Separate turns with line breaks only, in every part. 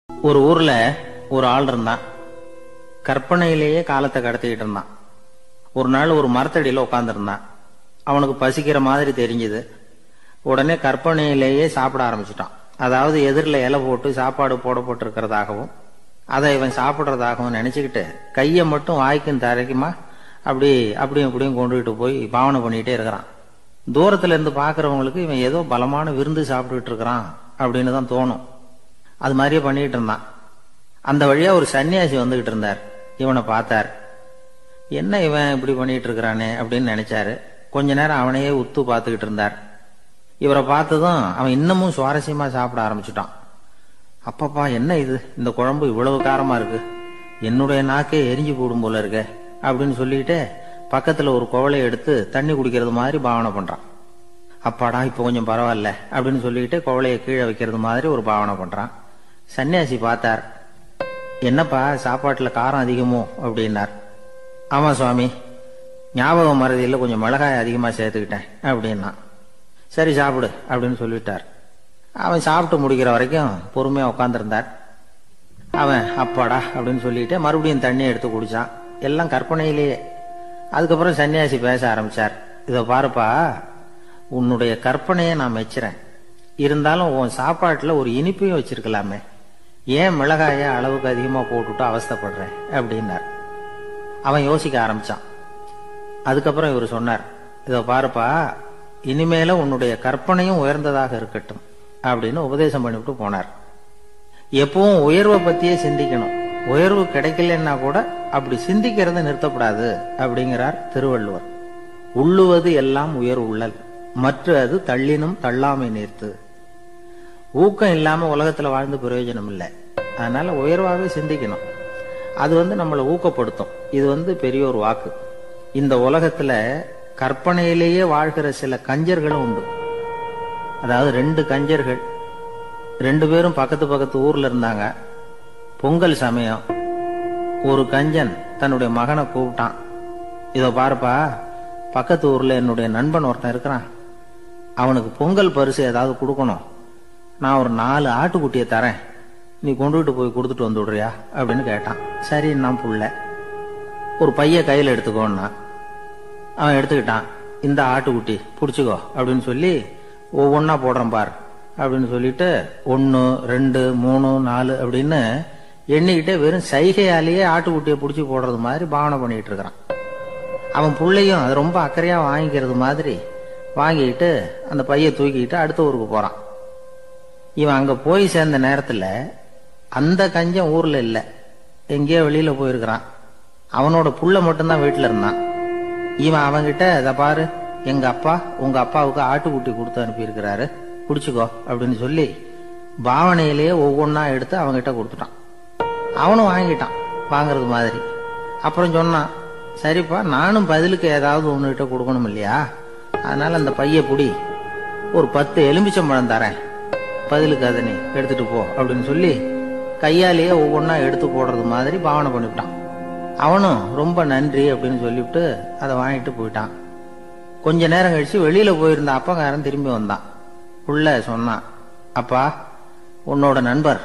ஒரு ஊர்ல ஒரு ஆள் இருந்தான். கற்பனையிலேயே காலத்தை கடத்திக்கிட்டு இருந்தான். ஒரு நாள் ஒரு மரத்தடியில உட்காந்துருந்தான். அவனுக்கு பசிக்கிற மாதிரி தெரிஞ்சது. உடனே கற்பனையிலேயே சாப்பிட ஆரம்பிச்சுட்டான். அதாவது எதிரில் இலை போட்டு சாப்பாடு போடப்பட்டிருக்கிறதாகவும் அதை இவன் சாப்பிட்றதாகவும் நினைச்சுக்கிட்டு கையை மட்டும் வாய்க்கும் தரைக்குமா அப்படியும் இப்படியும் கொண்டுகிட்டு போய் பாவனை பண்ணிக்கிட்டே இருக்கிறான். தூரத்துல இருந்து பாக்குறவங்களுக்கு இவன் ஏதோ பலமான விருந்து சாப்பிட்டுட்டு இருக்கிறான் அப்படின்னு தான் தோணும். அது மாதிரியே பண்ணிட்டு இருந்தான். அந்த வழியா ஒரு சன்னியாசி வந்துகிட்டு இருந்தார். இவனை பார்த்தார். என்ன இவன் இப்படி பண்ணிட்டு இருக்கிறானே அப்படின்னு நினைச்சாரு. கொஞ்ச நேரம் அவனையே உத்து பார்த்துக்கிட்டு இருந்தார். இவரை பார்த்ததும் அவன் இன்னமும் சுவாரஸ்யமா சாப்பிட ஆரம்பிச்சுட்டான். அப்பப்பா என்ன இது, இந்த குழம்பு இவ்வளவு காரமா இருக்கு, என்னுடைய நாக்கே எரிஞ்சு போடும் போல இருக்க அப்படின்னு சொல்லிட்டு பக்கத்துல ஒரு குவளையை எடுத்து தண்ணி குடிக்கிறது மாதிரி பாவனை பண்றான். அப்பாடா இப்ப கொஞ்சம் பரவாயில்ல அப்படின்னு சொல்லிட்டு குவளையை கீழே வைக்கிறது மாதிரி ஒரு பாவனை பண்றான். சன்னியாசி பார்த்தார். என்னப்பா சாப்பாட்டுல காரம் அதிகமோ அப்படின்னார். ஆமா சுவாமி, ஞாபகம் மறதியில் கொஞ்சம் மிளகாய் அதிகமா சேர்த்துக்கிட்டேன் அப்படின்னா. சரி சாப்பிடு அப்படின்னு சொல்லிட்டார். அவன் சாப்பிட்டு முடிக்கிற வரைக்கும் பொறுமையா உட்காந்துருந்தார். அவன் அப்பாடா அப்படின்னு சொல்லிட்டு மறுபடியும் தண்ணியை எடுத்து குடிச்சான். எல்லாம் கற்பனையிலேயே. அதுக்கப்புறம் சன்னியாசி பேச ஆரம்பிச்சார். இதை பாருப்பா, உன்னுடைய கற்பனையை நான் மெச்சுறேன். இருந்தாலும் உன் சாப்பாட்டுல ஒரு இனிப்பையும் வச்சிருக்கலாமே, ஏன் மிளகாய அளவுக்கு அதிகமா போட்டுட்டு அவஸ்தைப்படுறேன் அப்படின்னார். அவன் யோசிக்க ஆரம்பிச்சான். அதுக்கப்புறம் இவர் சொன்னார், இதை பாருப்பா, இனிமேல உன்னுடைய கற்பனையும் உயர்ந்ததாக இருக்கட்டும் அப்படின்னு உபதேசம் பண்ணிவிட்டு போனார். எப்பவும் உயர்வை பத்தியே சிந்திக்கணும். உயர்வு கிடைக்கலன்னா கூட அப்படி சிந்திக்கிறத நிறுத்தப்படாது அப்படிங்கிறார் திருவள்ளுவர். உள்ளுவது எல்லாம் உயர் உள்ளல், மற்ற அது தள்ளினும் தள்ளாமை நேர்த்து. ஊக்கம் இல்லாம உலகத்துல வாழ்ந்து பிரயோஜனம் இல்லை. அதனால உயர்வாகவே சிந்திக்கணும். அது நம்மளை ஊக்கப்படுத்தும். இது பெரிய ஒரு வாக்கு. இந்த உலகத்துல கற்பனையிலேயே வாழ்கிற சில கஞ்சர்களும் உண்டு. அதாவது 2 கஞ்சர்கள், 2 பேரும் பக்கத்து ஊர்ல இருந்தாங்க. பொங்கல் சமயம் ஒரு கஞ்சன் தன்னுடைய மகனை கூப்பிட்டான். இதோ பாருப்பா, பக்கத்து ஊர்ல என்னுடைய நண்பன் ஒருத்தன் இருக்கிறான், அவனுக்கு பொங்கல் பரிசு ஏதாவது கொடுக்கணும். நான் ஒரு 4 ஆட்டுக்குட்டியை தரேன், நீ கொண்டுகிட்டு போய் கொடுத்துட்டு வந்து விடுறியா அப்படின்னு கேட்டான். சரி நான் புள்ள, ஒரு பைய கையில் எடுத்துக்கோன்னா. அவன் எடுத்துக்கிட்டான். இந்த ஆட்டுக்குட்டி பிடிச்சிக்கோ அப்படின்னு சொல்லி ஒவ்வொன்னா போடுறேன் பார் அப்படின்னு சொல்லிட்டு 1 2 3 4 அப்படின்னு எண்ணிக்கிட்டே வெறும் சைகையாலேயே ஆட்டுக்குட்டியை பிடிச்சி போடுறது மாதிரி பாவனை பண்ணிட்டு இருக்கிறான். அவன் பிள்ளையும் அது ரொம்ப அக்கறையா வாங்கிக்கிறது மாதிரி வாங்கிக்கிட்டு அந்த பைய தூக்கிக்கிட்டு அடுத்த ஊருக்கு போறான். இவன் அங்க போய் சேர்ந்த நேரத்துல அந்த கஞ்சன் ஊர்ல இல்ல, எங்கேயோ வெளியில போயிருக்கிறான். அவனோட புள்ள மட்டும்தான் வீட்டுல இருந்தான். இவன் அவன்கிட்ட, இதை பாரு, எங்க அப்பா உங்க அப்பாவுக்கு ஆட்டுக்குட்டி கொடுத்து அனுப்பியிருக்கிறாரு, குடிச்சுக்கோ அப்படின்னு சொல்லி பாவனையிலேயே ஒவ்வொன்னா எடுத்து அவன்கிட்ட கொடுத்துட்டான். அவனும் வாங்கிட்டான் வாங்குறது மாதிரி. அப்புறம் சொன்னான், சரிப்பா நானும் பதிலுக்கு ஏதாவது ஒண்ணுகிட்ட கொடுக்கணும் இல்லையா, அதனால அந்த பைய புடி, ஒரு 10 எலுமிச்சம்பழம் தரேன், பதிலுக்கு அதை நீ எடுத்துட்டு போ அப்படின்னு சொல்லி கையாலேயே ஒவ்வொன்னா எடுத்து போடுறது மாதிரி பாவனை பண்ணிவிட்டான். அவனும் ரொம்ப நன்றி அப்படின்னு சொல்லிவிட்டு அதை வாங்கிட்டு போயிட்டான். கொஞ்ச நேரம் கழிச்சு வெளியில போயிருந்த அப்பங்காரன் திரும்பி வந்தான். உள்ள சொன்னான், அப்பா, உன்னோட நண்பர்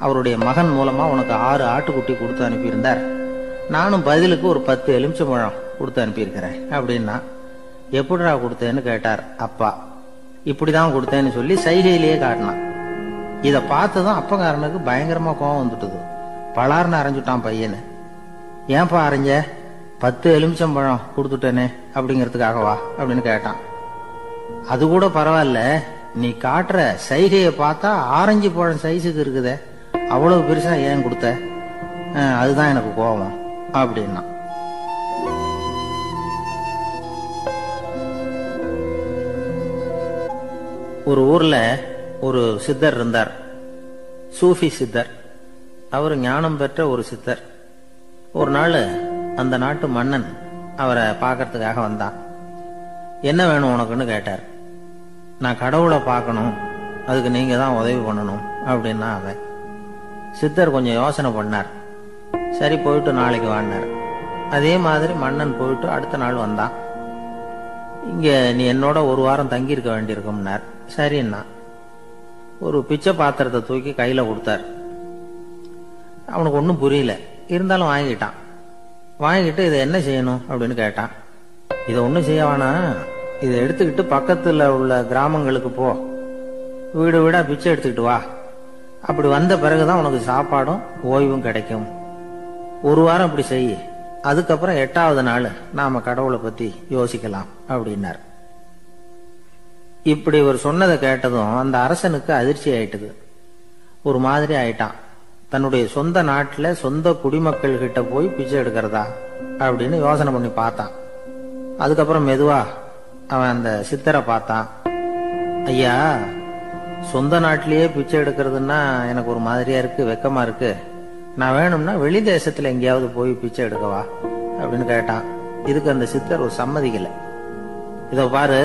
அவருடைய மகன் மூலமா உனக்கு 6 ஆட்டுக்குட்டி கொடுத்து அனுப்பியிருந்தார், நானும் பதிலுக்கு ஒரு 10 எலுமிச்சம்பழம் கொடுத்து அனுப்பியிருக்கிறேன் அப்படின்னா. எப்படிடா கொடுத்தேன்னு கேட்டார் அப்பா. இப்படிதான் கொடுத்தேன்னு சொல்லி சைகையிலேயே காட்டினான். இதை பார்த்ததும் அப்பங்காரனுக்கு பயங்கரமா கோபம் வந்துட்டுது. பலார்னு அரைஞ்சுட்டான் பையனு. ஏன்பா அரைஞ்ச, 10 எலுமிச்சம்பழம் கொடுத்துட்டேனே அப்படிங்கிறதுக்காகவா அப்படின்னு கேட்டான். அது கூட பரவாயில்ல, நீ காட்டுற சைகையை பார்த்தா ஆரஞ்சு பழம் சைஸுக்கு இருக்குதே, அவ்வளவு பெருசா ஏன் கொடுத்த, அதுதான் எனக்கு கோபம் அப்படின்னா. ஒரு ஊர்ல ஒரு சித்தர் இருந்தார், சூஃபி சித்தர். அவர் ஞானம் பெற்ற ஒரு சித்தர். ஒரு நாள் அந்த நாட்டு மன்னன் அவரை பார்க்கறதுக்காக வந்தான். என்ன வேணும் உனக்குன்னு கேட்டார். நான் கடவுளை பார்க்கணும், அதுக்கு நீங்க தான் உதவி பண்ணணும் அப்படின்னா அவன். சித்தர் கொஞ்சம் யோசனை பண்ணார். சரி போயிட்டு நாளைக்கு வாங்கினார். அதே மாதிரி மன்னன் போயிட்டு அடுத்த நாள் வந்தான். இங்க நீ என்னோட 1 வாரம் தங்கி இருக்க வேண்டியிருக்கும்னார். சரின்னா ஒரு பிச்சை பாத்திரத்தை தூக்கி கையில கொடுத்தார். அவனுக்கு ஒன்றும் புரியல. இருந்தாலும் வாங்கிட்டான். வாங்கிட்டு இதை என்ன செய்யணும் அப்படின்னு கேட்டான். இதை ஒன்றும் செய்ய வேணாம், இதை எடுத்துக்கிட்டு பக்கத்தில் உள்ள கிராமங்களுக்கு போ, வீடு வீடா பிச்சை எடுத்துக்கிட்டு வா. அப்படி வந்த பிறகுதான் உனக்கு சாப்பாடும் ஓய்வும் கிடைக்கும். ஒரு வாரம் இப்படி செய், அதுக்கப்புறம் 8வது நாள் நாம கடவுளை பத்தி யோசிக்கலாம் அப்படின்னார். இப்படி ஒரு சொன்னதை கேட்டதும் அந்த அரசனுக்கு அதிர்ச்சி ஆயிட்டுது. ஒரு மாதிரி ஆயிட்டான். தன்னுடைய சொந்த நாட்டில் சொந்த குடிமக்கள் கிட்ட போய் பிச்சை எடுக்கிறதா அப்படின்னு யோசனை பண்ணி பார்த்தான். அதுக்கப்புறம் மெதுவா அவன் அந்த சித்தரை பார்த்தான். ஐயா, சொந்த நாட்டிலேயே பிச்சை எடுக்கிறதுன்னா எனக்கு ஒரு மாதிரியா இருக்கு, வெக்கமா இருக்கு. நான் வேணும்னா வெளி தேசத்துல எங்கேயாவது போய் பிச்சை எடுக்கவா அப்படின்னு கேட்டான். இதுக்கு அந்த சித்தர் ஒரு சம்மதிக்கல. இத பாரு,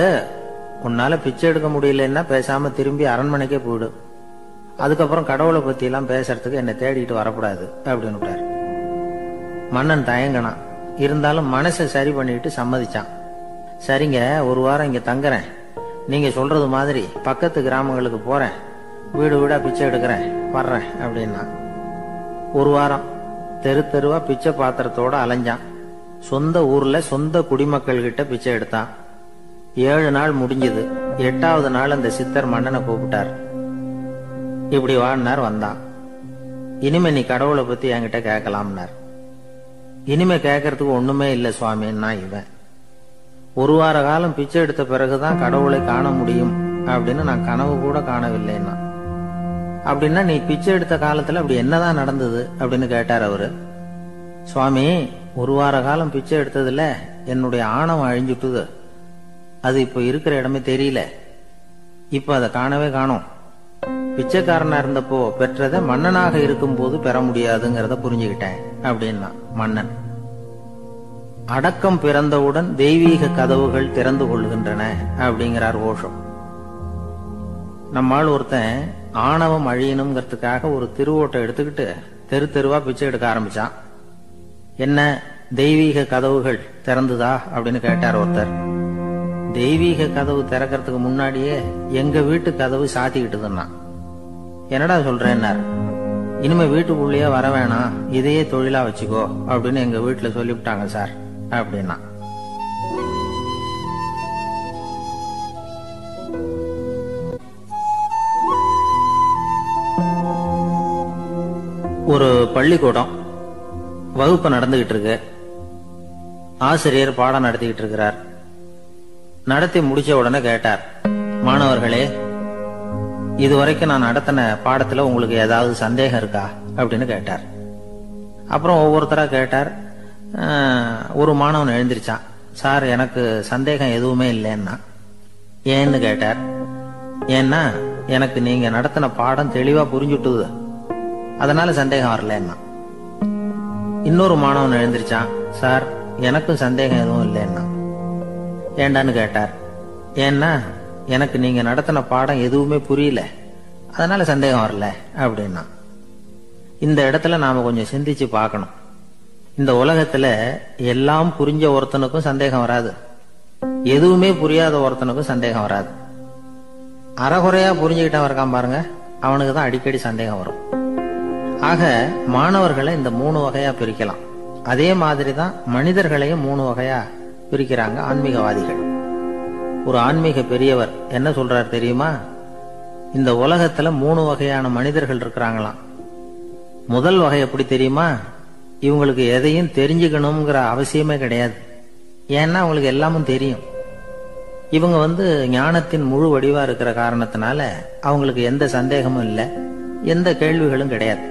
உன்னால பிச்சை எடுக்க முடியலன்னா பேசாம திரும்பி அரண்மனைக்கே போயிடு. அதுக்கப்புறம் கடவுளை பத்தி எல்லாம் பேசுறதுக்கு என்னை தேடிட்டு வரக்கூடாது அப்படின்னு விட்டார். மன்னன் தயங்கினான். இருந்தாலும் மனசை சரி பண்ணிட்டு சம்மதிச்சான். சரிங்க, ஒரு வாரம் இங்க தங்குறேன், நீங்க சொல்றது மாதிரி பக்கத்து கிராமங்களுக்கு போறேன், வீடு வீடா பிச்சை எடுக்கிறேன், வர்றேன் அப்படின்னா. ஒரு வாரம் தெரு தெருவா பிச்சை பாத்திரத்தோட அலைஞ்சான். சொந்த ஊர்ல சொந்த குடிமக்கள் கிட்ட பிச்சை எடுத்தான். 7 நாள் முடிஞ்சது. 8வது நாள் அந்த சித்தர் மன்னனை கூப்பிட்டார். இப்படி வாழ்னார். வந்தான். இனிமே நீ கடவுளை பத்தி என்கிட்ட கேட்கலாம்னார். இனிமே கேட்கறதுக்கு ஒண்ணுமே இல்லை சுவாமின்னா இவன். ஒரு வார காலம் பிச்சை எடுத்த பிறகுதான் கடவுளை காண முடியும் அப்படின்னு நான் கனவு கூட காணவில்லைன்னா. அப்படின்னா நீ பிச்சை எடுத்த காலத்துல அப்படி என்னதான் நடந்தது அப்படின்னு கேட்டார் அவரு. சுவாமி, ஒரு வார காலம் பிச்சை எடுத்ததுல என்னுடைய ஆணவம் அழிஞ்சுட்டுது. அது இப்ப இருக்கிற இடமே தெரியல. இப்ப அதை காணவே காணோம். பிச்சைக்காரனா இருந்தப்போ பெற்றதை மன்னனாக இருக்கும் போது பெற முடியாதுங்கிறத புரிஞ்சுக்கிட்டேன் அப்படின்னா மன்னன். அடக்கம் பிறந்தவுடன் தெய்வீக கதவுகள் திறந்து கொள்கின்றன அப்படிங்கிறார் ஓஷோ. நம்மால் ஒருத்தன் ஆணவம் அழியணுங்கிறதுக்காக ஒரு திருவோட்டை எடுத்துக்கிட்டு தெரு தெருவா பிச்சை எடுக்க ஆரம்பிச்சான். என்ன, தெய்வீக கதவுகள் திறந்துதா அப்படின்னு கேட்டார் ஒருத்தர். தெய்வீக கதவு திறக்கிறதுக்கு முன்னாடியே எங்க வீட்டு கதவு சாத்திக்கிட்டுதுன்னா. என்னடா சொல்றேன்னார். இனிமே வீட்டுக்குள்ளேயே வர வேணாம், இதையே தொழிலா வச்சுக்கோ அப்படின்னு எங்க வீட்டுல சொல்லிவிட்டாங்க சார் அப்படின்னா. ஒரு பள்ளிக்கூடம் வகுப்பு நடந்துகிட்டு இருக்கு. ஆசிரியர் பாடம் நடத்திக்கிட்டு இருக்கிறார். நடத்தி முடிச்ச உடனே கேட்டார், மாணவர்களே, இதுவரைக்கும் நான் நடத்தின பாடத்துல உங்களுக்கு ஏதாவது சந்தேகம் இருக்கா அப்படின்னு கேட்டார். அப்புறம் ஒவ்வொருத்தரா கேட்டார். ஒரு மாணவன் எழுந்திருச்சான். சார், எனக்கு சந்தேகம் எதுவுமே இல்லைன்னா. ஏன்னு கேட்டார். ஏன்னா எனக்கு நீங்க நடத்தின பாடம் தெளிவா புரிஞ்சுட்டுது, அதனால சந்தேகம் வரலன்னா. இன்னொரு மாணவன் எழுந்திருச்சான். சார், எனக்கும் சந்தேகம் எதுவும் இல்லைன்னா. ஏண்டான்னு கேட்டார். ஏன்னா எனக்கு நீங்க நடத்தின பாடம் எதுவுமே புரியல, அதனால சந்தேகம் வரல அப்படின்னா. இந்த இடத்துல நாம கொஞ்சம் சிந்திச்சு பார்க்கணும். இந்த உலகத்துல எல்லாம் புரிஞ்ச ஒருத்தனுக்கும் சந்தேகம் வராது, எதுவுமே புரியாத ஒருத்தனுக்கும் சந்தேகம் வராது. அறகுறையா புரிஞ்சுக்கிட்டவன் இருக்கான் பாருங்க, அவனுக்கு தான் அடிக்கடி சந்தேகம் வரும். ஆக மாணவர்களை இந்த 3 வகையா பிரிக்கலாம். அதே மாதிரிதான் மனிதர்களையும் 3 வகையா பிரிக்கிறாங்க ஆன்மீகவாதிகள். ஒரு ஆன்மீக பெரியவர் என்ன சொல்றார் தெரியுமா? இந்த உலகத்துல 3 வகையான மனிதர்கள் இருக்கிறாங்களாம். முதல் வகை எப்படி தெரியுமா? இவங்களுக்கு எதையும் தெரிஞ்சுக்கணுங்கிற அவசியமே கிடையாது. ஏன்னா அவங்களுக்கு எல்லாமும் தெரியும். இவங்க ஞானத்தின் முழு வடிவா இருக்கிற காரணத்தினால அவங்களுக்கு எந்த சந்தேகமும் இல்லை, எந்த கேள்விகளும் கிடையாது.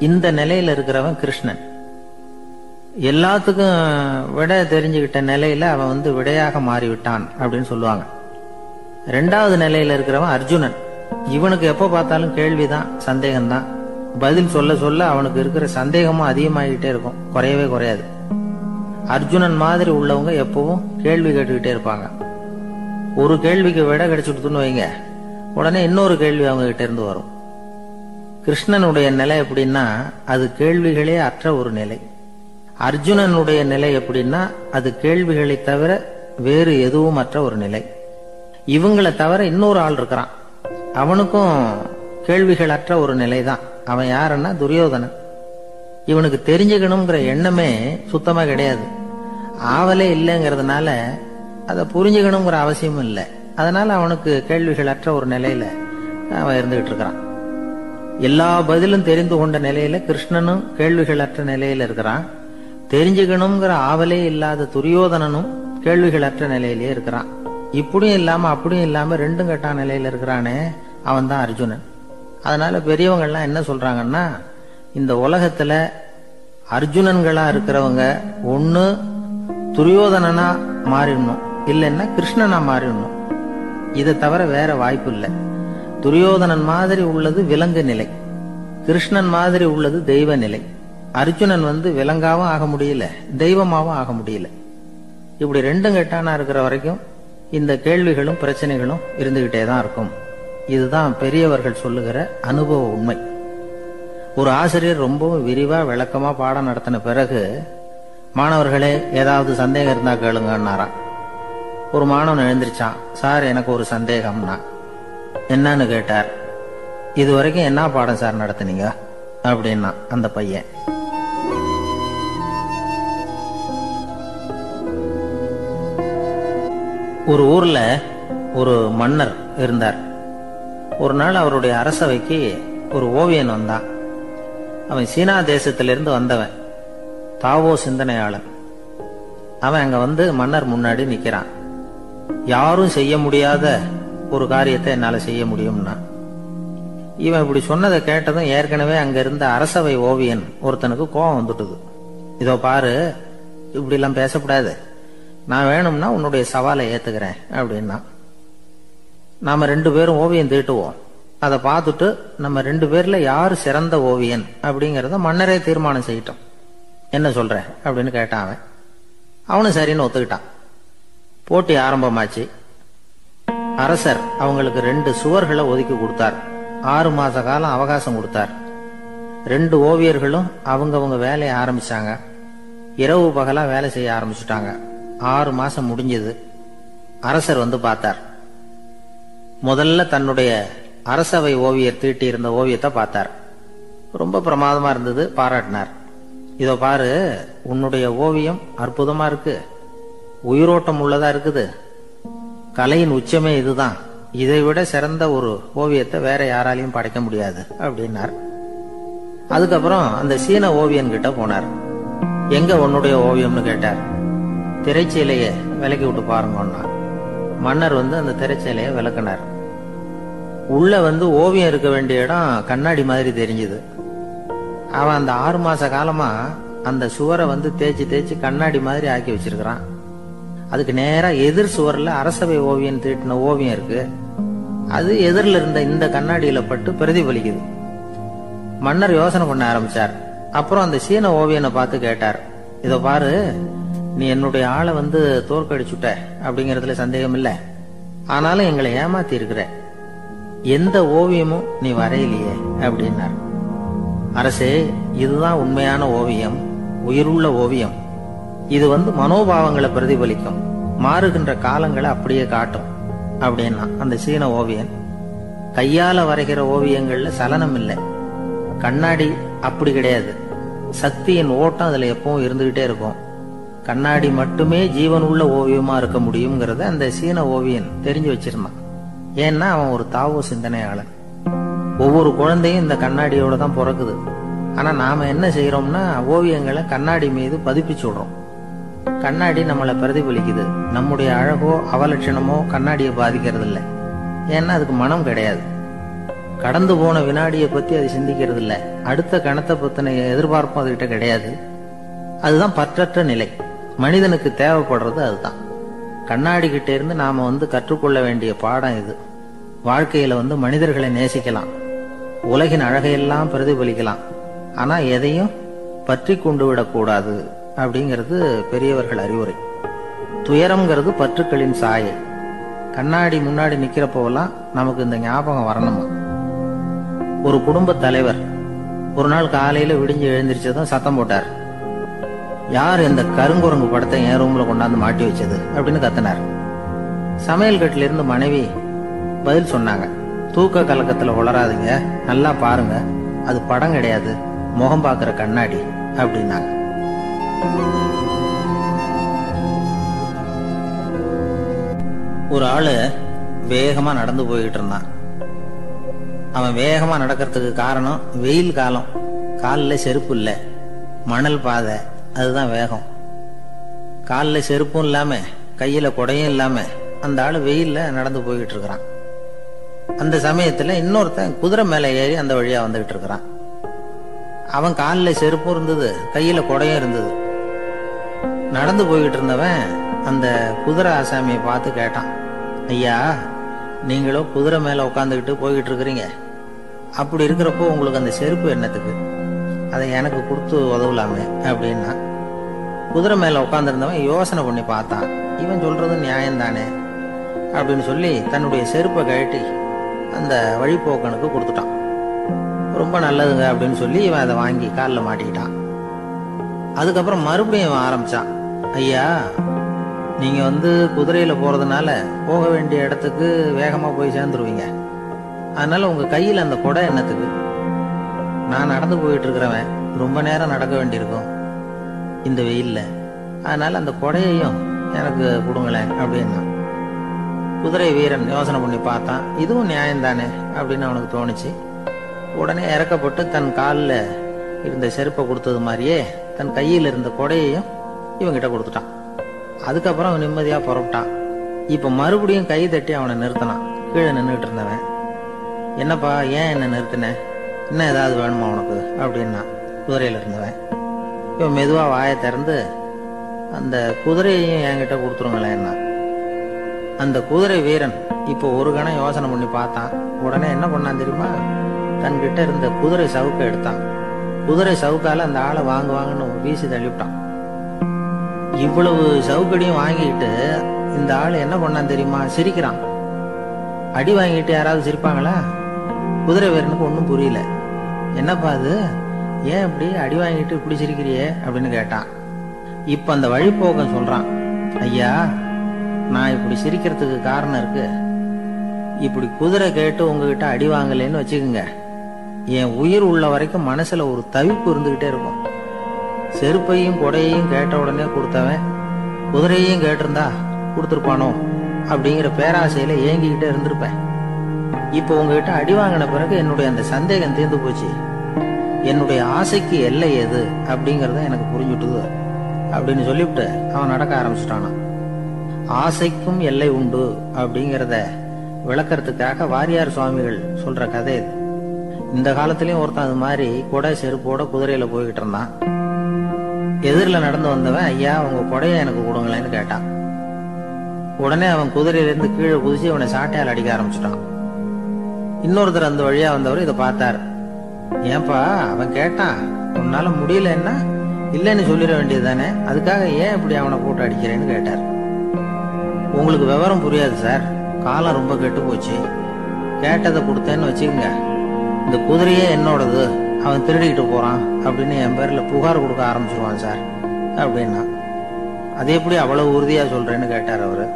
இந்த நிலையில இருக்கிறவன் கிருஷ்ணன். எல்லாத்துக்கும் விட தெரிஞ்சுக்கிட்ட நிலையில அவன் விடையாக மாறிவிட்டான் அப்படின்னு சொல்லுவாங்க. 2வது நிலையில இருக்கிறவன் அர்ஜுனன். இவனுக்கு எப்ப பார்த்தாலும் கேள்விதான், சந்தேகம்தான். பதில் சொல்ல சொல்ல அவனுக்கு இருக்கிற சந்தேகமும் அதிகமாகிட்டே இருக்கும், குறையவே குறையாது. அர்ஜுனன் மாதிரி உள்ளவங்க எப்பவும் கேள்வி கேட்டுக்கிட்டே இருப்பாங்க. ஒரு கேள்விக்கு விட கிடைச்சுட்டுன்னு வைங்க, உடனே இன்னொரு கேள்வி அவங்க கிட்ட இருந்து வரும். கிருஷ்ணனுடைய நிலை எப்படின்னா அது கேள்விகளே அற்ற ஒரு நிலை. அர்ஜுனனுடைய நிலை எப்படின்னா அது கேள்விகளை தவிர வேறு எதுவும் அற்ற ஒரு நிலை. இவங்களை தவிர இன்னொரு ஆள் இருக்கிறான், அவனுக்கும் கேள்விகள் அற்ற ஒரு நிலை தான். அவன் யாருன்னா துரியோதனன். இவனுக்கு தெரிஞ்சுக்கணுங்கிற எண்ணமே சுத்தமா கிடையாது. ஆவலே இல்லைங்கிறதுனால அதை புரிஞ்சுக்கணுங்கிற அவசியமும் இல்லை. அதனால அவனுக்கு கேள்விகளற்ற ஒரு நிலையில அவன் இருந்துகிட்டு இருக்கிறான். எல்லா பதிலும் தெரிந்து கொண்ட நிலையில கிருஷ்ணனும் கேள்விகளற்ற நிலையில இருக்கிறான். தெரிஞ்சுக்கணுங்கிற ஆவலே இல்லாத துரியோதனனும் கேள்விகளற்ற நிலையிலே இருக்கிறான். இப்படியும் இல்லாம அப்படியும் இல்லாம ரெண்டும் கெட்டான் நிலையில இருக்கிறானே, அவன் தான் அர்ஜுனன். அதனால பெரியவங்கள்லாம் என்ன சொல்றாங்கன்னா, இந்த உலகத்துல அர்ஜுனன்களா இருக்கிறவங்க ஒண்ணு துரியோதனனா மாறிடணும், இல்லைன்னா கிருஷ்ணனா மாறிடணும். இதை தவிர வேற வாய்ப்பு இல்லை. துரியோதனன் மாதிரி உள்ளது விலங்கு நிலை, கிருஷ்ணன் மாதிரி உள்ளது தெய்வ நிலை. அர்ஜுனன் விலங்காவும் ஆக முடியல, தெய்வமாவும் ஆக முடியல. இப்படி ரெண்டும் கெட்டானா இருக்கிற வரைக்கும் இந்த கேள்விகளும் பிரச்சனைகளும் இருந்துகிட்டே தான் இருக்கும். இதுதான் பெரியவர்கள் சொல்லுகிற அனுபவ உண்மை. ஒரு ஆசிரியர் ரொம்பவும் விரிவா விளக்கமா பாடம் நடத்தின பிறகு, மாணவர்களே ஏதாவது சந்தேகம் இருந்தா கேளுங்கன்னாராம். ஒரு மாணவன் எழுந்திருச்சான். சார், எனக்கு ஒரு சந்தேகம்னா. என்னன்னு கேட்டார். இது வரைக்கும் என்ன பாடம் சார் நடத்துனீங்க அப்படின்னா அந்த பையன். ஒரு ஊர்ல ஒரு மன்னர் இருந்தார். ஒரு நாள் அவருடைய அரசவைக்கு ஒரு ஓவியன் வந்தான். அவன் சீனா தேசத்திலிருந்து வந்தவன், தாவோ சிந்தனையாளன். அவன் அங்க மன்னர் முன்னாடி நிக்கிறான். யாரும் செய்ய முடியாத ஒரு காரியத்தை என்னால செய்ய முடியும்னா. இவன் இப்படி சொன்னதை கேட்டதும் ஏற்கனவே அங்க இருந்த அரசவை ஓவியன் ஒருத்தனுக்கு கோபம் வந்துட்டுது. இதோ பாரு, இப்படி எல்லாம் பேசக்கூடாது, நான் வேணும்னா உன்னுடைய சவாலை ஏத்துக்கிறேன் அப்படின்னா. நாம 2 பேரும் ஓவியம் தீட்டுவோம், அதை பார்த்துட்டு நம்ம 2 பேர்ல யாரு சிறந்த ஓவியன் அப்படிங்கறத மன்னரே தீர்மானம் செய்யட்டும், என்ன சொல்ற அப்படின்னு கேட்டான் அவன். அவனும் சரின்னு ஒத்துக்கிட்டான். போட்டி ஆரம்பமாச்சு. அரசர் அவங்களுக்கு 2 சுவர்களை ஒதுக்கி கொடுத்தார். 6 மாச காலம் அவகாசம் கொடுத்தார். 2 ஓவியர்களும் அவங்கவங்க வேலையை ஆரம்பிச்சாங்க. இரவு பகலா வேலை செய்ய ஆரம்பிச்சுட்டாங்க. 6 மாசம் முடிஞ்சது. அரசர் பார்த்தார். முதல்ல தன்னுடைய அரசவை ஓவியர் தீட்டி இருந்த ஓவியத்தை பார்த்தார். ரொம்ப பிரமாதமா இருந்தது, பாராட்டினார். இதோ பாரு, உன்னுடைய ஓவியம் அற்புதமா இருக்கு, உயிரோட்டம் உள்ளதா இருக்குது, கலையின் உச்சமே இதுதான், இதை விட சிறந்த ஒரு ஓவியத்தை வேற யாராலையும் படைக்க முடியாது அப்படின்னார். அதுக்கப்புறம் அந்த சீன ஓவியன் கிட்ட போனார். எங்க உன்னுடைய ஓவியம்னு கேட்டார். திரைச்சீலைய விலக்கி விட்டு பாருங்கன்னா. மன்னர் அந்த திரைச்சீலைய விளக்குனார். உள்ள ஓவியம் இருக்க வேண்டிய இடம் கண்ணாடி மாதிரி தெரிஞ்சது. அவன் அந்த 6 மாச காலமா அந்த சுவரை தேய்ச்சி தேய்ச்சி கண்ணாடி மாதிரி ஆக்கி வச்சிருக்கிறான். அதுக்கு நேரா எதிர் சுவர்ல அரசவை ஓவியன் தீட்டின ஓவியம் இருக்கு. அது எதிரில் இருந்த இந்த கண்ணாடியில பட்டு பிரதிபலிக்குது. மன்னர் யோசனை பண்ண ஆரம்பிச்சார். அப்புறம் அந்த சீன ஓவியனை பார்த்து கேட்டார். இதோ பாரு, நீ என்னுடைய ஆளை தோற்கடிச்சுட்ட அப்படிங்கறதுல சந்தேகம் இல்ல, ஆனாலும் எங்களை ஏமாத்தி இருக்கிற, எந்த ஓவியமும் நீ வரையிலையே அப்படின்னார். அரசே, இதுதான் உண்மையான ஓவியம், உயிருள்ள ஓவியம். இது மனோபாவங்களை பிரதிபலிக்கும், மாறுகின்ற காலங்களை அப்படியே காட்டும் அப்படின்னா அந்த சீன ஓவியன். கையால வரைகிற ஓவியங்கள்ல சலனம் இல்லை, கண்ணாடி அப்படி கிடையாது, சக்தியின் ஓட்டம் அதுல எப்பவும் இருந்துகிட்டே இருக்கும். கண்ணாடி மட்டுமே ஜீவனுள்ள ஓவியமா இருக்க முடியுங்கிறத அந்த சீன ஓவியன் தெரிஞ்சு வச்சிருந்தான். ஏன்னா அவன் ஒரு தாவோ சிந்தனையாளன். ஒவ்வொரு குழந்தையும் இந்த கண்ணாடியோட தான் பிறக்குது. ஆனா நாம என்ன செய்யறோம்னா, ஓவியங்களை கண்ணாடி மீது பதிப்பிச்சு விடுறோம். கண்ணாடி நம்மளை பிரதிபலிக்குது. நம்முடைய அழகோ அவலட்சணமோ கண்ணாடியை பாதிக்கிறது இல்லை. ஏன்னா அதுக்கு மனம் கிடையாது. கடந்து போன வினாடியை பத்தி அது சிந்திக்கிறது இல்லை. அடுத்த கணத்தை பத்தின எதிர்பார்ப்பும் அதுகிட்ட கிடையாது. அதுதான் பற்றற்ற நிலை. மனிதனுக்கு தேவைப்படுறது அதுதான். கண்ணாடி கிட்ட இருந்து நாம கற்றுக்கொள்ள வேண்டிய பாடம் இது. வாழ்க்கையில மனிதர்களை நேசிக்கலாம், உலகின் அழகையெல்லாம் பிரதிபலிக்கலாம், ஆனா எதையும் பற்றி கொண்டு விடக்கூடாது அப்படிங்கிறது பெரியவர்கள் அறிவுரை. துயரம்ங்கிறது பற்றுக்களின் சாயை. கண்ணாடி முன்னாடி நிக்கிறப்போலாம் நமக்கு இந்த ஞாபகம் வரணுமா. ஒரு குடும்ப தலைவர் ஒரு நாள் காலையில விடிஞ்சு எழுந்திரிச்சதும் சத்தம் போட்டார். யார் இந்த கருங்குரங்கு படத்தை என் ரூம்ல கொண்டாந்து மாட்டி வச்சது அப்படின்னு கத்தினார். சமையல் கட்டில இருந்து மனைவி பதில் சொன்னாங்க. தூக்க கலக்கத்துல உளராதுங்க, நல்லா பாருங்க, அது படம் கிடையாது, முகம் பார்க்கிற கண்ணாடி அப்படின்னாங்க. ஒரு ஆளு வேகமா நடந்து போயிட்டு இருந்தான். அவன் வேகமா நடக்கிறதுக்கு காரணம் வெயில் காலம், காலில் செருப்பு இல்லை, மணல் பாதை, அதுதான் வேகம். காலில் செருப்பும் இல்லாம கையில கொடையும் இல்லாம அந்த ஆளு வெயில்ல நடந்து போய்கிட்டு இருக்கிறான். அந்த சமயத்துல இன்னொருத்தன் குதிரை மேல ஏறி அந்த வழியா வந்துகிட்டு இருக்கிறான். அவன் காலில் செருப்பும் இருந்தது, கையில கொடையும் இருந்தது. நடந்து போய்கிட்டு இருந்தவன் அந்த குதிரை ஆசாமியை பார்த்து கேட்டான், ஐயா, நீங்களும் குதிரை மேல உட்காந்துக்கிட்டு போய்கிட்டு இருக்கிறீங்க, அப்படி இருக்கிறப்போ உங்களுக்கு அந்த செருப்பு என்னத்துக்கு, அதை எனக்கு கொடுத்து உதவலாமே அப்படின்னா. குதிரை மேல உட்காந்துருந்தவன் யோசனை பண்ணி பார்த்தான். இவன் சொல்றது நியாயம்தானே அப்படின்னு சொல்லி தன்னுடைய செருப்பை கழட்டி அந்த வழிபோக்கனுக்கு கொடுத்துட்டான். ரொம்ப நல்லதுங்க அப்படின்னு சொல்லி இவன் அதை வாங்கி காலில் மாட்டிக்கிட்டான். அதுக்கப்புறம் மறுபடியும் இவன் ஆரம்பிச்சான், ஐயா, நீங்க குதிரையில போறதுனால போக வேண்டிய இடத்துக்கு வேகமா போய் சேர்ந்துருவீங்க, அதனால உங்க கையில அந்த கொடை என்னத்துக்கு, நான் நடந்து போயிட்டு இருக்கிறவன் ரொம்ப நேரம் நடக்க வேண்டியிருக்கும் இந்த வெயில்ல, அதனால அந்த கொடையையும் எனக்கு கொடுங்களேன் அப்படின்னா. குதிரை வீரன் யோசனை பண்ணி பார்த்தான், இதுவும் நியாயம்தானே அப்படின்னு அவனுக்கு தோணுச்சு. உடனே இறக்கப்பட்டு தன் காலில் இருந்த செருப்பை கொடுத்தது மாதிரியே தன் கையில் இருந்த கொடையையும் இவங்கிட்ட கொடுத்துட்டான். அதுக்கப்புறம் அவன் நிம்மதியா புறப்பட்டான். இப்ப மறுபடியும் கை தட்டி அவனை நிறுத்தினான். கீழே நின்றுட்டு இருந்தவன், என்னப்பா ஏன் என்ன நிறுத்தின, இன்னும் ஏதாவது வேணுமா உனக்கு அப்படின்னா குதிரையில இருந்தவன். இவன் மெதுவா வாயை திறந்து அந்த குதிரையையும் என்கிட்ட கொடுத்துருங்களேன்னா. அந்த குதிரை வீரன் இப்போ ஒரு கணம் யோசனை பண்ணி பார்த்தான். உடனே என்ன பண்ணான் தெரியுமா, தன்கிட்ட இருந்த குதிரை சவுக்கை எடுத்தான். குதிரை சவுக்கால அந்த ஆளை வாங்குவாங்கன்னு வீசி தள்ளிவிட்டான். இவ்வளவு சவுக்கடியும் வாங்கிட்டு இந்த ஆள் என்ன பண்ணான் தெரியுமா, சிரிக்கிறான். அடி வாங்கிட்டு யாராவது சிரிப்பாங்களா? குதிரை வீரனுக்கு ஒன்றும் புரியல. என்னப்பா அது, ஏன் இப்படி அடி வாங்கிட்டு இப்படி சிரிக்கிறியே அப்படின்னு கேட்டான். இப்ப அந்த வழிபோக்கன் சொல்றான், ஐயா, நான் இப்படி சிரிக்கிறதுக்கு காரணம் இருக்கு. இப்படி குதிரை கேட்டு உங்ககிட்ட அடி வாங்கலைன்னு வச்சுக்கோங்க, என் உயிர் உள்ள வரைக்கும் மனசுல ஒரு தவிப்பு இருந்துகிட்டே இருக்கும். செருப்பையும் கொடையையும் கேட்ட உடனே கொடுத்தவன் குதிரையையும் கேட்டிருந்தா கொடுத்துருப்பானோ அப்படிங்கிற பேராசையில ஏங்கிக்கிட்டே இருந்திருப்பேன். இப்போ உங்ககிட்ட அடி வாங்கின பிறகு என்னுடைய அந்த சந்தேகம் தீர்ந்து போச்சு. என்னுடைய ஆசைக்கு எல்லை எது அப்படிங்கறத எனக்கு புரிஞ்சுட்டுது அப்படின்னு சொல்லிவிட்டு அவன் நடக்க ஆரம்பிச்சுட்டானான். ஆசைக்கும் எல்லை உண்டு அப்படிங்கிறத விளக்கறதுக்காக வாரியார் சுவாமிகள் சொல்ற கதை இது. இந்த காலத்திலயும் ஒருத்தன் அது மாதிரி கொடை செருப்போட குதிரையில போய்கிட்டு இருந்தான். எதிரில நடந்து வந்தவன், ஐயா, உங்க கொடையை எனக்கு கொடுங்களேன்னு கேட்டான். உடனே அவன் குதிரையிலிருந்து கீழே குதிச்சு அவனை சாட்டையால் அடிக்க ஆரம்பிச்சுட்டான். இன்னொருத்தர் அந்த வழியா வந்தவர் இதை பார்த்தார். ஏன்பா, அவன் கேட்டான், உன்னால முடியல என்ன, இல்லைன்னு சொல்லிட வேண்டியது தானே, அதுக்காக ஏன் இப்படி அவனை போட்டு அடிக்கிறேன்னு கேட்டார். உங்களுக்கு விவரம் புரியாது சார், காலம் ரொம்ப கெட்டு போச்சு. கேட்டதை கொடுத்தேன்னு வச்சுக்கோங்க, இந்த குதிரையே என்னோடது, அவன் திருடிக்கிட்டு போறான் அப்படின்னு என் பேர்ல புகார் கொடுக்க ஆரம்பிச்சிருவான் சார் அப்படின்னா. அது எப்படி அவ்வளவு உறுதியா சொல்றேன்னு கேட்டார் அவரு.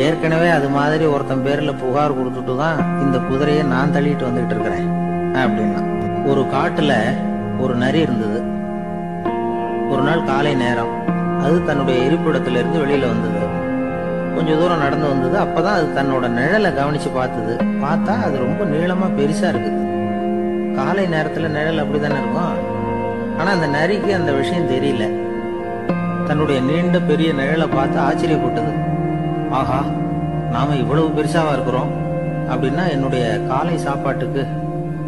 ஏற்கனவே அது மாதிரி ஒருத்தன் பேர்ல புகார் கொடுத்துட்டு தான் இந்த குதிரையை நான் தள்ளிட்டு வந்துகிட்டு இருக்கிறேன் அப்படின்னா. ஒரு காட்டுல ஒரு நரி இருந்தது. ஒரு நாள் காலை நேரம் அது தன்னுடைய இருப்பிடத்துல இருந்து வெளியில வந்தது. கொஞ்ச தூரம் நடந்து வந்தது. அப்பதான் அது தன்னோட நிழலை கவனிச்சு பார்த்தது. பார்த்தா அது ரொம்ப நீளமா பெருசா இருக்குது. காலை நேரத்துல நிழல் அப்படித்தானே இருக்கும். ஆனா அந்த நரிக்கு அந்த விஷயம் தெரியல. தன்னுடைய நீண்ட பெரிய நிழலை பார்த்து ஆச்சரியப்பட்டது. ஆஹா, நாம இவ்வளவு பெருசாவா இருக்கிறோம் அப்படின்னா என்னுடைய காலை சாப்பாட்டுக்கு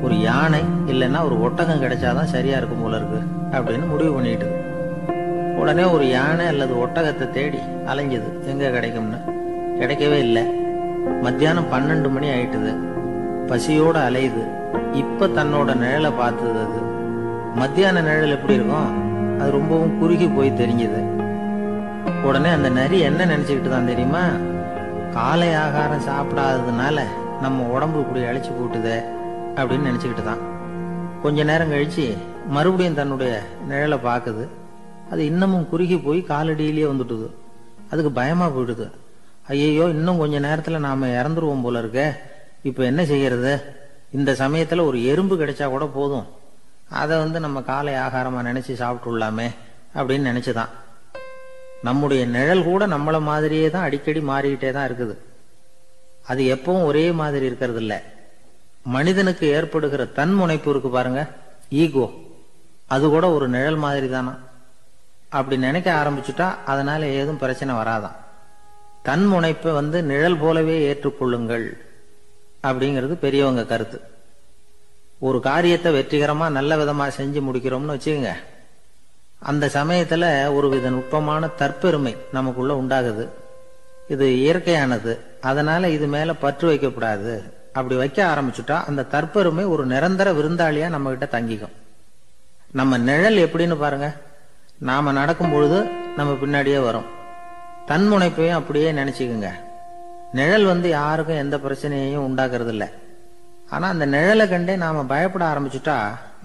ஒரு யானை இல்லைன்னா ஒரு ஒட்டகம் கிடைச்சாதான் சரியா இருக்கும் போல இருக்கு அப்படின்னு முடிவு பண்ணிட்டு உடனே ஒரு யானை அல்லது ஒட்டகத்தை தேடி அலைஞ்சது. எங்க கிடைக்கும்னு கிடைக்கவே இல்லை. மத்தியானம் 12 மணி ஆயிட்டுது. பசியோட அலையுது. இப்ப தன்னோட நிழலை பார்த்தது. அது மத்தியான நிழல் எப்படி இருக்கும், அது ரொம்பவும் குறுகி போய் தெரிஞ்சது. உடனே அந்த நரி என்ன நினைச்சுக்கிட்டு தான் தெரியுமா, காலை ஆகாரம் சாப்பிடாததுனால நம்ம உடம்பு இப்படி அழைச்சு போட்டுதே அப்படின்னு நினைச்சுக்கிட்டு தான். கொஞ்ச நேரம் கழிச்சு மறுபடியும் தன்னுடைய நிழலை பார்க்குது. அது இன்னமும் குறுகி போய் காலடியிலேயே வந்துட்டுது. அதுக்கு பயமா போயிடுது. ஐயோ, இன்னும் கொஞ்ச நேரத்துல நாம இறந்துருவோம் போல இருக்க, இப்ப என்ன செய்யறது? இந்த சமயத்துல ஒரு எறும்பு கிடைச்சா கூட போதும், அதை நம்ம காலை ஆகாரமா நினைச்சு சாப்பிட்டுள்ளாமே அப்படின்னு நினைச்சுதான். நம்முடைய நிழல் கூட நம்மள மாதிரியே தான் அடிக்கடி மாறிக்கிட்டே தான் இருக்குது. அது எப்பவும் ஒரே மாதிரி இருக்கிறது இல்ல. மனிதனுக்கு ஏற்படுகிற தன்முனைப்பு இருக்கு பாருங்க, ஈகோ, அது கூட ஒரு நிழல் மாதிரி தானா. அப்படி நினைக்க ஆரம்பிச்சுட்டா அதனால ஏதும் பிரச்சனை வராதான். தன்முனைப்பை நிழல் போலவே ஏற்றுக்கொள்ளுங்கள் அப்படிங்கிறது பெரியவங்க கருத்து. ஒரு காரியத்தை வெற்றிகரமா நல்ல விதமா செஞ்சு முடிக்கிறோம்னு வச்சுக்கோங்க, அந்த சமயத்துல ஒரு வித நுட்பமான தற்பெருமை நமக்குள்ள உண்டாகுது. இது இயற்கையானது, அதனால இது மேல பற்று வைக்கக்கூடாது. அப்படி வைக்க ஆரம்பிச்சுட்டா அந்த தற்பெருமை ஒரு நிரந்தர விருந்தாளியா நம்ம கிட்ட தங்கிக்கும். நம்ம நிழல் எப்படின்னு பாருங்க, நாம நடக்கும் பொழுது நம்ம பின்னாடியே வரும். தன்முனைப்பையும் அப்படியே நினைச்சுக்குங்க. நிழல் யாருக்கும் எந்த பிரச்சனையையும் உண்டாக்குறது இல்லை. ஆனா அந்த நிழலை கண்டே நாம பயப்பட ஆரம்பிச்சுட்டா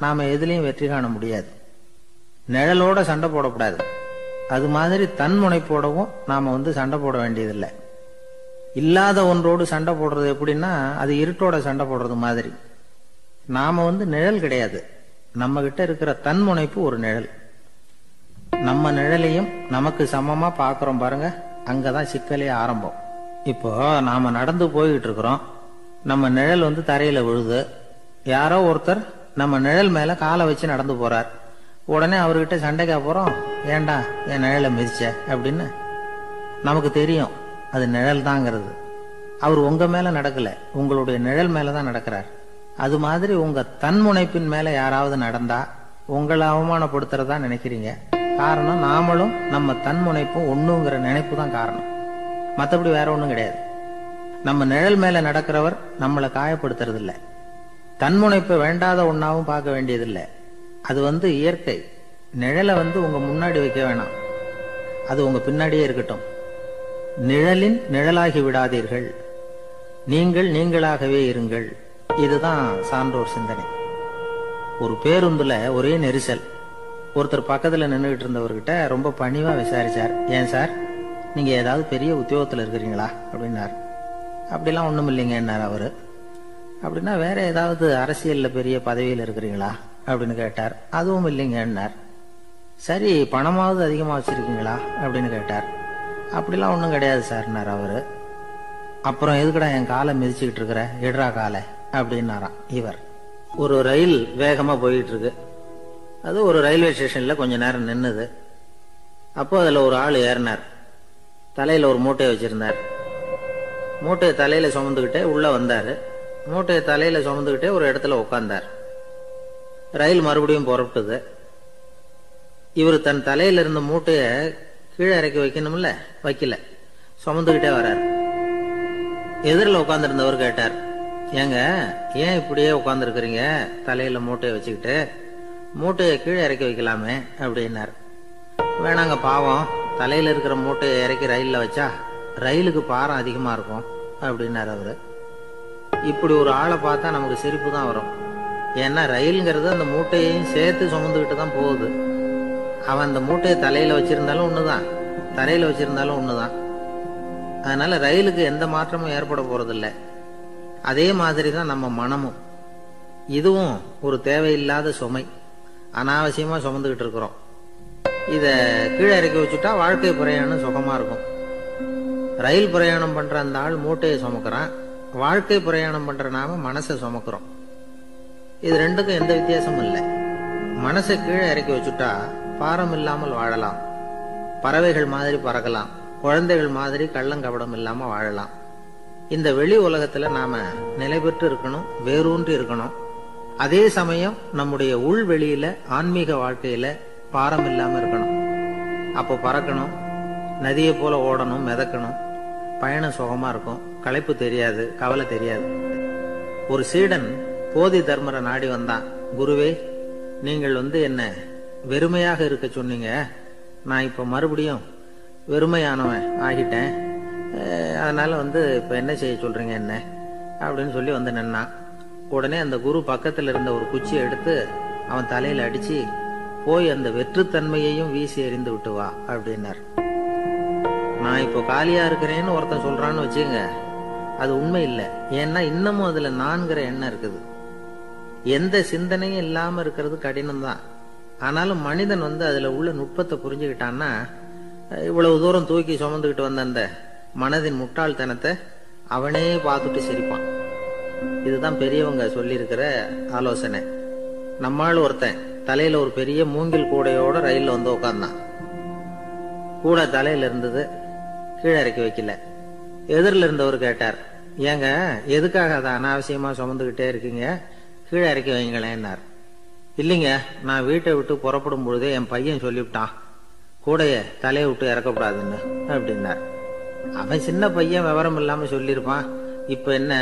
நாம எதுலயும் வெற்றி காண முடியாது. நிழலோட சண்டை போடக்கூடாது. அது மாதிரி தன்முனைப்போடவும் நாம சண்டை போட வேண்டியதில்லை. இல்லாத ஒன்றோடு சண்டை போடுறது எப்படின்னா, அது இருட்டோட சண்டை போடுறது மாதிரி. நாம நிழல் கிடையாது, நம்ம கிட்ட இருக்கிற தன்முனைப்பு ஒரு நிழல். நம்ம நிழலையும் நமக்கு சமமா பாக்குறோம் பாருங்க, அங்கதான் சிக்கலே ஆரம்பம். இப்போ நாம நடந்து போய்கிட்டு இருக்கிறோம், நம்ம நிழல் தரையில விழுது. யாரோ ஒருத்தர் நம்ம நிழல் மேல காலை வச்சு நடந்து போறார். உடனே அவர்கிட்ட சண்டைக்கா போறோம், ஏண்டா என் நிழலை மிதிச்ச அப்படின்னு. நமக்கு தெரியும் அது நிழல் தாங்கிறது. அவர் உங்க மேல நடக்கல, உங்களுடைய நிழல் மேலதான் நடக்கிறார். அது மாதிரி உங்க தன்முனைப்பின் மேல யாராவது நடந்தா உங்களை அவமானப்படுத்துறதா நினைக்கிறீங்க. காரணம், நாமளும் நம்ம தன்முனைப்பும் ஒண்ணுங்கிற நினைப்பு தான் காரணம், மற்றபடி வேற ஒண்ணும் கிடையாது. நம்ம நிழல் மேல நடக்கிறவர் நம்மளை காயப்படுத்துறது இல்ல. தன்முனைப்பை வேண்டாத ஒன்னாவும் பார்க்க வேண்டியதில்லை. அது இயற்கை. நிழலை உங்க முன்னாடி வைக்க வேணாம், அது உங்க பின்னாடியே இருக்கட்டும். நிழலின் நிழலாகி விடாதீர்கள், நீங்கள் நீங்களாகவே இருங்கள். இதுதான் சான்றோர் சிந்தனை. ஒரு பேருந்துல ஒரே நெரிசல். ஒருத்தர் பக்கத்துல நின்றுகிட்டு இருந்தவர்கிட்ட ரொம்ப பணிவா விசாரிச்சார், ஏன் சார் நீங்க ஏதாவது பெரிய உத்தியோகத்துல இருக்கிறீங்களா அப்படின்னார். அப்படிலாம் ஒண்ணும் இல்லைங்கன்னார் அவரு. அப்படின்னா வேற ஏதாவது அரசியல்ல பெரிய பதவியில் இருக்கிறீங்களா அப்படின்னு கேட்டார். அதுவும் இல்லைங்கன்னார். சரி, பணமாவது அதிகமா வச்சிருக்கீங்களா அப்படின்னு கேட்டார். அப்படிலாம் ஒண்ணும் கிடையாது சார்னார் அவரு. அப்புறம் எதுக்குடா என் காலை மிதிச்சுக்கிட்டு இருக்கிற, எடுறா காலை அப்படின்னாராம் இவர். ஒரு ரயில் வேகமா போயிட்டு இருக்கு. அது ஒரு ரயில்வே ஸ்டேஷன்ல கொஞ்ச நேரம் நின்னுது. அப்போ அதுல ஒரு ஆள் ஏறினார். தலையில ஒரு மூட்டையை வச்சிருந்தார். மூட்டையை தலையில சுமந்துகிட்டே உள்ள வந்தாரு. மூட்டையை தலையில சுமந்துகிட்டே ஒரு இடத்துல உட்கார்ந்தார். ரயில் மறுபடியும் புறப்பட்டது. இவர் தன் தலையில இருந்த மூட்டைய கீழே இறக்கி வைக்கணும்ல, வைக்கல, சுமந்துகிட்டே வர்றார். எதிரில் உட்கார்ந்துருந்தவர் கேட்டார், ஏங்க ஏன் இப்படியே உட்கார்ந்து இருக்கிறீங்க தலையில மூட்டையை வச்சுக்கிட்டு, மூட்டையை கீழே இறக்கி வைக்கலாமே அப்படின்னார். வேணாங்க, பாவம், தலையில இருக்கிற மூட்டையை இறக்கி ரயில்ல வச்சா ரயிலுக்கு பாரம் அதிகமா இருக்கும் அப்படின்னார் அவரு. இப்படி ஒரு ஆளை பார்த்தா நமக்கு சிரிப்பு தான் வரும். ஏன்னா ரயில்ங்கிறது அந்த மூட்டையையும் சேர்த்து சுமந்துக்கிட்டு தான் போகுது. அவன் அந்த மூட்டையை தலையில வச்சிருந்தாலும் ஒண்ணுதான், தரையில வச்சிருந்தாலும் ஒண்ணுதான். அதனால ரயிலுக்கு எந்த மாற்றமும் ஏற்பட போறதில்லை. அதே மாதிரிதான் நம்ம மனமும். இதுவும் ஒரு தேவையில்லாத சுமை, அனாவசியமா சுமந்துகிட்டு இருக்கிறோம். இத கீழே இறக்கி வச்சுட்டா வாழ்க்கை பிரயாணம் சுகமா இருக்கும். ரயில் பிரயாணம் பண்ற அந்த ஆள் மூட்டையை சுமக்கிறான், வாழ்க்கை பிரயாணம் பண்ற நாம மனசை சுமக்கிறோம். இது ரெண்டுக்கும் எந்த வித்தியாசமும் இல்லை. மனசை கீழே இறக்கி வச்சுட்டா பாரம் இல்லாமல் வாழலாம், பறவைகள் மாதிரி பறக்கலாம், குழந்தைகள் மாதிரி கள்ளங்கபடம் இல்லாம வாழலாம். இந்த வெளி உலகத்துல நாம நிலை பெற்று இருக்கணும், வேரூன்றி இருக்கணும். அதே சமயம் நம்முடைய உள்வெளியில ஆன்மீக வாழ்க்கையில பாரம் இல்லாம இருக்கணும். அப்போ பறக்கணும், நதியை போல ஓடணும், மிதக்கணும். பயணம் சுகமா இருக்கும், களைப்பு தெரியாது, கவலை தெரியாது. ஒரு சீடன் போதி தர்மரை நாடி வந்தான். குருவே, நீங்கள் என்ன வெறுமையாக இருக்க சொன்னீங்க, நான் இப்ப மறுபடியும் வெறுமையானவன் ஆகிட்டேன், அதனால இப்ப என்ன செய்ய சொல்றீங்க என்ன அப்படின்னு சொல்லி நின்னான். உடனே அந்த குரு பக்கத்துல இருந்த ஒரு குச்சியை எடுத்து அவன் தலையில அடிச்சு, போய் அந்த வெற்றுத்தன்மையையும் வீசி எறிந்து விட்டு வா அப்படின்னார். நான் இப்போ காலியா இருக்கிறேன்னு ஒருத்தன் சொல்றான்னு வச்சுங்க, அது உண்மை இல்லை. ஏன்னா இன்னமும் அதுல நான்கிற எண்ணம் இருக்குது. எந்த சிந்தனையும் இல்லாம இருக்கிறது கடினம்தான். ஆனாலும் மனிதன் அதுல உள்ள நுட்பத்தை புரிஞ்சுக்கிட்டான்னா இவ்வளவு தூரம் தூக்கி சுமந்துக்கிட்டு வந்த அந்த மனதின் முட்டாள்தனத்தை அவனே பார்த்துட்டு சிரிப்பான். இதுதான் பெரியவங்க சொல்லி இருக்கிற ஆலோசனை. நம்மால் ஒருத்தன் தலையில ஒரு பெரிய மூங்கில் கூடையோட ரயில்ல உட்கார்ந்தான். கூடை தலையில இருந்தது, கீழே இறக்கி வைக்கல. எதிரில் இருந்தவர் கேட்டார், ஏங்க எதுக்காக அதை அனாவசியமா சுமந்துகிட்டே இருக்கீங்க, கீழே இறக்கி வைங்களேன்னார். இல்லைங்க, நான் வீட்டை விட்டு புறப்படும் பொழுதே என் பையன் சொல்லிவிட்டான் கூடைய தலையை விட்டு இறக்கப்படாதுன்னு அப்படின்னார். அவன் சின்ன பையன், விவரம் இல்லாம சொல்லியிருப்பான். இப்ப என்ன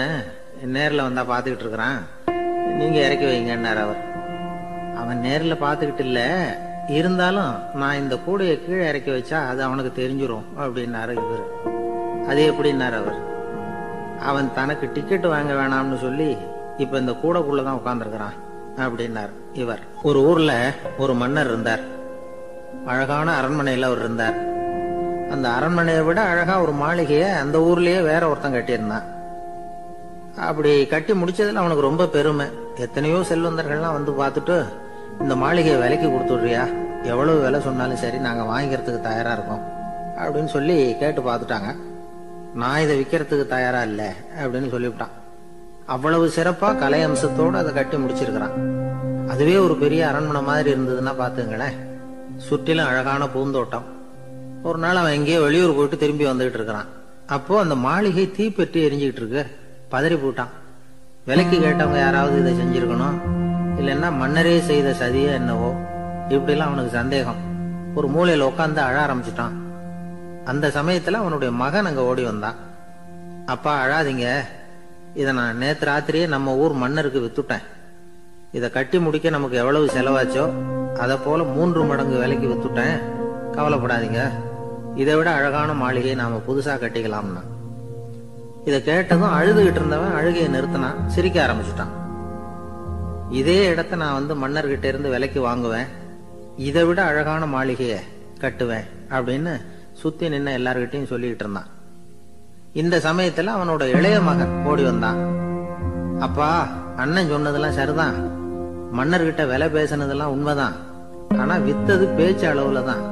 நேர்ல வந்தா பாத்துக்கிட்டு இருக்கிறான், நீங்க இறக்கி வைங்கன்னார் அவர். அவன் நேர்ல பாத்துக்கிட்டு இல்ல, இருந்தாலும் நான் இந்த கூடையை கீழே இறக்கி வச்சா அது அவனுக்கு தெரிஞ்சிரும் அப்படின்னாரு இவரு. அது எப்படின்னாரு அவர். அவன் தனக்கு டிக்கெட் வாங்க வேணாம்னு சொல்லி இப்ப இந்த கூடைக்குள்ளதான் உட்கார்ந்துருக்கிறான் அப்படின்னார் இவர். ஒரு ஊர்ல ஒரு மன்னர் இருந்தார். அழகான அரண்மனையில அவர் இருந்தார். அந்த அரண்மனையை விட அழகா ஒரு மாளிகைய அந்த ஊர்லயே வேற ஒருத்தன் கட்டியிருந்தான். அப்படி கட்டி முடிச்சதுல அவனுக்கு ரொம்ப பெருமை. எத்தனையோ செல்வந்தர்கள்லாம் பார்த்துட்டு, இந்த மாளிகையை விலைக்கு கொடுத்துடுறியா, எவ்வளவு விலை சொன்னாலும் சரி நாங்க வாங்கிக்கிறதுக்கு தயாரா இருக்கோம் அப்படின்னு சொல்லி கேட்டு பார்த்துட்டாங்க. நான் இதை விற்கிறதுக்கு தயாரா இல்ல அப்படின்னு சொல்லிவிட்டான். அவ்வளவு சிறப்பா கலை அம்சத்தோடு அதை கட்டி முடிச்சிருக்கிறான். அதுவே ஒரு பெரிய அரண்மனை மாதிரி இருந்ததுன்னா பாத்துங்களேன். சுற்றிலும் அழகான பூந்தோட்டம். ஒரு நாள் அவன் எங்கேயோ வெளியூர் போயிட்டு திரும்பி வந்துகிட்டு இருக்கிறான். அப்போ அந்த மாளிகை தீப்பெட்டி எரிஞ்சுக்கிட்டு இருக்கு. பதறி போட்டான். விலைக்கு கேட்டவங்க யாராவது இதை செஞ்சிருக்கணும், இல்லைன்னா மன்னரே செய்த சதியே என்னவோ, இப்படிலாம் அவனுக்கு சந்தேகம். ஒரு மூலையில உட்காந்து அழ ஆரம்பிச்சுட்டான். அந்த சமயத்துல அவனுடைய மகன் அங்க ஓடி வந்தான். அப்பா அழாதீங்க, இதை நான் நேத்து ராத்திரியே நம்ம ஊர் மன்னருக்கு வித்துட்டேன். இதை கட்டி முடிக்க நமக்கு எவ்வளவு செலவாச்சோ அதை போல 3 மடங்கு விலைக்கு வித்துட்டேன், கவலைப்படாதீங்க. இதை விட அழகான மாளிகையை நாம புதுசா கட்டிக்கலாம்னா. இதை கேட்டதும் அழுதுகிட்டு இருந்தவன் அழுகையை நிறுத்தினான், சிரிக்க ஆரம்பிச்சுட்டான். இதே இடத்த நான் மன்னர்கிட்ட இருந்து விலைக்கு வாங்குவேன், இதை விட அழகான மாளிகைய கட்டுவேன் அப்படின்னு சுத்தி நின்ன எல்லார்கிட்டையும் சொல்லிட்டு இருந்தான். இந்த சமயத்துல அவனோட இளைய மகன் ஓடி வந்தான். அப்பா, அண்ணன் சொன்னதெல்லாம் சரிதான், மன்னர்கிட்ட விலை பேசினதெல்லாம் உண்மைதான். ஆனா வித்தது பேச்சு அளவுல தான்.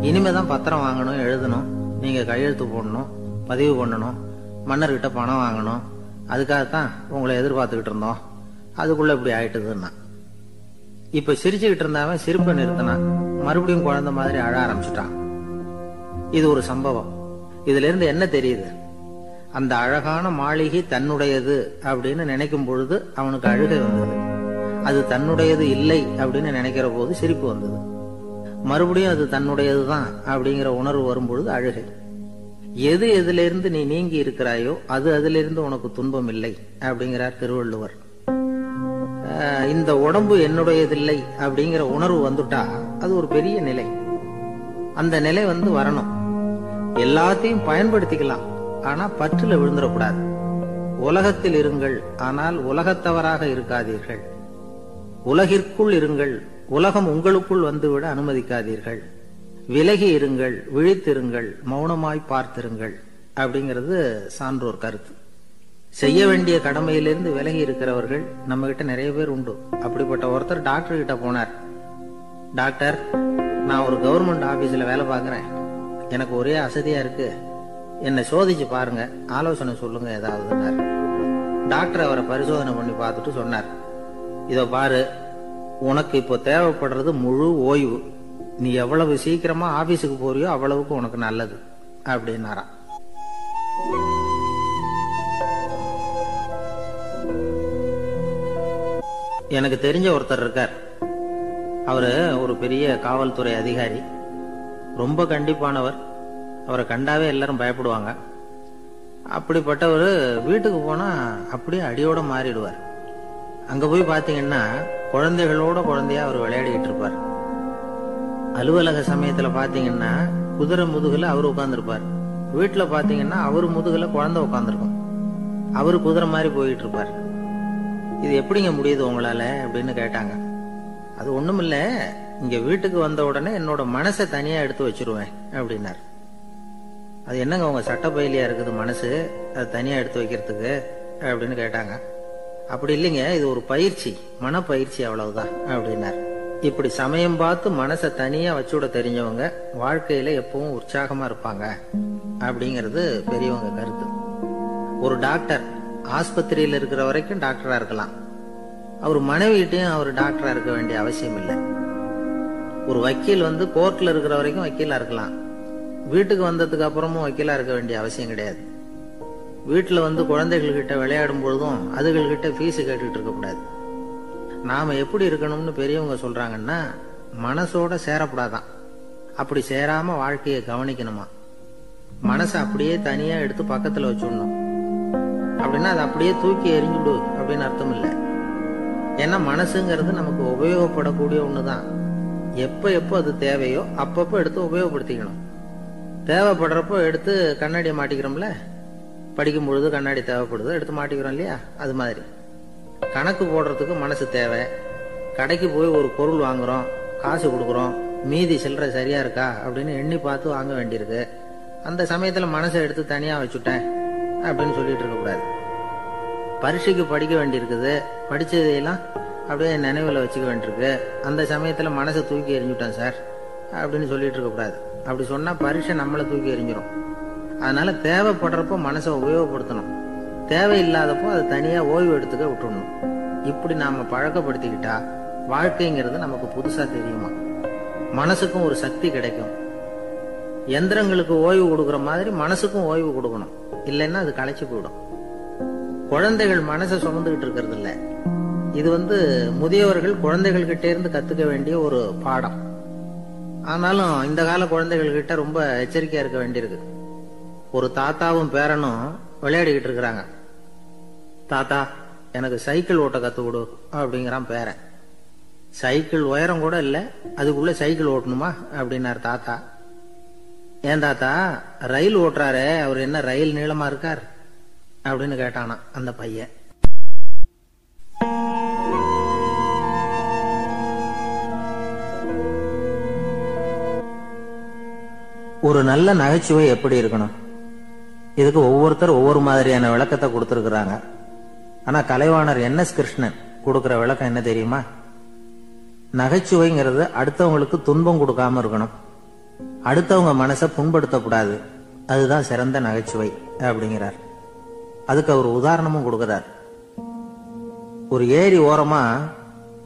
இனிமேதான் பத்திரம் வாங்கணும், எழுதணும், நீங்க கையெழுத்து போடணும், பதிவு பண்ணணும், மன்னர்கிட்ட பணம் வாங்கணும். அதுக்காகத்தான் உங்களை எதிர்பார்த்துக்கிட்டு இருந்தோம். அதுக்குள்ள இப்படி ஆயிட்டுதுன்னா. இப்ப சிரிச்சுக்கிட்டு இருந்தவன் சிரிப்பை நிறுத்தினான். மறுபடியும் குழந்தை மாதிரி அழ ஆரம்பிச்சுட்டான். இது ஒரு சம்பவம். இதுல இருந்து என்ன தெரியுது? அந்த அழகான மாளிகை தன்னுடையது அப்படின்னு நினைக்கும் பொழுது அவனுக்கு அழுகை வந்தது. அது தன்னுடையது இல்லை அப்படின்னு நினைக்கிற போது சிரிப்பு வந்தது. மறுபடியும் அது தன்னுடையதுதான் அப்படிங்கிற உணர்வு வரும்பொழுது அழுகை. எது எதிலிருந்து நீ நீங்கி இருக்கிறாயோ அது அதிலிருந்து உனக்கு துன்பம் இல்லை அப்படிங்கிறார் திருவள்ளுவர். இந்த உடம்பு என்னுடையதில்லை அப்படிங்கிற உணர்வு வந்துட்டா அது ஒரு பெரிய நிலை. அந்த நிலை வரணும். எல்லாத்தையும் பயன்படுத்திக்கலாம், ஆனா பற்றுல விழுந்துடக்கூடாது. உலகத்தில் இருங்கள், ஆனால் உலகத்தவராக இருக்காதீர்கள். உலகிற்குள் இருங்கள், உலகம் உங்களுக்குள் வந்துவிட அனுமதிக்காதீர்கள். விலகி இருங்கள், விழித்திருங்கள், மௌனமாய் பார்த்திருங்கள் அப்படிங்கிறது சான்றோர் கருத்து. செய்ய வேண்டிய கடமையிலிருந்து விலகி இருக்கிறவர்கள் நம்ம கிட்ட நிறைய பேர் உண்டு. அப்படிப்பட்ட ஒருத்தர் டாக்டர் கிட்ட போனார். டாக்டர், நான் ஒரு கவர்மெண்ட் ஆபீஸ்ல வேலை பார்க்கிறேன், எனக்கு ஒரே அசதியா இருக்கு, என்னை சோதிச்சு பாருங்க, ஆலோசனை சொல்லுங்க ஏதாவதுன்னார். டாக்டர் அவரை பரிசோதனை பண்ணி பார்த்துட்டு சொன்னார், இதோ பாரு, உனக்கு இப்போ தேவைப்படுறது முழு ஓய்வு. நீ எவ்வளவு சீக்கிரமா ஆபீஸுக்கு போறியோ அவ்வளவுக்கு உனக்கு நல்லது அப்படின்னாராம். எனக்கு தெரிஞ்ச ஒருத்தர் இருக்கார். அவரு ஒரு பெரிய காவல்துறை அதிகாரி, ரொம்ப கண்டிப்பானவர். அவரை கண்டாவே எல்லாரும் பயப்படுவாங்க. அப்படிப்பட்டவர் வீட்டுக்கு போனா அப்படியே அடியோட மாறிடுவார். அங்க போய் பாத்தீங்கன்னா குழந்தைகளோட குழந்தையா அவர் விளையாடிட்டு இருப்பார். அலுவலக சமயத்துல பாத்தீங்கன்னா குதிரை முதுகுல அவர் உட்கார்ந்துருப்பார். வீட்டுல பாத்தீங்கன்னா அவரு முதுகுல குழந்தை உட்கார்ந்துருக்கும். அவரு குதிரை மாதிரி போயிட்டு இருப்பார். இது எப்படிங்க முடியுது உங்களால அப்படின்னு கேட்டாங்க. அது ஒண்ணுமில்ல, இங்க வீட்டுக்கு வந்த உடனே என்னோட மனசை தனியா எடுத்து வச்சிருவேன் அப்படின்னார். அது என்னங்க உங்க சட்ட பயிலியா இருக்குது மனசு, அது தனியா எடுத்து வைக்கிறதுக்கு அப்படின்னு கேட்டாங்க. அப்படி இல்லைங்க, இது ஒரு பயிற்சி, மனப்பயிற்சி, அவ்வளவுதான் அப்படின்னார். இப்படி சமயம் பார்த்து மனசை தனியா வச்சுட தெரிஞ்சவங்க வாழ்க்கையில எப்பவும் உற்சாகமா இருப்பாங்க அப்படிங்கிறது பெரியவங்க கருத்து. ஒரு டாக்டர் ஆஸ்பத்திரியில் இருக்கிற வரைக்கும் டாக்டரா இருக்கலாம். அவர் மனைவிட்டையும் அவர் டாக்டரா இருக்க வேண்டிய அவசியம் இல்லை. ஒரு வக்கீல் கோர்ட்ல இருக்கிற வரைக்கும் வக்கீலா இருக்கலாம். வீட்டுக்கு வந்ததுக்கு அப்புறமும் வக்கீலா இருக்க வேண்டிய அவசியம் கிடையாது. வீட்டுல குழந்தைகள் கிட்ட விளையாடும் பொழுதும் அதுகள் கிட்ட ஃபீஸ் கேட்டுட்டு இருக்க கூடாது. நாம எப்படி இருக்கணும்னு பெரியவங்க சொல்றாங்கன்னா, மனசோட சேரக்கூடாதான். அப்படி சேராம வாழ்க்கையை கவனிக்கணுமா. மனசை அப்படியே தனியா எடுத்து பக்கத்துல வச்சுடணும். அப்படின்னா அதை அப்படியே தூக்கி எறிஞ்சுடு அப்படின்னு அர்த்தம் இல்லை. ஏன்னா மனசுங்கிறது நமக்கு உபயோகப்படக்கூடிய ஒண்ணுதான். எப்ப எப்போ அது தேவையோ அப்பப்போ எடுத்து உபயோகப்படுத்திக்கணும். தேவைப்படுறப்போ எடுத்து கண்ணாடியை மாட்டிக்கிறோம்ல, படிக்கும் பொழுது கண்ணாடி தேவைப்படுது, எடுத்து மாட்டிக்கிறோம் இல்லையா? அது மாதிரி கணக்கு போடுறதுக்கு மனசு தேவை. கடைக்கு போய் ஒரு பொருள் வாங்குறோம், காசு கொடுக்குறோம், மீதி சில்லறை சரியா இருக்கா அப்படின்னு எண்ணி பார்த்து வாங்க வேண்டியிருக்கு. அந்த சமயத்துல மனசை எடுத்து தனியா வச்சுட்டேன் அப்படின்னு சொல்லிட்டு இருக்க கூடாது. பரீட்சைக்கு படிக்க வேண்டியிருக்குது, படிச்சதையெல்லாம் அப்படியே நினைவுல வச்சுக்க வேண்டியிருக்கு. அந்த சமயத்துல மனசை தூக்கி எறிஞ்சுட்டேன் சார் அப்படின்னு சொல்லிட்டு இருக்க கூடாது. அப்படி சொன்னா பரீட்சை நம்மளை தூக்கி எறிஞ்சிடும். அதனால தேவைப்படுறப்போ மனசை உபயோகப்படுத்தணும், தேவையில்லாதப்போ அதை தனியா ஓய்வு எடுத்துக்க விட்டுடணும். இப்படி நாம பழக்கப்படுத்திக்கிட்டா வாழ்க்கைங்கிறது நமக்கு புதுசா தெரியுமா. மனசுக்கும் ஒரு சக்தி கிடைக்கும். எந்திரங்களுக்கு ஓய்வு கொடுக்கற மாதிரி மனசுக்கும் ஓய்வு கொடுக்கணும், இல்லைன்னா அது களைச்சு போயிடும். குழந்தைகள் மனசை சுமந்துகிட்டு இருக்கிறது இல்ல. இது முதியவர்கள் குழந்தைகள் கிட்டே இருந்து கத்துக்க வேண்டிய ஒரு பாடம். ஆனாலும் இந்த கால குழந்தைகள் கிட்ட ரொம்ப எச்சரிக்கையா இருக்க வேண்டியிருக்கு. ஒரு தாத்தாவும் பேரனும் விளையாடிக்கிட்டு இருக்கிறாங்க. தாத்தா, எனக்கு சைக்கிள் ஓட்ட கத்து கொடு அப்படிங்கிறான் பேரன். சைக்கிள் உயரம் கூட இல்ல, அதுக்குள்ள சைக்கிள் ஓட்டணுமா அப்படின்னாரு தாத்தா. ஏன் தாத்தா, ரயில் ஓட்டுறாரே, அவர் என்ன ரயில் நீளமா இருக்கார் அப்படின்னு கேட்டானா அந்த பையன். ஒரு நல்ல நகைச்சுவை எப்படி இருக்கணும், இதுக்கு ஒவ்வொருத்தர் ஒவ்வொரு மாதிரியான விளக்கத்தை கொடுத்திருக்கிறாங்க. ஆனா கலைவாணர் NS கிருஷ்ணன் கொடுக்கிற விளக்கம் என்ன தெரியுமா? நகைச்சுவைங்கிறது அடுத்தவங்களுக்கு துன்பம் கொடுக்காம இருக்கணும், அடுத்தவங்க மனசை புண்படுத்தக்கூடாது, அதுதான் சிறந்த நகைச்சுவை அப்படிங்கிறார். அதுக்கு அவர் உதாரணமும் கொடுக்கிறார். ஒரு ஏரி ஓரமா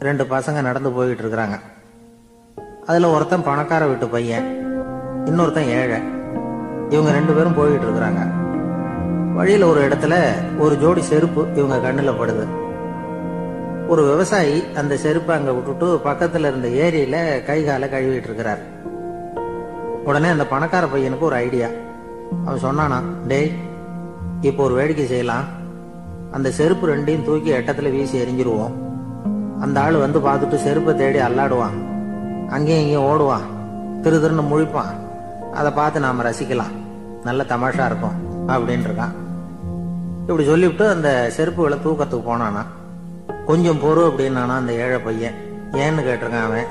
2 பசங்க நடந்து போயிட்டு இருக்கிறாங்க. அதுல ஒருத்தன் பணக்கார வீட்டு பையன், இன்னொருத்தன் ஏழை. இவங்க 2 பேரும் போயிட்டு இருக்கிறாங்க. வழியில ஒரு இடத்துல ஒரு ஜோடி செருப்பு இவங்க கண்ணுல படுது. ஒரு விவசாயி அந்த செருப்பை அங்க விட்டுட்டு பக்கத்துல இருந்த ஏரியில கை காலை கழுவிட்டு இருக்கிறார். உடனே அந்த பணக்கார பையனுக்கு ஒரு ஐடியா. அவன் சொன்னானா, டேய், இப்போ ஒரு வேடிக்கை செய்யலாம். அந்த செருப்பு 2ஐயும் தூக்கி எட்டத்துல வீசி எரிஞ்சிருவோம். அந்த ஆளு பார்த்துட்டு செருப்பை தேடி அல்லாடுவான், அங்கேயும் இங்கேயும் ஓடுவான், திரு திருன்னு முழிப்பான். அதை பார்த்து நாம ரசிக்கலாம், நல்ல தமாஷா இருக்கும் அப்படின்னு இருக்கான். இப்படி சொல்லிவிட்டு அந்த செருப்புகளை தூக்கத்துக்கு போனானா. கொஞ்சம் பொறு அப்படின்னானா அந்த ஏழை பையன். ஏன்னு கேட்டிருக்கான் அவன்.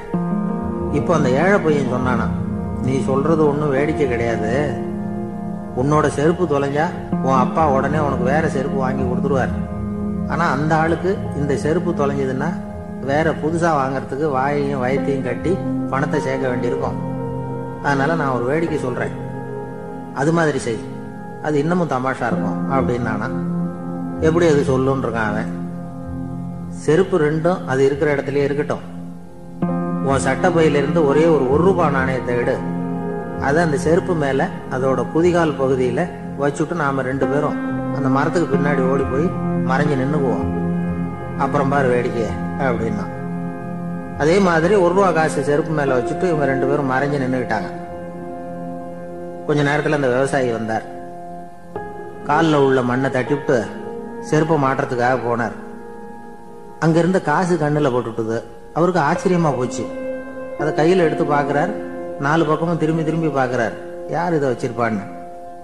இப்போ அந்த ஏழை பையன் சொன்னானா, நீ சொல்றது ஒன்றும் வேடிக்கை கிடையாது. உன்னோட செருப்பு தொலைஞ்சா உன் அப்பா உடனே உனக்கு வேற செருப்பு வாங்கி கொடுத்துருவார். ஆனா அந்த ஆளுக்கு இந்த செருப்பு தொலைஞ்சதுன்னா வேற புதுசா வாங்கறதுக்கு வாயையும் வயத்தையும் கட்டி பணத்தை சேர்க்க வேண்டியிருக்கும். அதனால நான் ஒரு வேடிக்கை சொல்றேன், அது மாதிரி செய், அது இன்னமும் தமாஷா இருக்கும் அப்படின்னானா. எப்படி அது சொல்லுன்னு இருக்கான் அவன். செருப்பு 2ம் அது இருக்கிற இடத்துலயே இருக்கட்டும். உன் சட்டை பையிலிருந்து ஒரே ஒரு ரூபாய் நாணயத்தை எடு. அதை அந்த செருப்பு மேல அதோட குதிகால் பகுதியில வச்சுட்டு நாம 2 பேரும் அந்த மரத்துக்கு பின்னாடி ஓடி போய் மறைஞ்சு நின்னுக்குவோம். அப்புறம் பாரு வேடிக்கைய அப்படின்னா. அதே மாதிரி ரூபாய் காசு செருப்பு மேல வச்சுட்டு இவங்க 2 பேரும் மறைஞ்சு நின்னுக்கிட்டாங்க. கொஞ்ச நேரத்துல அந்த விவசாயி வந்தார். காலில் உள்ள மண்ணை தட்டிவிட்டு செருப்பை மாட்டுறதுக்காக போனார். அங்க இருந்த காசு கண்ணுல போட்டுட்டுது. அவருக்கு ஆச்சரியமா போச்சு. அதை கையில எடுத்து பாக்குறார். 4 பக்கமும் திரும்பி திரும்பி பாக்குறார், யார் இதை வச்சிருப்பான்னு.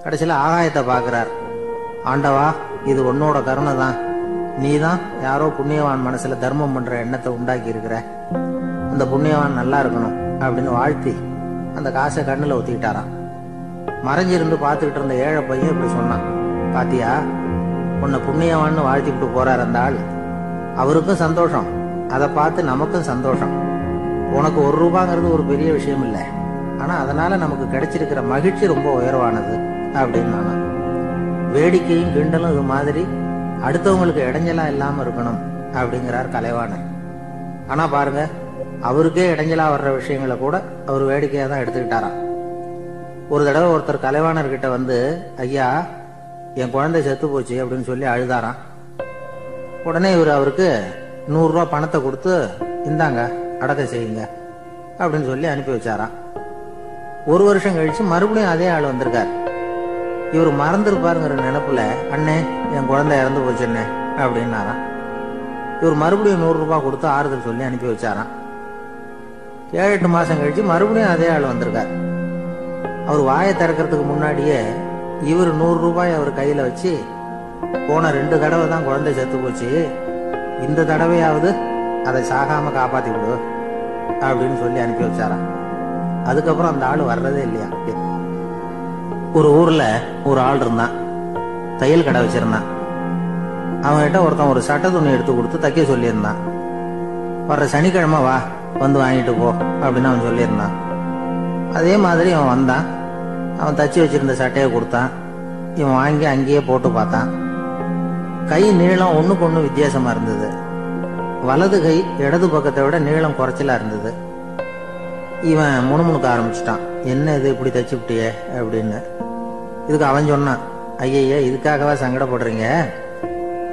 கடைசியில ஆகாயத்தை பாக்குறார். ஆண்டவா, இது உன்னோட கருணை தான். நீ தான் யாரோ புண்ணியவான் மனசுல தர்மம் பண்ற எண்ணத்தை உண்டாக்கி இருக்கிற. அந்த புண்ணியவான் நல்லா இருக்கணும் அப்படின்னு வாழ்த்தி அந்த காசை கண்ணுல ஊத்திக்கிட்டாராம். மறைஞ்சிருந்து பார்த்துக்கிட்டு இருந்த ஏழை பையன் இப்படி சொன்னான், பாத்தியா, உன்னை புண்ணியவான்னு வாழ்த்திவிட்டு போறார் அந்த ஆள். அவருக்கும் சந்தோஷம், அதை பார்த்து நமக்கும் சந்தோஷம். உனக்கு 1 ரூபாங்கிறது ஒரு பெரிய விஷயம் இல்லை, ஆனா அதனால நமக்கு கிடைச்சிருக்கிற மகிழ்ச்சி ரொம்ப உயர்வானது அப்படின்னு நானும். வேடிக்கையும் கிண்டலும் இது மாதிரி அடுத்தவங்களுக்கு இடைஞ்சலா இல்லாம இருக்கணும் அப்படிங்கிறார் கலைவாணர். ஆனா பாருங்க, அவருக்கே இடைஞ்சலா வர்ற விஷயங்களை கூட அவர் வேடிக்கையா தான் எடுத்துக்கிட்டாராம். ஒரு தடவை ஒருத்தர் கலைவாணர் கிட்ட வந்து, ஐயா என் குழந்தை செத்து போச்சு அப்படின்னு சொல்லி அழுதாராம். உடனே இவர் அவருக்கு 100 ரூபா பணத்தை கொடுத்து, இந்தாங்க அடக்கம் செய்யுங்க அப்படின்னு சொல்லி அனுப்பி வச்சாராம். 1 வருஷம் கழிச்சு மறுபடியும் அதே ஆள் வந்திருக்கார். இவர் மறந்துருப்பாருங்கிற நினைப்புல, அண்ணே என் குழந்தை இறந்து போச்சுண்ணே அப்படின்னாராம். இவர் மறுபடியும் 100 ரூபாய் கொடுத்து ஆறுதல் சொல்லி அனுப்பி வச்சாராம். 7-8 மாசம் கழிச்சு மறுபடியும் அதே ஆள் வந்திருக்கார். அவர் வாயை திறக்கிறதுக்கு முன்னாடியே இவர் 100 ரூபாய் அவர் கையில வச்சு, போன 2 தடவை தான் குழந்தை செத்து போச்சு, இந்த தடவையாவது அதை சாகாம காப்பாத்தி விடு அப்படின்னு சொல்லி அனுப்பி வச்சாராம். அதுக்கப்புறம் அந்த ஆள் வர்றதே இல்லையா. ஒரு ஊர்ல ஒரு ஆள் இருந்தான், தையல் கடை வச்சிருந்தான். அவன்கிட்ட ஒருத்தன் ஒரு சட்டை துணி எடுத்து கொடுத்து தைக்க சொல்லியிருந்தான். வர்ற சனிக்கிழமை வா, வந்து வாங்கிட்டு போ அப்படின்னு அவன் சொல்லியிருந்தான். அதே மாதிரி அவன் வந்தான். அவன் தச்சு வச்சிருந்த சட்டையை கொடுத்தான். இவன் வாங்கி அங்கேயே போட்டு பார்த்தான். கை நீளம் ஒண்ணுக்கு ஒண்ணு வித்தியாசமா இருந்தது. வலது கை இடது பக்கத்தை விட நீளம் குறைச்சலா இருந்தது. இவன் முணுமுணுக்க ஆரம்பிச்சிட்டான், என்ன இது இப்படி தச்சு விட்டியே அப்படின்னு. இதுக்கு அவன் சொன்னான், ஐயய்ய இதுக்காகவா சங்கடப்படுறீங்க,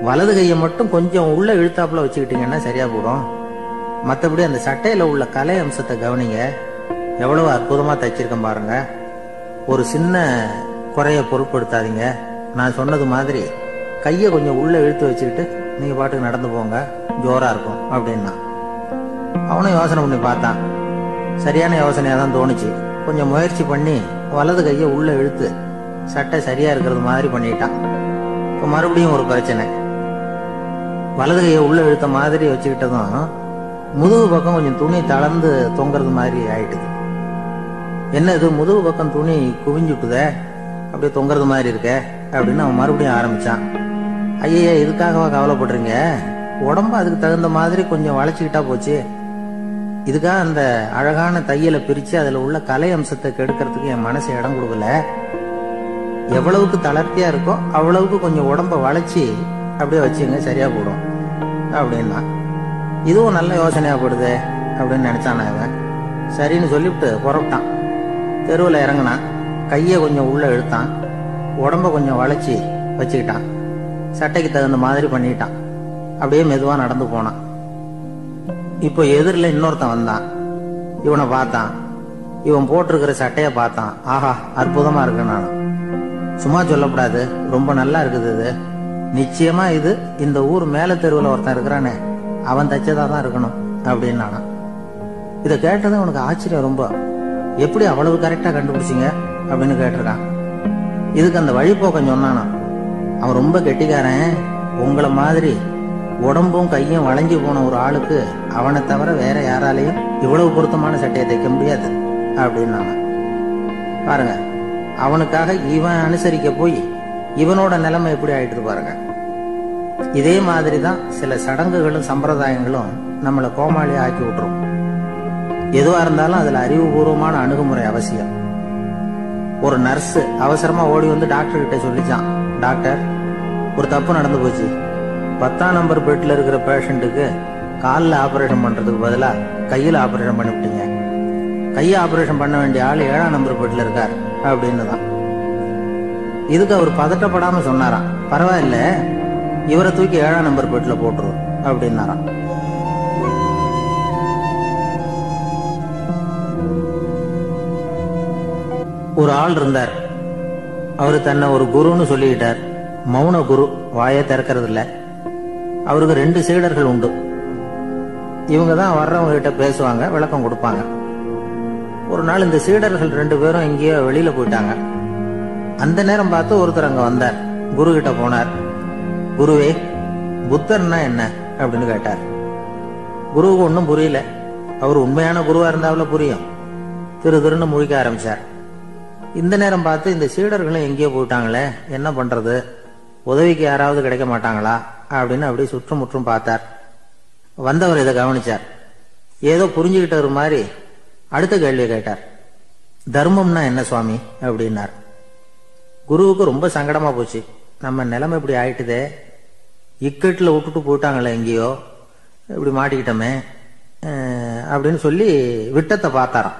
வலது கையை மட்டும் கொஞ்சம் உள்ள இழுத்தாப்புல வச்சுக்கிட்டீங்கன்னா சரியா போடும், மற்றபடி அந்த சட்டையில உள்ள கலை அம்சத்தை கவனிங்க, எவ்வளவு அற்புதமா தைச்சிருக்கேன் பாருங்க, ஒரு சின்ன குறைய பொருட்படுத்தாதீங்க, நான் சொன்னது மாதிரி கையை கொஞ்சம் உள்ள இழுத்து வச்சுக்கிட்டு நீங்க பாட்டுக்கு நடந்து போங்க, ஜோரா இருக்கும் அப்படின்னா. அவனும் யோசனை பண்ணி பார்த்தான். சரியான யோசனையா தான் தோணுச்சு. கொஞ்சம் முயற்சி பண்ணி வலது கையை உள்ள இழுத்து சட்டை சரியா இருக்கிறது மாதிரி பண்ணிட்டான். இப்போ மறுபடியும் ஒரு பிரச்சனை. வலது கையை உள்ள இழுத்த மாதிரி வச்சுக்கிட்டதும் முதுகு பக்கம் கொஞ்சம் துணி தளர்ந்து தொங்குறது மாதிரி ஆயிட்டுது. என்ன இது முதுகு பக்கம் துணி குவிஞ்சுட்டுத, அப்படியே தொங்குறது மாதிரி இருக்க அப்படின்னு அவன் மறுபடியும் ஆரம்பிச்சான். ஐயா இதுக்காகவா கவலைப்படுறீங்க, உடம்பு அதுக்கு தகுந்த மாதிரி கொஞ்சம் வளைச்சுக்கிட்டா போச்சு, இதுக்காக அந்த அழகான தையலை பிரிச்சு அதுல உள்ள கலை அம்சத்தை கெடுக்கிறதுக்கு என் மனசு இடம் கொடுக்கல, எவ்வளவுக்கு தளர்த்தியா இருக்கோ அவ்வளவுக்கு கொஞ்சம் உடம்ப வளைச்சி அப்படியே வச்சுங்க சரியா போடும் அப்படின்னா. இதுவும் நல்ல யோசனையா போடுது அப்படின்னு நினைச்சான் அவன். சரின்னு சொல்லிவிட்டு புறப்பட்டான். தெருவில் இறங்கினான். கையை கொஞ்சம் உள்ள இழுத்தான், உடம்ப கொஞ்சம் வளைச்சி வச்சுக்கிட்டான், சட்டைக்கு தகுந்த மாதிரி பண்ணிட்டான். அப்படியே மெதுவா நடந்து போனான். இப்போ எதிரில் இன்னொருத்தன் வந்தான். இவனை பார்த்தான். இவன் போட்டிருக்கிற சட்டைய பார்த்தான். ஆஹா அற்புதமா இருக்கு. நானும் சும்மா சொல்லக்கூடாது, ரொம்ப நல்லா இருக்குது இது, நிச்சயமா இது இந்த ஊர் மேல தெருவில் ஒருத்தன் இருக்கிறானே அவன் தைச்சதா தான் இருக்கணும் அப்படின்னு நானும். இதை கேட்டதும் அவனுக்கு ஆச்சரியம் ரொம்ப. எப்படி அவ்வளவு கரெக்டா கண்டுபிடிச்சிங்க அப்படின்னு கேட்டிருக்கான். இதுக்கு அந்த வழிபோக்கம் சொன்னானா. அவன் ரொம்ப கெட்டிக்காரன், உங்களை மாதிரி உடம்பும் கையும் வளைஞ்சு போன ஒரு ஆளுக்கு அவனை தவிர வேற யாராலையும் இவ்வளவு பொருத்தமான சட்டையை தைக்க முடியாது அப்படின்னு பாருங்க. அவனுக்காக இவன் அனுசரிக்க போய் இவனோட நிலைமை எப்படி ஆயிட்டு பாருங்க. இதே மாதிரிதான் சில சடங்குகளும் சம்பிரதாயங்களும் நம்மளை கோமாளியா ஆக்கி விட்டுரும். எதுவா இருந்தாலும் அதுல அறிவுபூர்வமான அணுகுமுறை அவசியம். ஒரு நர்ஸ் அவசரமா ஓடி வந்து டாக்டர் கிட்ட சொல்லிச்சான், டாக்டர் ஒரு தப்பு நடந்து போச்சு, 10ஆம் நம்பர் பெட்ல இருக்கிற பேஷண்ட்டுக்கு காலில் ஆபரேஷன் பண்றதுக்கு பதிலா கையில ஆபரேஷன் பண்ணிவிட்டீங்க, கையை ஆபரேஷன் பண்ண வேண்டிய ஆள் 7ஆம் நம்பர் பெட்ல இருக்கார் அப்படின்னு தான். இதுக்கு அவர் பதட்டப்படாம சொன்னாராம், பரவாயில்ல இவரை தூக்கி 7ஆம் நம்பர் பெட்ல போட்டுரும் அப்படின்னாராம். ஒரு ஆள் இருந்தார். அவரு தன்னை ஒரு குருன்னு சொல்லிக்கிட்டார். மௌன குரு, வாயை திறக்கிறது இல்ல. அவருக்கு 2 சீடர்கள் உண்டு. இவங்க தான் வர்றவங்க கிட்ட பேசுவாங்க, விளக்கம் கொடுப்பாங்க. ஒரு நாள் இந்த சீடர்கள் 2 பேரும் எங்கேயோ வெளியில போயிட்டாங்க. அந்த நேரம் பார்த்து ஒருத்தர் அங்க வந்தார். குரு கிட்ட போனார். குருவே, புத்தர்னா என்ன அப்படின்னு கேட்டார். குருவுக்கு ஒன்னும் புரியல. அவர் உண்மையான குருவா இருந்தாவில புரியும். திருன்னு முழிக்க ஆரம்பிச்சார். இந்த நேரம் பார்த்து இந்த சீடர்களும் எங்கேயோ போயிட்டாங்களே, என்ன பண்றது, உதவிக்கு யாராவது கிடைக்க மாட்டாங்களா அப்படின்னு அப்படியே சுற்றும் முற்றும் பார்த்தார். வந்தவர் இதை கவனிச்சார். ஏதோ புரிஞ்சுக்கிட்ட மாதிரி அடுத்த கேள்வி கேட்டார். தர்மம்னா என்ன சுவாமி அப்படின்னார். குருவுக்கு ரொம்ப சங்கடமா போச்சு. நம்ம நிலைமை இப்படி ஆயிட்டுதே, இக்கட்டில் விட்டுட்டு போயிட்டாங்களே, எங்கேயோ இப்படி மாட்டிக்கிட்டோமே அப்படின்னு சொல்லி விட்டத்தை பார்த்தாராம்.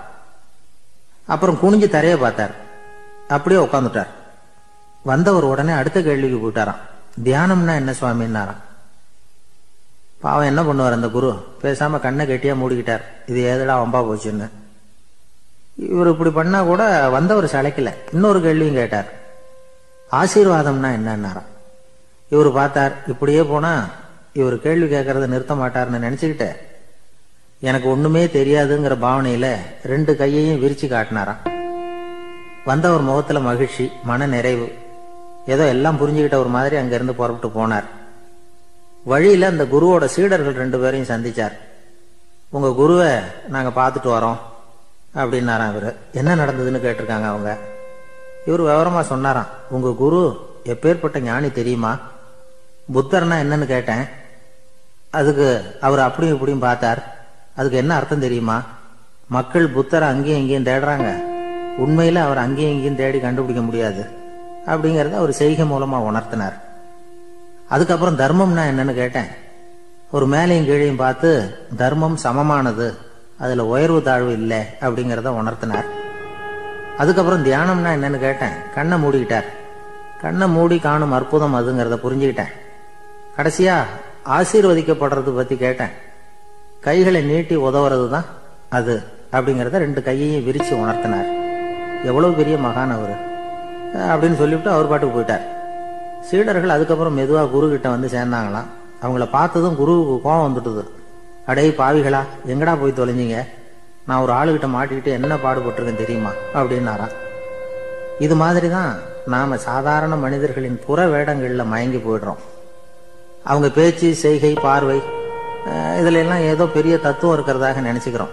அப்புறம் குனிஞ்சு தரைய பார்த்தார். அப்படியே உட்காந்துட்டார். வந்தவர் உடனே அடுத்த கேள்விக்கு போயிட்டாராம். தியானம்னா என்ன சுவாமின்னாராம். பாவம் என்ன பண்ணுவார் அந்த குரு, பேசாம கண்ணை கெட்டியா மூடிக்கிட்டார். இது ஏதடா வம்பா போச்சுன்னு. இவர் இப்படி பண்ணா கூட வந்தவர் சளைக்கல. இன்னொரு கேள்வியும் கேட்டார். ஆசீர்வாதம்னா என்னன்னாராம். இவர் பார்த்தார், இப்படியே போனா இவர் கேள்வி கேட்கறத நிறுத்த மாட்டார்னு நினைச்சுக்கிட்டு எனக்கு ஒண்ணுமே தெரியாதுங்கிற பாவனையில 2 கையையும் விரிச்சு காட்டினாராம். வந்தவர் முகத்துல மகிழ்ச்சி, மன நிறைவு, ஏதோ எல்லாம் புரிஞ்சுக்கிட்ட ஒரு மாதிரி அங்கிருந்து புறப்பட்டு போனார். வழியில அந்த குருவோட சீடர்கள் 2 பேரையும் சந்திச்சார். உங்க குருவை நாங்க பார்த்துட்டு வரோம் அப்படின்னாராம். இவரு என்ன நடந்ததுன்னு கேட்டிருக்காங்க அவங்க. இவர் விவரமா சொன்னாராம். உங்க குரு எப்பேற்பட்ட ஞானி தெரியுமா? புத்தர்னா என்னன்னு கேட்டேன். அதுக்கு அவர் அப்படியும் இப்படியும் பார்த்தார். அதுக்கு என்ன அர்த்தம் தெரியுமா? மக்கள் புத்தரை அங்கேயும் இங்கேயும் தேடுறாங்க, உண்மையில அவர் அங்கேயும் இங்கேயும் தேடி கண்டுபிடிக்க முடியாது அப்படிங்கறத அவர் செய்கை மூலமா உணர்த்தினார். அதுக்கப்புறம் தர்மம்னா என்னன்னு கேட்டேன். ஒரு மேலையும் கீழையும் பார்த்து தர்மம் சமமானது, அதுல உயர்வு தாழ்வு இல்லை அப்படிங்கறத உணர்த்தினார். அதுக்கப்புறம் தியானம்னா என்னன்னு கேட்டேன். கண்ணை மூடிக்கிட்டார். கண்ணை மூடி காணும் அற்புதம் அதுங்கிறத புரிஞ்சுக்கிட்டேன். கடைசியா ஆசீர்வதிக்கப்படுறது பத்தி கேட்டேன். கைகளை நீட்டி உதவுறது தான் அது அப்படிங்கறத 2 கையையும் விரிச்சு உணர்த்தினார். எவ்வளவு பெரிய மகான் அவரு அப்படின்னு சொல்லிவிட்டு அவர் பாட்டுக்கு போயிட்டார். சீடர்கள் அதுக்கப்புறம் மெதுவா குரு கிட்ட வந்து சேர்ந்தாங்களாம். அவங்கள பார்த்ததும் குருவுக்கு கோபம் வந்துட்டுது. அடே பாவிகளா, எங்கடா போய் தொலைஞ்சிங்க? நான் ஒரு ஆளுகிட்ட மாட்டிக்கிட்டு என்ன பாடுபட்டிருக்கேன் தெரியுமா அப்படின்னாராம். இது மாதிரிதான் நாம சாதாரண மனிதர்களின் புற வேடங்கள்ல மயங்கி போயிடுறோம். அவங்க பேச்சு, செய்கை, பார்வை இதுல எல்லாம் ஏதோ பெரிய தத்துவம் இருக்கிறதாக நினைச்சுக்கிறோம்.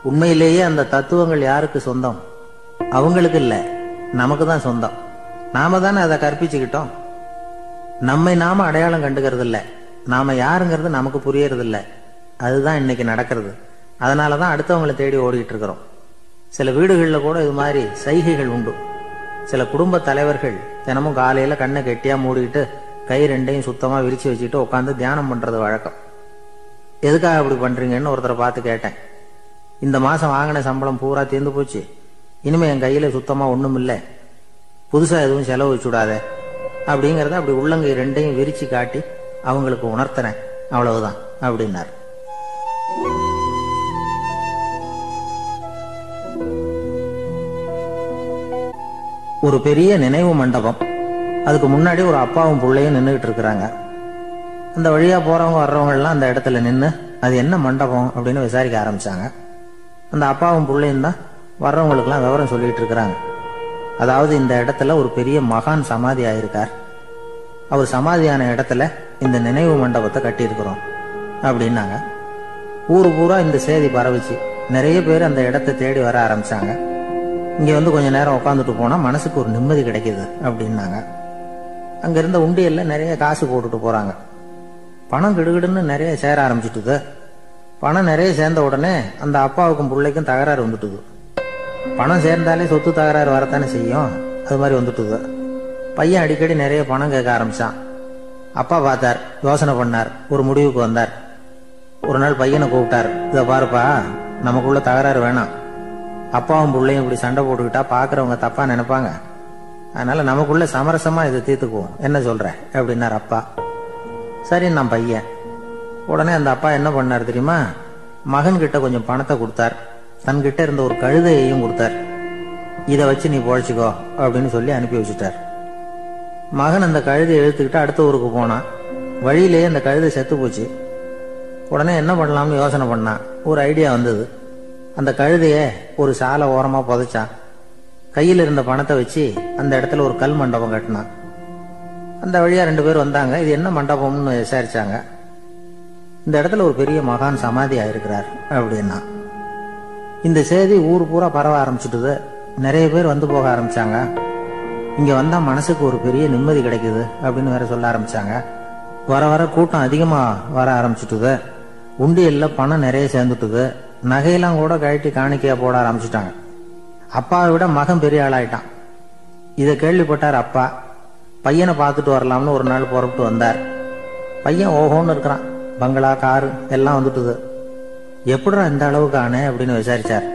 உண்மையிலேயே அந்த தத்துவங்கள் யாருக்கு சொந்தம்? அவங்களுக்கு இல்ல, நமக்கு தான் சொந்தம். நாம தானே அதை கற்பிச்சுக்கிட்டோம். நம்மை நாம அடையாளம் கண்டுக்கிறது இல்ல, நாம யாருங்கிறது நமக்கு புரியறது இல்ல. அதுதான் இன்னைக்கு நடக்கிறது. அதனாலதான் அடுத்தவங்களை தேடி ஓடிட்டு இருக்கிறோம். சில வீடுகளில் கூட இது மாதிரி சைகைகள் உண்டு. சில குடும்ப தலைவர்கள் தினமும் காலையில கண்ணை கெட்டியா மூடிக்கிட்டு கை 2ஐயும் சுத்தமா விரிச்சு வச்சுட்டு உட்காந்து தியானம் பண்றது வழக்கம். எதுக்காக அப்படி பண்றீங்கன்னு ஒருத்தரை பார்த்து கேட்டேன். இந்த மாசம் வாங்கின சம்பளம் பூரா தீர்ந்து போச்சு, இனிமே என் கையில சுத்தமா ஒண்ணும் இல்லை, புதுசா எதுவும் செலவு வச்சுடாத அப்படிங்கறத அப்படி உள்ளங்கை 2ஐயும் விரிச்சு காட்டி அவங்களுக்கு உணர்த்துறேன், அவ்வளவுதான் அப்படின்னார். ஒரு பெரிய நினைவு மண்டபம். அதுக்கு முன்னாடி ஒரு அப்பாவும் பிள்ளையும் நின்றுகிட்டு இருக்கிறாங்க. அந்த வழியா போறவங்க வர்றவங்க எல்லாம் அந்த இடத்துல நின்று அது என்ன மண்டபம் அப்படின்னு விசாரிக்க ஆரம்பிச்சாங்க. அந்த அப்பாவும் பிள்ளையும் தான் வர்றவங்களுக்கு எல்லாம் விவரம் சொல்லிட்டு இருக்கிறாங்க. அதாவது இந்த இடத்துல ஒரு பெரிய மகான் சமாதி ஆயிருக்கார், அவர் சமாதியான இடத்துல இந்த நினைவு மண்டபத்தை கட்டியிருக்கிறோம் அப்படின்னாங்க. ஊரு பூரா இந்த செய்தி பரவிச்சு. நிறைய பேர் அந்த இடத்தை தேடி வர ஆரம்பிச்சாங்க. இங்க வந்து கொஞ்ச நேரம் உட்காந்துட்டு போனா மனசுக்கு ஒரு நிம்மதி கிடைக்குது அப்படின்னாங்க. அங்க இருந்த உண்டியல்ல நிறைய காசு போட்டுட்டு போறாங்க. பணம் கிடுகிடுன்னு நிறைய சேர ஆரம்பிச்சுட்டுது. பணம் நிறைய சேர்ந்த உடனே அந்த அப்பாவுக்கும் பிள்ளைக்கும் தகராறு வந்துட்டுது. பணம் சேர்ந்தாலே சொத்து தகராறு வரத்தானே செய்யும், அது மாதிரி வந்துட்டுது. பையன் அடிக்கடி நிறைய பணம் கேட்க ஆரம்பிச்சான். அப்பா பார்த்தார், யோசனை பண்ணார், ஒரு முடிவுக்கு வந்தார். ஒரு நாள் பையனை கூப்பிட்டார். இதை பாருப்பா, நமக்குள்ள தகராறு வேணாம், அப்பாவும் பிள்ளையும் இப்படி சண்டை போட்டுக்கிட்டா பாக்குறவங்க தப்பா நினைப்பாங்க, அதனால நமக்குள்ள சமரசமா இதை தீர்த்துக்குவோம், என்ன சொல்ற அப்படின்னார் அப்பா. சரி நான் பையன். உடனே அந்த அப்பா என்ன பண்ணார் தெரியுமா? மகன் கிட்ட கொஞ்சம் பணத்தை கொடுத்தார், தன்கிட்ட இருந்த ஒரு கழுதையையும் கொடுத்தார். இதை வச்சு நீ பொழைச்சிக்கோ அப்படின்னு சொல்லி அனுப்பி வச்சுட்டார். மகன் அந்த கழுதையை இழுத்துக்கிட்டு அடுத்த ஊருக்கு போனான். வழியிலேயே அந்த கழுதை செத்து போச்சு. உடனே என்ன பண்ணலாம்னு யோசனை பண்ணான். ஒரு ஐடியா வந்தது. அந்த கழுதைய ஒரு சாலை ஓரமா புதைச்சான். கையில் இருந்த பணத்தை வச்சு அந்த இடத்துல ஒரு கல் மண்டபம் கட்டினான். அந்த வழியா 2 பேர் வந்தாங்க. இது என்ன மண்டபம்னு விசாரிச்சாங்க. இந்த இடத்துல ஒரு பெரிய மகான் சமாதி ஆயிருக்கிறார் அப்படின்னா. இந்த செய்தி ஊர் பூரா பரவ ஆரம்பிச்சுட்டுது. நிறைய பேர் வந்து போக ஆரம்பிச்சாங்க. இங்க வந்தா மனசுக்கு ஒரு பெரிய நிம்மதி கிடைக்குது அப்படின்னு வேற சொல்ல ஆரம்பிச்சாங்க. வர வர கூட்டம் அதிகமா வர ஆரம்பிச்சுட்டுது. உண்டியல்ல பணம் நிறைய சேர்ந்துட்டுது. நகையெல்லாம் கூட கழட்டி காணிக்கையா போட ஆரம்பிச்சுட்டாங்க. அப்பாவை விட மகன் பெரிய ஆளாயிட்டான். இதை கேள்விப்பட்டார் அப்பா. பையனை பார்த்துட்டு வரலாம்னு ஒரு நாள் புறப்பட்டு வந்தார். பையன் ஓஹோன்னு இருக்கிறான். பங்களா, காரு எல்லாம் வந்துட்டுது. எப்படிடா இந்த அளவுக்கு ஆனே அப்படின்னு விசாரிச்சார்.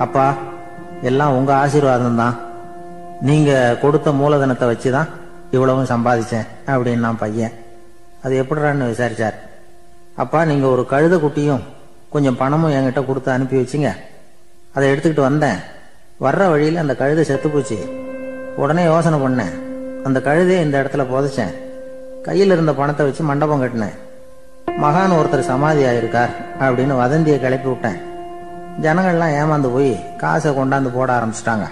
அப்பா, எல்லாம் உங்க ஆசீர்வாதம் தான். நீங்க கொடுத்த மூலதனத்தை வச்சுதான் இவ்வளவும் சம்பாதிச்சேன் அப்படின்னா பையன். அது எப்படிறான்னு விசாரிச்சார். அப்பா, நீங்க ஒரு கழுத குட்டியும் கொஞ்சம் பணமும் என்கிட்ட கொடுத்து அனுப்பி வச்சிங்க. அதை எடுத்துக்கிட்டு வந்தேன். வர்ற வழியில் அந்த கழுதை செத்து போச்சு. உடனே யோசனை பண்ணேன். அந்த கழுதையை இந்த இடத்துல புதைச்சேன். கையில் இருந்த பணத்தை வச்சு மண்டபம் கட்டினேன். மகான் ஒருத்தர் சமாதி ஆயிருக்கார் அப்படின்னு வதந்தியை கிளப்பி விட்டேன். ஜனங்கள்லாம் ஏமாந்து போய் காசை கொண்டாந்து போட ஆரம்பிச்சிட்டாங்க.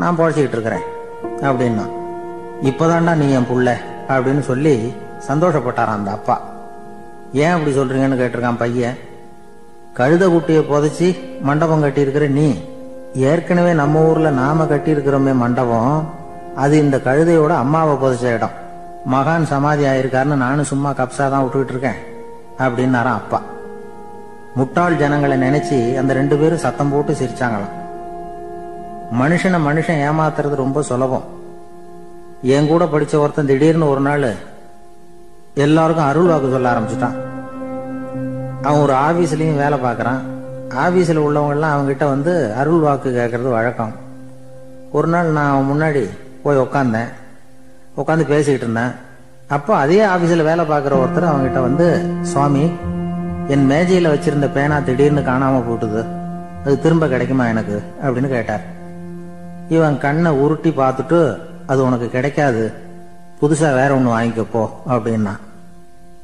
நான் பொழைச்சிக்கிட்டு இருக்கிறேன் அப்படின்னா. இப்பதான்டா நீ என் புள்ள அப்படின்னு சொல்லி சந்தோஷப்பட்டாரான் அந்த அப்பா. ஏன் அப்படி சொல்றீங்கன்னு கேட்டிருக்கான் பையன். கழுத குட்டியை புதைச்சி மண்டபம் கட்டி இருக்கிற நீ, ஏற்கனவே நம்ம ஊர்ல நாம கட்டி இருக்கிறோமே மண்டபம், அது இந்த கழுதையோட அம்மாவை புதைச்ச இடம். மகான் சமாதி ஆயிருக்காருன்னு நானும் சும்மா கப்சாதான் விட்டுக்கிட்டு இருக்கேன் அப்படின்னாராம் அப்பா. முட்டாள் ஜனங்களை நினைச்சு அந்த 2 பேரும் சத்தம் போட்டு சிரிச்சாங்களாம். மனுஷன் ஏமாத்துறது ரொம்ப சுலபம். என் கூட படிச்ச ஒருத்தன் திடீர்னு ஒரு நாள் எல்லாருக்கும் அருள் வாக்கு சொல்ல ஆரம்பிச்சுட்டான். அவன் ஒரு ஆபீஸ்லயும் வேலை பார்க்கறான். ஆபீஸ்ல உள்ளவங்க எல்லாம் அவங்கிட்ட வந்து அருள் வாக்கு கேட்கறது வழக்கம். ஒரு நாள் நான் அவன் முன்னாடி போய் உட்காந்து பேசிக்கிட்டு இருந்தேன். அப்போ அதே ஆபீஸ்ல வேலை பார்க்குற ஒருத்தர் அவங்ககிட்ட வந்து, சுவாமி, என் மேஜையில வச்சிருந்த பேனா திடீர்னு காணாம போட்டுது, அது திரும்ப கிடைக்குமா எனக்கு அப்படின்னு கேட்டார். இவன் கண்ணை உருட்டி பார்த்துட்டு, அது உனக்கு கிடைக்காது, புதுசா வேற ஒண்ணு வாங்கிக்கப்போ அப்படின்னா.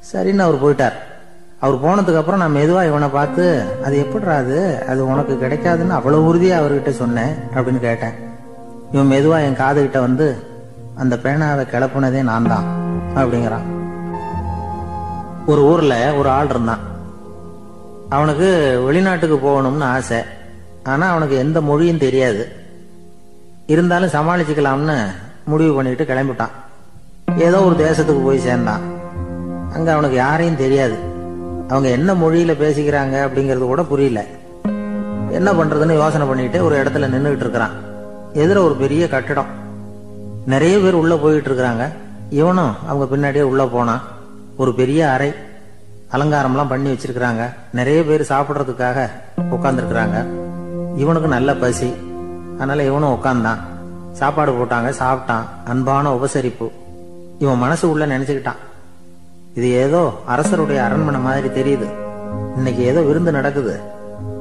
சரின்னு அவர் போயிட்டார். அவர் போனதுக்கு அப்புறம் நான் மெதுவா இவனை பார்த்து, அது எப்படிறாது, அது உனக்கு கிடைக்காதுன்னு அவ்வளவு உறுதியா அவர்கிட்ட சொன்னேன் அப்படின்னு கேட்டேன். இவன் மெதுவா என் காதுகிட்ட வந்து, அந்த பேனாவை கிளப்புனதே நான் தான் அப்படிங்கிறான். ஒரு ஊர்ல ஒரு ஆள் இருந்தான். அவனுக்கு வெளிநாட்டுக்கு போகணும்னு ஆசை. ஆனா அவனுக்கு எந்த மொழியும் தெரியாது. இருந்தாலும் சமாளிச்சுக்கலாம்னு முடிவு பண்ணிட்டு கிளம்பிட்டான். ஏதோ ஒரு தேசத்துக்கு போய் சேர்ந்தான். அங்க அவனுக்கு யாரையும் தெரியாது. அவங்க என்ன மொழியில பேசிக்கிறாங்க அப்படிங்கறது கூட புரியல. என்ன பண்றதுன்னு யோசனை பண்ணிட்டு ஒரு இடத்துல நின்றுகிட்டு இருக்கிறான். எதிர ஒரு பெரிய கட்டிடம். நிறைய பேர் உள்ள போயிட்டு இருக்கிறாங்க. இவனும் அவங்க பின்னாடியே உள்ள போனான். ஒரு பெரிய அறை, அலங்காரம்லாம் பண்ணி வச்சிருக்கிறாங்க. நிறைய பேர் சாப்பிட்றதுக்காக உட்காந்துருக்கிறாங்க. இவனுக்கு நல்ல பசி. அதனால இவனும் உட்காந்தான். சாப்பாடு போட்டாங்க, சாப்பிட்டான். அன்பான உபசரிப்பு. இவன் மனசு உள்ள நினைச்சுக்கிட்டான், இது ஏதோ அரசருடைய அரண்மனை மாதிரி தெரியுது. இன்னைக்கு ஏதோ விருந்து நடக்குது.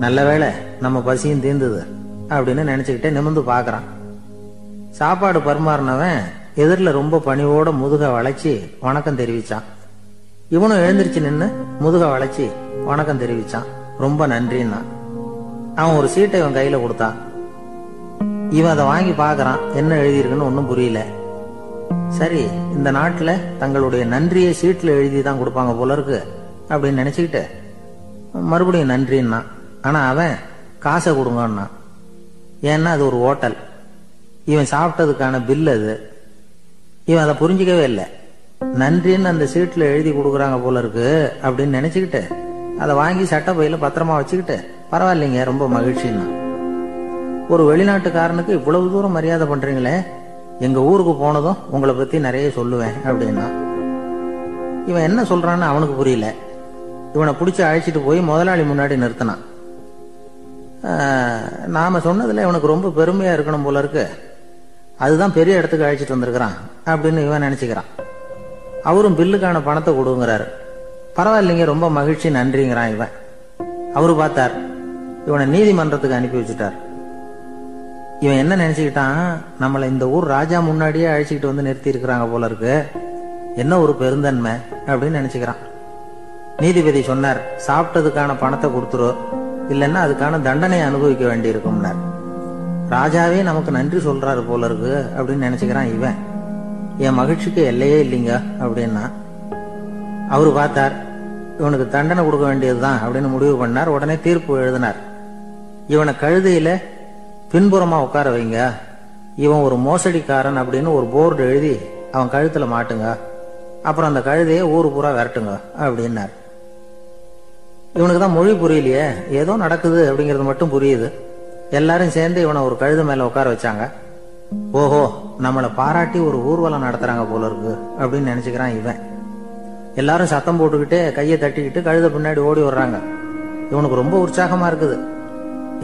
நல்ல வேளை நம்ம பசியும் தீர்ந்தது அப்படின்னு நினைச்சுக்கிட்டே நிமிர்ந்து பாக்குறான். சாப்பாடு பரிமாறினவன் எதிரில் ரொம்ப பணிவோட முதுக வளைச்சி வணக்கம் தெரிவிச்சான். இவனும் எழுந்திருச்சு நின்று முதுக வளைச்சி வணக்கம் தெரிவிச்சான். ரொம்ப நன்றின்னா. அவன் ஒரு சீட்டை இவன் கையில கொடுத்தான். இவன் அதை வாங்கி பாக்குறான். என்ன எழுதியிருக்குன்னு ஒன்னும் புரியல. சரி, இந்த நாட்டுல தங்களுடைய நன்றியை சீட்ல எழுதிதான் கொடுப்பாங்க போல இருக்கு அப்படின்னு நினைச்சுக்கிட்டு மறுபடியும் நன்றின்னா. ஆனா அவன் காசை கொடுங்கன்னா. ஏன்னா அது ஒரு ஹோட்டல். இவன் சாப்பிட்டதுக்கான பில் அது. இவன் அதை புரிஞ்சிக்கவே இல்லை. நன்றின்னு அந்த சீட்ல எழுதி கொடுக்குறாங்க போல இருக்கு அப்படின்னு நினைச்சுக்கிட்டு அதை வாங்கி சட்டை பையில பத்திரமா வச்சுக்கிட்டு, பரவாயில்லைங்க, ரொம்ப மகிழ்ச்சின்னா. ஒரு வெளிநாட்டுக்காரனுக்கு இவ்வளவு தூரம் மரியாதை பண்றீங்களே, எங்க ஊருக்கு போனதும் உங்களை பத்தி நிறைய சொல்லுவேன் அப்படின்னா. இவன் என்ன சொல்றான்னு அவனுக்கு புரியல. இவனை பிடிச்சி அழைச்சிட்டு போய் முதலாளி முன்னாடி நிறுத்தினான். நாம சொன்னதுல இவனுக்கு ரொம்ப பெருமையா இருக்கணும் போல இருக்கு, அதுதான் பெரிய இடத்துக்கு அழைச்சிட்டு வந்திருக்கிறான் அப்படின்னு இவன் நினைச்சுக்கிறான். அவரும் பில்லுக்கான பணத்தை கொடுங்கிறாரு. பரவாயில்லைங்க, ரொம்ப மகிழ்ச்சி, நன்றிங்கிறான் இவன். அவரு பார்த்தார், இவனை நீதிமன்றத்துக்கு அனுப்பி வச்சுட்டார். இவன் என்ன நினைச்சுக்கிட்டான், நம்மளை இந்த ஊர் ராஜா முன்னாடியே அழைச்சிக்கிட்டு வந்து நிறுத்தி இருக்கிறாங்க போல இருக்கு, என்ன ஒரு பெருந்தன்மை அப்படின்னு நினைச்சுக்கிறான். நீதிபதி சொன்னார், சாப்பிட்டதுக்கான பணத்தை கொடுத்துரு, இல்லைன்னா அதுக்கான தண்டனை அனுபவிக்க வேண்டி இருக்கும்னார். ராஜாவே நமக்கு நன்றி சொல்றாரு போல இருக்கு அப்படின்னு நினைச்சுக்கிறான் இவன். என் மகிழ்ச்சிக்கு எல்லையே இல்லைங்க அப்படின்னா. அவரு பார்த்தார், இவனுக்கு தண்டனை கொடுக்க வேண்டியதுதான் அப்படின்னு முடிவு பண்ணார். உடனே தீர்ப்பு எழுதினார். இவனை கழுதையில பின்புறமா உட்கார வைங்க, இவன் ஒரு மோசடிக்காரன் அப்படின்னு ஒரு போர்டு எழுதி அவன் கழுத்துல மாட்டுங்க, அப்புறம் அந்த கழுதையை ஊரு பூரா விரட்டுங்க அப்படின்னார். இவனுக்கு தான் மொழி புரியலையே, ஏதோ நடக்குது அப்படிங்கிறது மட்டும் புரியுது. எல்லாரும் சேர்ந்து இவனை ஒரு கழுதை மேல உட்கார வச்சாங்க. ஓஹோ, நம்மளை பாராட்டி ஒரு ஊர்வலம் நடத்துறாங்க போல இருக்கு அப்படின்னு நினைச்சுக்கிறான் இவன். எல்லாரும் சத்தம் போட்டுக்கிட்டே கையை தட்டிக்கிட்டு கழுதை பின்னாடி ஓடி வர்றாங்க. இவனுக்கு ரொம்ப உற்சாகமா இருக்குது.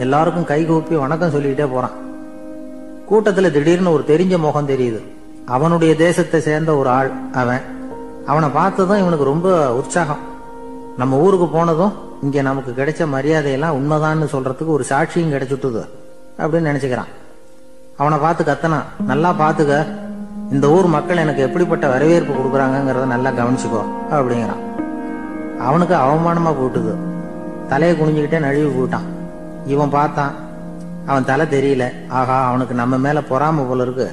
எல்லாருக்கும் கை கூப்பி வணக்கம் சொல்லிக்கிட்டே போறான். கூட்டத்துல திடீர்னு ஒரு தெரிஞ்ச முகம் தெரியுது. அவனுடைய தேசத்தை சேர்ந்த ஒரு ஆள் அவன். அவனை பார்த்ததும் இவனுக்கு ரொம்ப உற்சாகம். நம்ம ஊருக்கு போனதும் இங்க நமக்கு கிடைச்ச மரியாதையெல்லாம் உண்மைதான்னு சொல்றதுக்கு ஒரு சாட்சியும் கிடைச்சுட்டுது அப்படின்னு நினைச்சுக்கிறான். அவனை பார்த்து கத்தனான், நல்லா பாத்துக்க, இந்த ஊர் மக்கள் எனக்கு எப்படிப்பட்ட வரவேற்பு கொடுக்குறாங்கிறத நல்லா கவனிச்சுக்கோ அப்படிங்கிறான். அவனுக்கு அவமானமா போட்டுது. தலையை குனிஞ்சுக்கிட்டே நழுவி போட்டான். இவன் பார்த்தான், அவன் தலை தெரியல. ஆகா, அவனுக்கு நம்ம மேல பொறாம போல இருக்கு,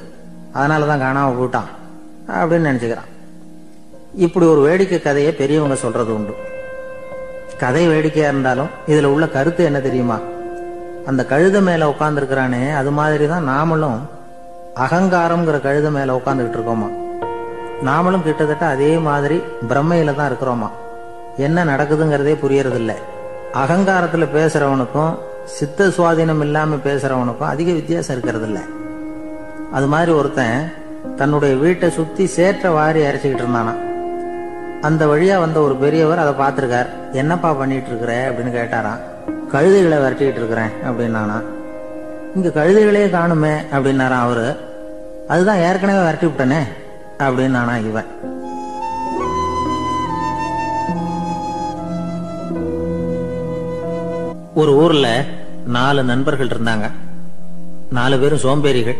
அதனாலதான் காணாம போட்டான் அப்படின்னு நினைச்சுக்கிறான். இப்படி ஒரு வேடிக்கை கதையை பெரியவங்க சொல்றது உண்டு. கதை வேடிக்கையா இருந்தாலும் இதுல உள்ள கருத்து என்ன தெரியுமா? அந்த கழுதை மேல உட்கார்ந்து இருக்கிறானே, அது மாதிரிதான் நாமளும் அகங்காரம்ங்கிற கழுதை மேல உட்காந்துக்கிட்டு இருக்கோமா. நாமளும் கிட்டத்தட்ட அதே மாதிரி பிரம்மையில தான் இருக்கிறோமா. என்ன நடக்குதுங்கிறதே புரியறது இல்லை. அகங்காரத்துல பேசுறவனுக்கும் சித்த சுவாதீனம் இல்லாம பேசுறவனுக்கும் அதிக வித்தியாசம் இருக்கிறது இல்லை. அது மாதிரி ஒருத்தன் தன்னுடைய வீட்டை சுத்தி சேற்ற வாரி அரைச்சிக்கிட்டு இருந்தானா. அந்த வழியா வந்த ஒரு பெரியவர் அதை பார்த்திருக்கார். என்னப்பா பண்ணிட்டு இருக்கிற அப்படின்னு கேட்டாராம். கழுதைகளை விரட்டிக்கிட்டு இருக்கிறேன் அப்படின்னானா. இங்க கழுதைகளே காணுமே அப்படின்னாராம் அவரு. அதுதான் ஏற்கனவே விரட்டி விட்டனே அப்படின்னானா இவன். ஒரு ஊர்ல 4 நண்பர்கள் இருந்தாங்க. 4 பேரும் சோம்பேறிகள்.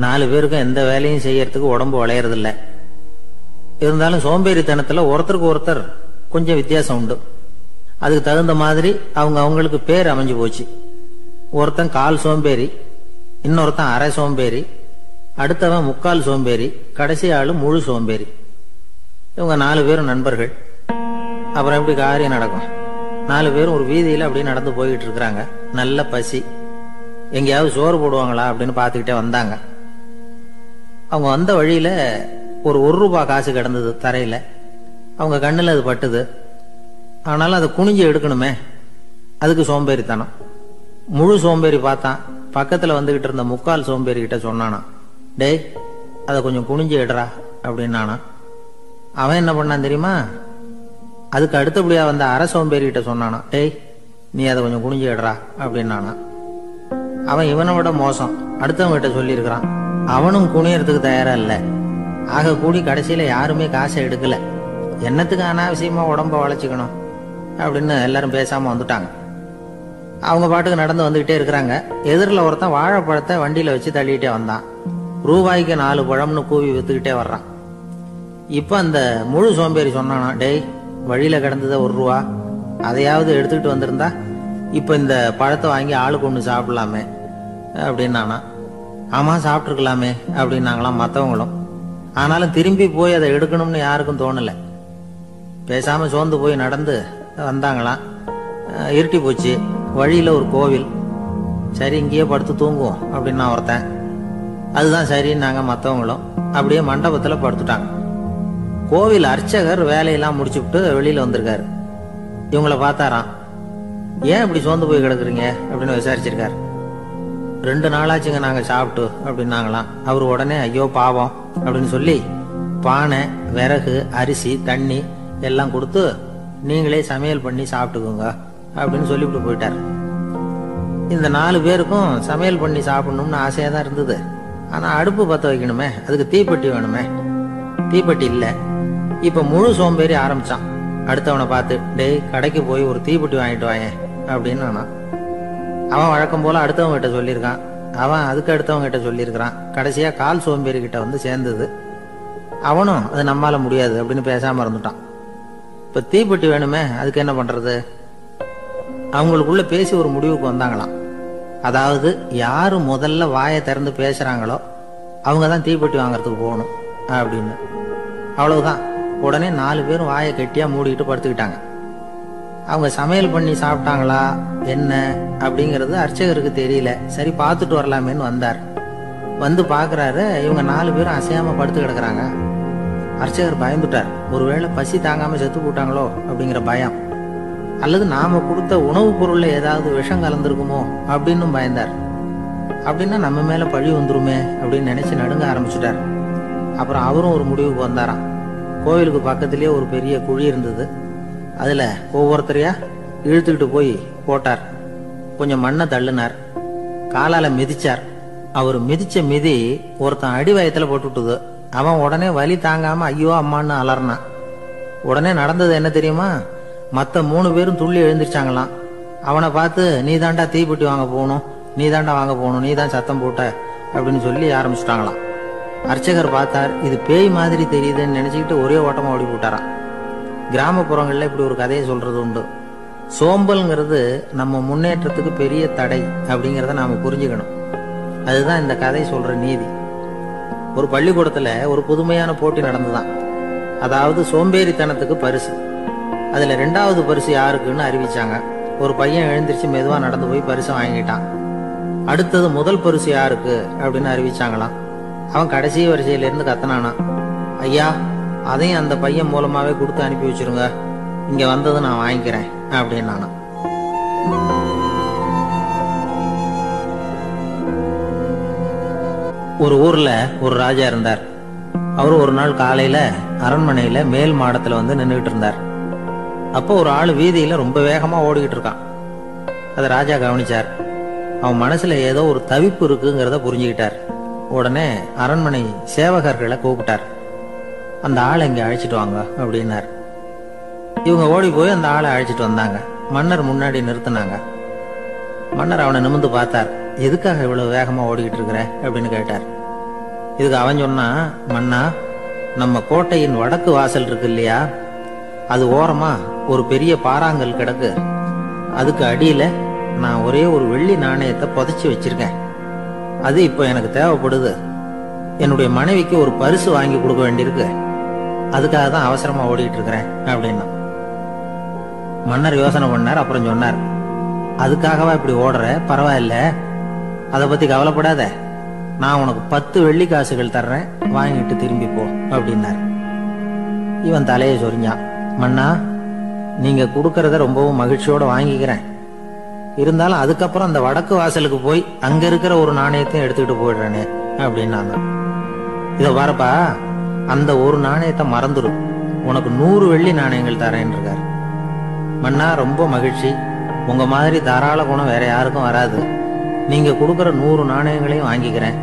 4 பேருக்கும் எந்த வேலையும் செய்யறதுக்கு உடம்பு வளையறதில்ல. இருந்தாலும் சோம்பேறித்தனத்துல ஒருத்தருக்கு ஒருத்தர் கொஞ்சம் வித்தியாசம் உண்டு. அதுக்கு தகுந்த மாதிரி அவங்களுக்கு பேர் அமைஞ்சு போச்சு. ஒருத்தன் கால் சோம்பேறி, இன்னொருத்தன் அரை சோம்பேறி, அடுத்தவன் முக்கால் சோம்பேறி, கடைசி ஆளு முழு சோம்பேறி. இவங்க 4 பேரும் நண்பர்கள். அப்புறம் எப்படி காரியம் நடக்கும்? 4 பேரும் ஒரு வீதியில அப்படியே நடந்து போயிட்டு இருக்கிறாங்க. நல்ல பசி. எங்கேயாவது சோறு போடுவாங்களா அப்படின்னு பாத்துக்கிட்டே வந்தாங்க. அவங்க வந்த வழியில ஒரு ₹1 காசு கிடந்தது தரையில. அவங்க கண்ணுல அது பட்டுது. ஆனாலும் அதை குனிஞ்சு எடுக்கணுமே, அதுக்கு சோம்பேறித்தனம். முழு சோம்பேறி பார்த்தான். பக்கத்துல வந்துகிட்டு இருந்த முக்கால் சோம்பேறி கிட்ட சொன்னானா, டேய் அதை கொஞ்சம் குனிஞ்சு எடுறா அப்படின்னானா. அவன் என்ன பண்ணான் தெரியுமா? அதுக்கு அடுத்தபடியா வந்த அரை சோம்பேறி கிட்ட சொன்னானா, டேய் நீ அதை கொஞ்சம் குனிஞ்சு எடுறா அப்படின்னானா. அவன் இவனை விட மோசம். அடுத்தவங்க கிட்ட சொல்லியிருக்கிறான். அவனும் குனியறதுக்கு தயாரா இல்ல. ஆக கூடி கடைசியில யாருமே காசை எடுக்கல. என்னத்துக்கு அனாவசியமா உடம்ப வளைச்சுக்கணும் அப்படின்னு எல்லாரும் பேசாம வந்துட்டாங்க. அவங்க பாட்டுக்கு நடந்து வந்துகிட்டே இருக்கிறாங்க. எதிரில் ஒருத்தன் வாழைப்பழத்தை வண்டியில வச்சு தள்ளிட்டே வந்தான். ரூபாய்க்கு 4 பழம்னு கூவி வித்துக்கிட்டே வர்றான். இப்ப அந்த முழு சோம்பேறி சொன்னானா, டேய் வழியில கிடந்தத ₹1, அதையாவது எடுத்துக்கிட்டு வந்திருந்தா இப்ப இந்த பழத்தை வாங்கி ஆளுக்கு ஒண்ணு சாப்பிடலாமே அப்படின்னானா. ஆமா சாப்பிட்டுருக்கலாமே அப்படின்னாங்களாம் மற்றவங்களும். ஆனாலும் திரும்பி போய் அதை எடுக்கணும்னு யாருக்கும் தோணல. பேசாம சோர்ந்து போய் நடந்து வந்தாங்களாம். இருட்டி போச்சு. வழியில ஒரு கோவில். சரி இங்கேயே படுத்து தூங்குவோம் அப்படின்னா ஒருத்தன். அதுதான் சரின்னாங்க மற்றவங்களும். அப்படியே மண்டபத்துல படுத்துட்டாங்க. கோவில் அர்ச்சகர் வேலையெல்லாம் முடிச்சுட்டு வெளியில வந்திருக்காரு. இவங்களை பார்த்தாராம். ஏன் இப்படி சோர்ந்து போய் கிடக்குறீங்க அப்படின்னு விசாரிச்சிருக்காரு. 2 நாளாச்சுங்க நாங்க சாப்பிட்டு அப்படின்னாங்களாம். அவர் உடனே ஐயோ பாவம் அப்படின்னு சொல்லி பானை, விறகு, அரிசி, தண்ணி எல்லாம் கொடுத்து நீங்களே சமையல் பண்ணி சாப்பிட்டுக்கோங்க அப்படின்னு சொல்லிவிட்டு போயிட்டார். இந்த 4 பேருக்கும் சமையல் பண்ணி சாப்பிடணும்னு ஆசையா தான் இருந்தது. ஆனா அடுப்பு பத்த வைக்கணுமே, அதுக்கு தீப்பெட்டி வேணுமே. தீப்பெட்டி இல்ல. இப்ப முழு சோம்பேறி ஆரம்பிச்சான். அடுத்தவனை பார்த்து, டேய் கடைக்கு போய் ஒரு தீப்பெட்டி வாங்கிட்டு வாயேன் அப்படின்னு. அவன் வழக்கம் போல அடுத்தவங்க கிட்ட சொல்லியிருக்கான். அவன் அதுக்கு அடுத்தவங்க கிட்ட சொல்லியிருக்கிறான். கடைசியா கால் சோம்பேறி கிட்ட வந்து சேர்ந்தது. அவனும் அது நம்மால முடியாது அப்படின்னு பேசாம இருந்துட்டான். இப்ப தீப்பெட்டி வேணுமே, அதுக்கு என்ன பண்றது? அவங்களுக்குள்ள பேசி ஒரு முடிவுக்கு வந்தாங்களாம். அதாவது யாரு முதல்ல வாயை திறந்து பேசுறாங்களோ அவங்கதான் தீப்பெட்டி வாங்கறதுக்கு போகணும் அப்படின்னு. அவ்வளவுதான். உடனே 4 பேரும் வாயை கெட்டியா மூடிட்டு படுத்துக்கிட்டாங்க. அவங்க சமையல் பண்ணி சாப்பிட்டாங்களா என்ன அப்படிங்கறது அர்ச்சகருக்கு தெரியல. சரி பார்த்துட்டு வரலாமேன்னு வந்தார். வந்து பாக்குறாரு, இவங்க 4 பேரும் அசையாம படுத்து கிடக்குறாங்க. அர்ச்சகர் பயந்துட்டார். ஒருவேளை பசி தாங்காம செத்து போட்டாங்களோ அப்படிங்கிற பயம். அல்லது நாம கொடுத்த உணவுப் பொருள்ல ஏதாவது விஷம் கலந்துருக்குமோ அப்படின்னு பயந்தார். அப்படின்னா நம்ம மேல பழி வந்துருமே அப்படின்னு நினைச்சு நடுங்க ஆரம்பிச்சுட்டார். அப்புறம் அவரும் ஒரு முடிவுக்கு வந்தாராம். கோவிலுக்கு பக்கத்திலேயே ஒரு பெரிய குழி இருந்தது. அதுல ஒவ்வொருத்தரையா இழுத்துக்கிட்டு போய் போட்டார். கொஞ்சம் மண்ணை தள்ளினார், காலால மிதிச்சார். அவர் மிதிச்ச மிதி ஒருத்தன் அடி வயத்துல போட்டுவிட்டது. அவன் உடனே வலி தாங்காம ஐயோ அம்மான்னு அலறினான். உடனே நடந்தது என்ன தெரியுமா? மத்த 3 பேரும் துள்ளி எழுந்திருச்சாங்களாம். அவனை பார்த்து நீ தாண்டா தீப்பெட்டி வாங்க போகணும், நீ தாண்டா வாங்க போகணும், நீ தான் சத்தம் போட்ட அப்படின்னு சொல்லி ஆரம்பிச்சுட்டாங்களாம். அர்ச்சகர் பார்த்தார், இது பேய் மாதிரி தெரியுதுன்னு நினைச்சுக்கிட்டு ஒரே ஓட்டமா ஓடி போட்டாராம். கிராமப்புறங்கள்ல இப்படி ஒரு கதையை சொல்றது உண்டு. சோம்பல்ங்கிறது நம்ம முன்னேற்றத்துக்கு பெரிய தடை அப்படிங்கிறத நாம புரிஞ்சுக்கணும். அதுதான் இந்த கதை சொல்ற நீதி. ஒரு பள்ளிக்கூடத்துல ஒரு புதுமையான போட்டி நடந்துதான். அதாவது சோம்பேறித்தனத்துக்கு பரிசு. அதுல 2வது பரிசு யாருக்குன்னு அறிவிச்சாங்க. ஒரு பையன் எழுந்திருச்சு மெதுவா நடந்து போய் பரிசை வாங்கிட்டான். அடுத்தது முதல் பரிசு யாருக்கு அப்படின்னு அறிவிச்சாங்களாம். அவன் கடைசி வரிசையில இருந்து கத்தனானா, ஐயா அதையும் அந்த பையன் மூலமாவே கொடுத்து அனுப்பி வச்சிருங்க, இங்க வந்தது நான் வாங்கிக்கிறேன் அப்படின்னு நானா. ஒரு ஊர்ல ஒரு ராஜா இருந்தார். அவரு ஒரு நாள் காலையில அரண்மனையில மேல் மாடத்துல வந்து நின்றுட்டு இருந்தார். அப்போ ஒரு ஆள் வீதியில ரொம்ப வேகமா ஓடிக்கிட்டு இருக்கான். அதை ராஜா கவனிச்சார். அவன் மனசுல ஏதோ ஒரு தவிப்பு இருக்குங்கிறத புரிஞ்சுக்கிட்டார். உடனே அரண்மனை சேவகர்களை கூப்பிட்டார். அந்த ஆளை இங்க அழைச்சிட்டு வாங்க அப்படின்னார். இவங்க ஓடி போய் அந்த ஆளை அழைச்சிட்டு வந்தாங்க. மன்னர் முன்னாடி நிறுத்தினாங்க. மன்னர் அவனை நிமிர்ந்து பார்த்தார். எதுக்காக இவ்வளவு வேகமா ஓடிக்கிட்டு இருக்கிற அப்படின்னு கேட்டார். இதுக்கு அவன் சொன்னா, மன்னா, நம்ம கோட்டையின் வடக்கு வாசல் இருக்கு இல்லையா, அது ஓரமா ஒரு பெரிய பாறாங்கல் கிடக்கு. அதுக்கு அடியில நான் ஒரே ஒரு வெள்ளி நாணயத்தை புதைச்சி வச்சிருக்கேன். அது இப்போ எனக்கு தேவைப்படுது. என்னுடைய மனைவிக்கு ஒரு பரிசு வாங்கி கொடுக்க வேண்டியிருக்கு. அதுக்காக தான் அவசரமா ஓடிட்டு இருக்கிறேன் அப்படின்னா. மன்னர் யோசனை பண்ணார். அப்புறம் சொன்னார், அதுக்காகவா இப்படி ஓடுற? பரவாயில்ல, அதை பத்தி கவலைப்படாத. நான் உனக்கு 10 வெள்ளி காசுகள் தர்றேன், வாங்கிட்டு திரும்பி போ அப்படின்னார். இவன் தலையை சொரிஞ்சான். மன்னா, நீங்க கொடுக்கறத ரொம்பவும் மகிழ்ச்சியோட வாங்கிக்கிறேன். இருந்தாலும் அதுக்கப்புறம் அந்த வடக்கு வாசலுக்கு போய் அங்க இருக்கிற ஒரு நாணயத்தையும் எடுத்துக்கிட்டு போயிடுறேனே அப்படின்னா. இத பாருப்பா, அந்த ஒரு நாணயத்தை மறந்துடு, உனக்கு 100 வெள்ளி நாணயங்கள் தரேன்னு இருக்காரு. மன்னா, ரொம்ப மகிழ்ச்சி. உங்க மாதிரி தாராள குணம் வேற யாருக்கும் வராது. நீங்க கொடுக்கற 100 நாணயங்களையும் வாங்கிக்கிறேன்.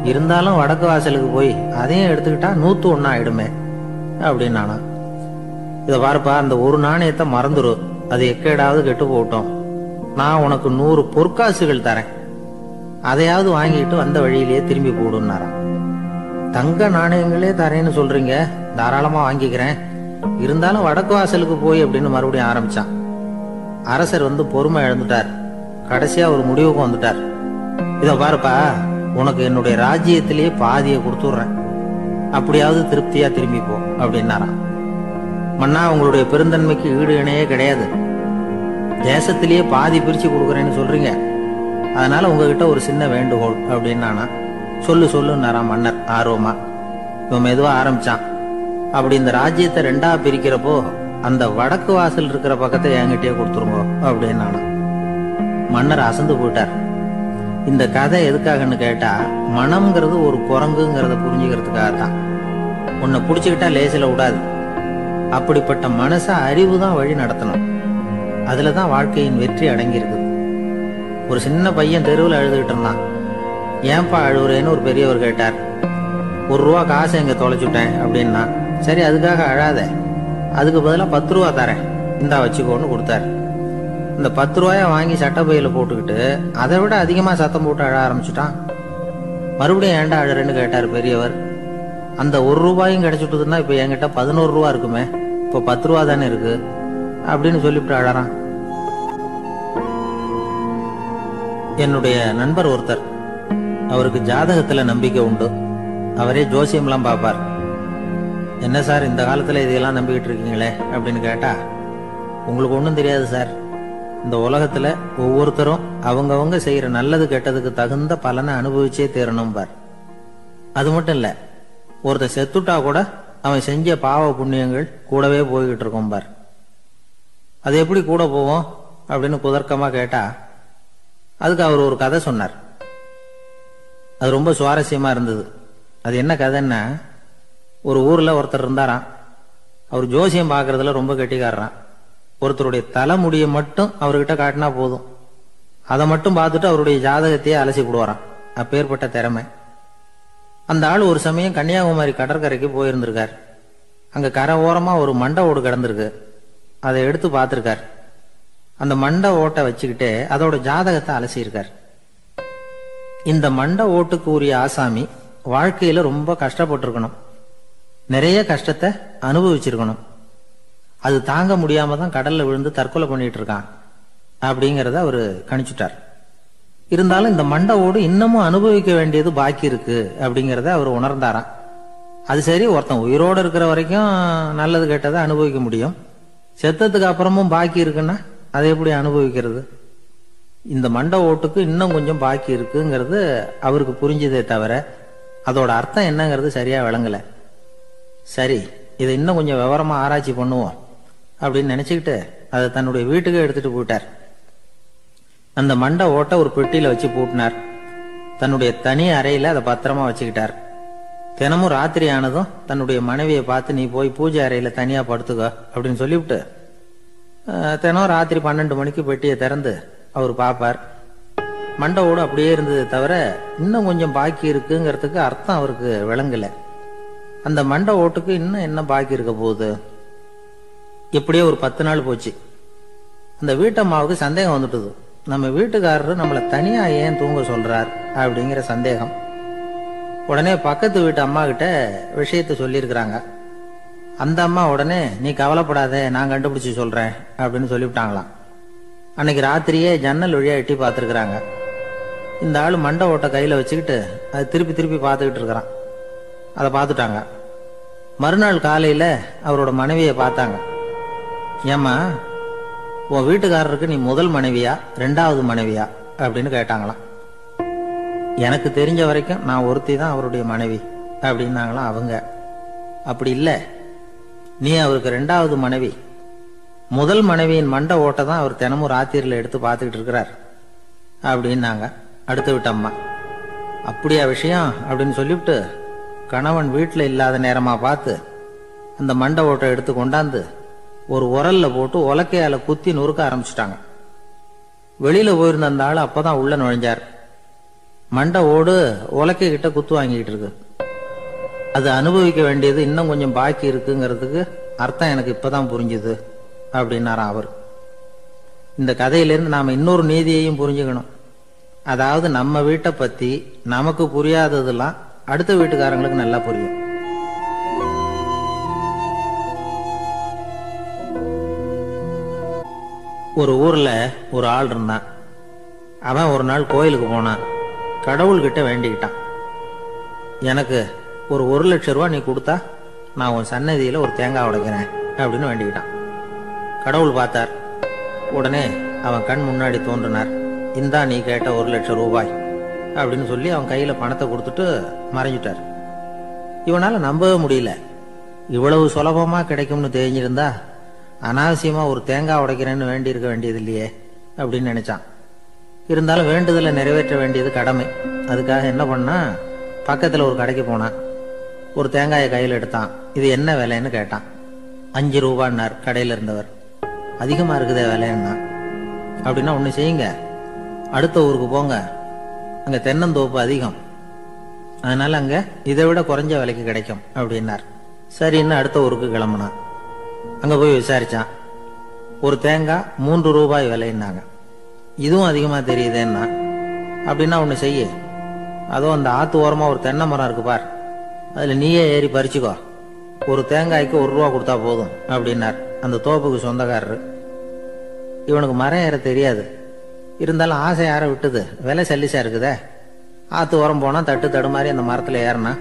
இருந்தாலும் வடக்கு வாசலுக்கு போய் அதையும் எடுத்துக்கிட்டா 101 ஆயிடுமே அப்படின்னு நானா. இத பாருப்பா, அந்த ஒரு நாணயத்தை மறந்துரு, அது எக்கேடாவது கெட்டு போட்டோம். நான் உனக்கு 100 பொற்காசுகள் தரேன், அதையாவது வாங்கிட்டு வந்த வழியிலேயே திரும்பி போடுன்னாராம். தங்க நாணயங்களே தரேன்னு சொல்றீங்க, தாராளமா வாங்கிக்கிறேன். இருந்தாலும் வடக்கு வாசலுக்கு போய் அப்படின்னு மறுபடியும் ஆரம்பிச்சான். அரசர் வந்து பொறுமை இழந்துட்டார். கடைசியா ஒரு முடிவுக்கு வந்துட்டார். இத பாருப்பா, உனக்கு என்னுடைய ராஜ்யத்திலேயே பாதியை கொடுத்துடுறேன், அப்படியாவது திருப்தியா திரும்பி போ அப்படின்னாராம். மன்னா, உங்களுடைய பெருந்தன்மைக்கு ஈடு இணையே கிடையாது. தேசத்திலேயே பாதி பிரிச்சு கொடுக்குறேன்னு சொல்றீங்க, அதனால உங்ககிட்ட ஒரு சின்ன வேண்டுகோள் அப்படின்னானா. சொல்லுன்னாராம் மன்னர் ஆர்வமா. இவன் மெதுவா ஆரம்பிச்சான். அப்படி இந்த ராஜ்யத்தை 2ஆ பிரிக்கிறப்போ அந்த வடக்கு வாசல் இருக்கிற பக்கத்தை என்கிட்டயே கொடுத்துருங்க அப்படின்னானா. மன்னர் அசந்து போயிட்டார். இந்த கதை எதுக்காகன்னு கேட்டா, மனம்ங்கிறது ஒரு குரங்குங்கிறத புரிஞ்சுக்கிறதுக்காகத்தான். உன்னை புடிச்சுக்கிட்டா லேசில விடாது. அப்படிப்பட்ட மனச அறிவு தான் வழி நடத்தணும். அதுலதான் வாழ்க்கையின் வெற்றி அடங்கி இருக்குது. ஒரு சின்ன பையன் தெருவில் அழுதுகிட்டு இருந்தான். ஏன்பா அழுவுறேன்னு ஒரு பெரியவர் கேட்டார். 1 ரூபா காசை எங்க தொலைச்சுட்டேன் அப்படின்னா. சரி, அதுக்காக அழாத, அதுக்கு பதிலாக 10 ரூபா தரேன், இந்தா வச்சுக்கோன்னு கொடுத்தாரு. இந்த 10 ரூபாய வாங்கி சட்டப்பையில போட்டுக்கிட்டு அதை விட அதிகமா சத்தம் போட்டு அழ ஆரம்பிச்சுட்டான். மறுபடியும் ஏன்டா அழறேன்னு கேட்டார் பெரியவர். அந்த 1 ரூபாயும் கிடைச்சிட்டுதுன்னா இப்ப என்கிட்ட 11 ரூபா இருக்குமே, இப்ப 10 ரூபா தானே இருக்கு அப்படின்னு சொல்லிவிட்டு அழறான். என்னுடைய நண்பர் ஒருத்தர், அவருக்கு ஜாதகத்துல நம்பிக்கை உண்டு. அவரே ஜோசியம்லாம் பார்ப்பார். என்ன சார், இந்த காலத்துல இதையெல்லாம் நம்பிக்கிட்டு இருக்கீங்களே அப்படின்னு கேட்டா, உங்களுக்கு ஒன்றும் தெரியாது சார். இந்த உலகத்துல ஒவ்வொருத்தரும் அவங்கவங்க செய்யற நல்லது கெட்டதுக்கு தகுந்த பலனை அனுபவிச்சே தீரணும் பார். அது மட்டும் இல்ல, ஒருத்தர் செத்துட்டா கூட அவன் செஞ்ச பாவ புண்ணியங்கள் கூடவே போய்கிட்டு இருக்கும் பார். அது எப்படி கூட போவோம் அப்படின்னு குதர்க்கமா கேட்டா அதுக்கு அவர் ஒரு கதை சொன்னார். அது ரொம்ப சுவாரஸ்யமா இருந்தது. அது என்ன கதைன்னா, ஒரு ஊர்ல ஒருத்தர் இருந்தாராம். அவர் ஜோசியம் பார்க்கறதுல ரொம்ப கெட்டிக்காரரான். ஒருத்தருடைய தலைமுடியை மட்டும் அவர்கிட்ட காட்டினா போதும், அதை மட்டும் பார்த்துட்டு அவருடைய ஜாதகத்தையே அலசி விடுவாராம். அப்பேற்பட்ட திறமை. அந்த ஆள் ஒரு சமயம் கன்னியாகுமரி கடற்கரைக்கு போயிருந்திருக்கார். அங்க கரை ஓரமா ஒரு மண்டை ஓடு கிடந்திருக்கு. அதை எடுத்து பார்த்திருக்கார். அந்த மண்டை ஓட்டை வச்சுக்கிட்டே அதோட ஜாதகத்தை அலசியிருக்கார். இந்த மண்டை ஓட்டுக்கு உரிய ஆசாமி வாழ்க்கையில ரொம்ப கஷ்டப்பட்டிருக்கணும், நிறைய கஷ்டத்தை அனுபவிச்சிருக்கணும். அது தாங்க முடியாம தான் கடல்ல விழுந்து தற்கொலை பண்ணிட்டு இருக்கான் அப்படிங்கறத அவரு கணிச்சுட்டார். இருந்தாலும் இந்த மண்டை ஓடு இன்னமும் அனுபவிக்க வேண்டியது பாக்கி இருக்கு அப்படிங்கறத அவர் உணர்ந்தாராம். அது சரி, ஒருத்தன் உயிரோடு இருக்கிற வரைக்கும் நல்லது கெட்டதை அனுபவிக்க முடியும், செத்ததுக்கு அப்புறமும் பாக்கி இருக்குன்னா அதை எப்படி அனுபவிக்கிறது? இந்த மண்டை ஓட்டுக்கு இன்னும் கொஞ்சம் பாக்கி இருக்குங்கிறது அவருக்கு புரிஞ்சதே தவிர அதோட அர்த்தம் என்னங்கிறது சரியா விளங்கல. சரி, இதை இன்னும் கொஞ்சம் விவரமா ஆராய்ச்சி பண்ணுவோம் அப்படின்னு நினைச்சுக்கிட்டு அதை தன்னுடைய வீட்டுக்கு எடுத்துட்டு போயிட்டார். அந்த மண்டை ஓட்டை ஒரு பெட்டியில வச்சு பூட்டினார். தன்னுடைய தனி அறையில அதை பத்திரமா வச்சுக்கிட்டார். தினமும் ராத்திரி ஆனதும் தன்னுடைய மனைவியை பார்த்து, நீ போய் பூஜை அறையில தனியா படுத்துக்கோ அப்படின்னு சொல்லிவிட்டு தினம் ராத்திரி 12 மணிக்கு பெட்டியை திறந்து அவர் பார்ப்பார். மண்டை ஓடு அப்படியே இருந்தது தவிர இன்னும் கொஞ்சம் பாக்கி இருக்குங்கிறதுக்கு அர்த்தம் அவருக்கு விளங்கல. அந்த மண்டை ஓட்டுக்கு இன்னும் என்ன பாக்கி இருக்க போகுது? எப்படியோ ஒரு 10 நாள் போச்சு. அந்த வீட்டம்மாவுக்கு சந்தேகம் வந்துட்டுது. நம்ம வீட்டுக்காரரு நம்மளை தனியா ஏன் தூங்க சொல்றார் அப்படிங்கிற சந்தேகம். உடனே பக்கத்து வீட்டு அம்மா கிட்ட விஷயத்த சொல்லியிருக்கிறாங்க. அந்த அம்மா உடனே, நீ கவலைப்படாத, நான் கண்டுபிடிச்சு சொல்றேன் அப்படின்னு சொல்லிவிட்டாங்களாம். அன்னைக்கு ராத்திரியே ஜன்னல் வழியா எட்டி பார்த்துருக்குறாங்க. இந்த ஆளு மண்டை ஓட்டை கையில வச்சுக்கிட்டு அது திருப்பி திருப்பி பார்த்துக்கிட்டு இருக்கிறான். அதை பார்த்துட்டாங்க. மறுநாள் காலையில அவரோட மனைவியை பார்த்தாங்க. ஏம்மா, உன் வீட்டுக்காரருக்கு நீ முதல் மனைவியா 2வது மனைவியா அப்படின்னு கேட்டாங்களாம். எனக்கு தெரிஞ்ச வரைக்கும் நான் ஒருத்தி தான் அவருடைய மனைவி அப்படின்னாங்களாம் அவங்க. அப்படி இல்லை, நீ அவருக்கு 2வது மனைவி. முதல் மனைவியின் மண்டை ஓட்டை தான் அவர் தினமும் ராத்திரியில் எடுத்து பார்த்துக்கிட்டு இருக்கிறார் அப்படின்னாங்க அடுத்த வீட்டு அம்மா. அப்படியா விஷயம் அப்படின்னு சொல்லிவிட்டு கணவன் வீட்டில் இல்லாத நேரமா பார்த்து அந்த மண்டை ஓட்டை எடுத்து கொண்டாந்து ஒரு உரல்ல போட்டு உலக்கையால குத்தி நொறுக்க ஆரம்பிச்சுட்டாங்க. வெளியில போயிருந்த அந்த ஆள் அப்பதான் உள்ள நுழைஞ்சார். மண்டை ஓடு உலக்கை கிட்ட குத்து வாங்கிட்டு இருக்கு. அது அனுபவிக்க வேண்டியது இன்னும் கொஞ்சம் பாக்கி இருக்குங்கிறதுக்கு அர்த்தம் எனக்கு இப்பதான் புரிஞ்சுது அப்படின்னாராம் அவர். இந்த கதையிலிருந்து நாம இன்னொரு நீதியையும் புரிஞ்சுக்கணும். அதாவது நம்ம வீட்டை பத்தி நமக்கு புரியாததெல்லாம் அடுத்த வீட்டுக்காரங்களுக்கு நல்லா புரியும். ஒரு ஊர்ல ஒரு ஆள் இருந்தான். அவன் ஒரு நாள் கோயிலுக்கு போனான். கடவுள்கிட்ட வேண்டிக்கிட்டான், எனக்கு ஒரு 1,00,000 ரூபா நீ கொடுத்தா நான் உன் சன்னதியில ஒரு தேங்காய் உடைக்கிறேன் அப்படின்னு வேண்டிக்கிட்டான். கடவுள் பார்த்தார். உடனே அவன் கண் முன்னாடி தோன்றினார். இந்தா நீ கேட்ட 1,00,000 ரூபாய் அப்படின்னு சொல்லி அவன் கையில பணத்தை கொடுத்துட்டு மறைஞ்சிட்டார். இவனால நம்பவே முடியல. இவ்வளவு சுலபமா கிடைக்கும்னு தெரிஞ்சிருந்தா அனாவசியமா ஒரு தேங்காய் உடைக்கிறேன்னு வேண்டி இருக்க வேண்டியது இல்லையே அப்படின்னு நினைச்சான். இருந்தாலும் வேண்டுதலை நிறைவேற்ற வேண்டியது கடமை. அதுக்காக என்ன பண்ணா, பக்கத்துல ஒரு கடைக்கு போனான். ஒரு தேங்காயை கையில் எடுத்தான். இது என்ன விலைன்னு கேட்டான். 5 ரூபான்னார் கடையில இருந்தவர். அதிகமா இருக்குதே விலைன்னா. அப்படின்னா ஒண்ணு செய்யுங்க, அடுத்த ஊருக்கு போங்க, அங்க தென்னந்தோப்பு அதிகம், அதனால அங்க இதை விட குறைஞ்ச விலைக்கு கிடைக்கும் அப்படின்னார். சரின்னு அடுத்த ஊருக்கு கிளம்புனான். அங்க போய் விசாரிச்சான். ஒரு தேங்காய் 3 ரூபாய் விலைன்னாங்க. இதுவும் அதிகமா தெரியுதேன்னா. அப்படின்னா ஒண்ணு செய்ய, அதோ அந்த ஆத்து ஓரமா ஒரு தென்னை மரம் இருக்கு பார், அதுல நீயே ஏறி பறிச்சுக்கோ, ஒரு தேங்காய்க்கு 1 ரூபா கொடுத்தா போதும் அப்படின்னார் அந்த தோப்புக்கு சொந்தக்காரரு. இவனுக்கு மரம் ஏற தெரியாது. இருந்தாலும் ஆசை யார விட்டுது, விலை சல்லிசா இருக்குதே. ஆத்து ஓரம் போனா தட்டு தடுமாறி அந்த மரத்துல ஏறினா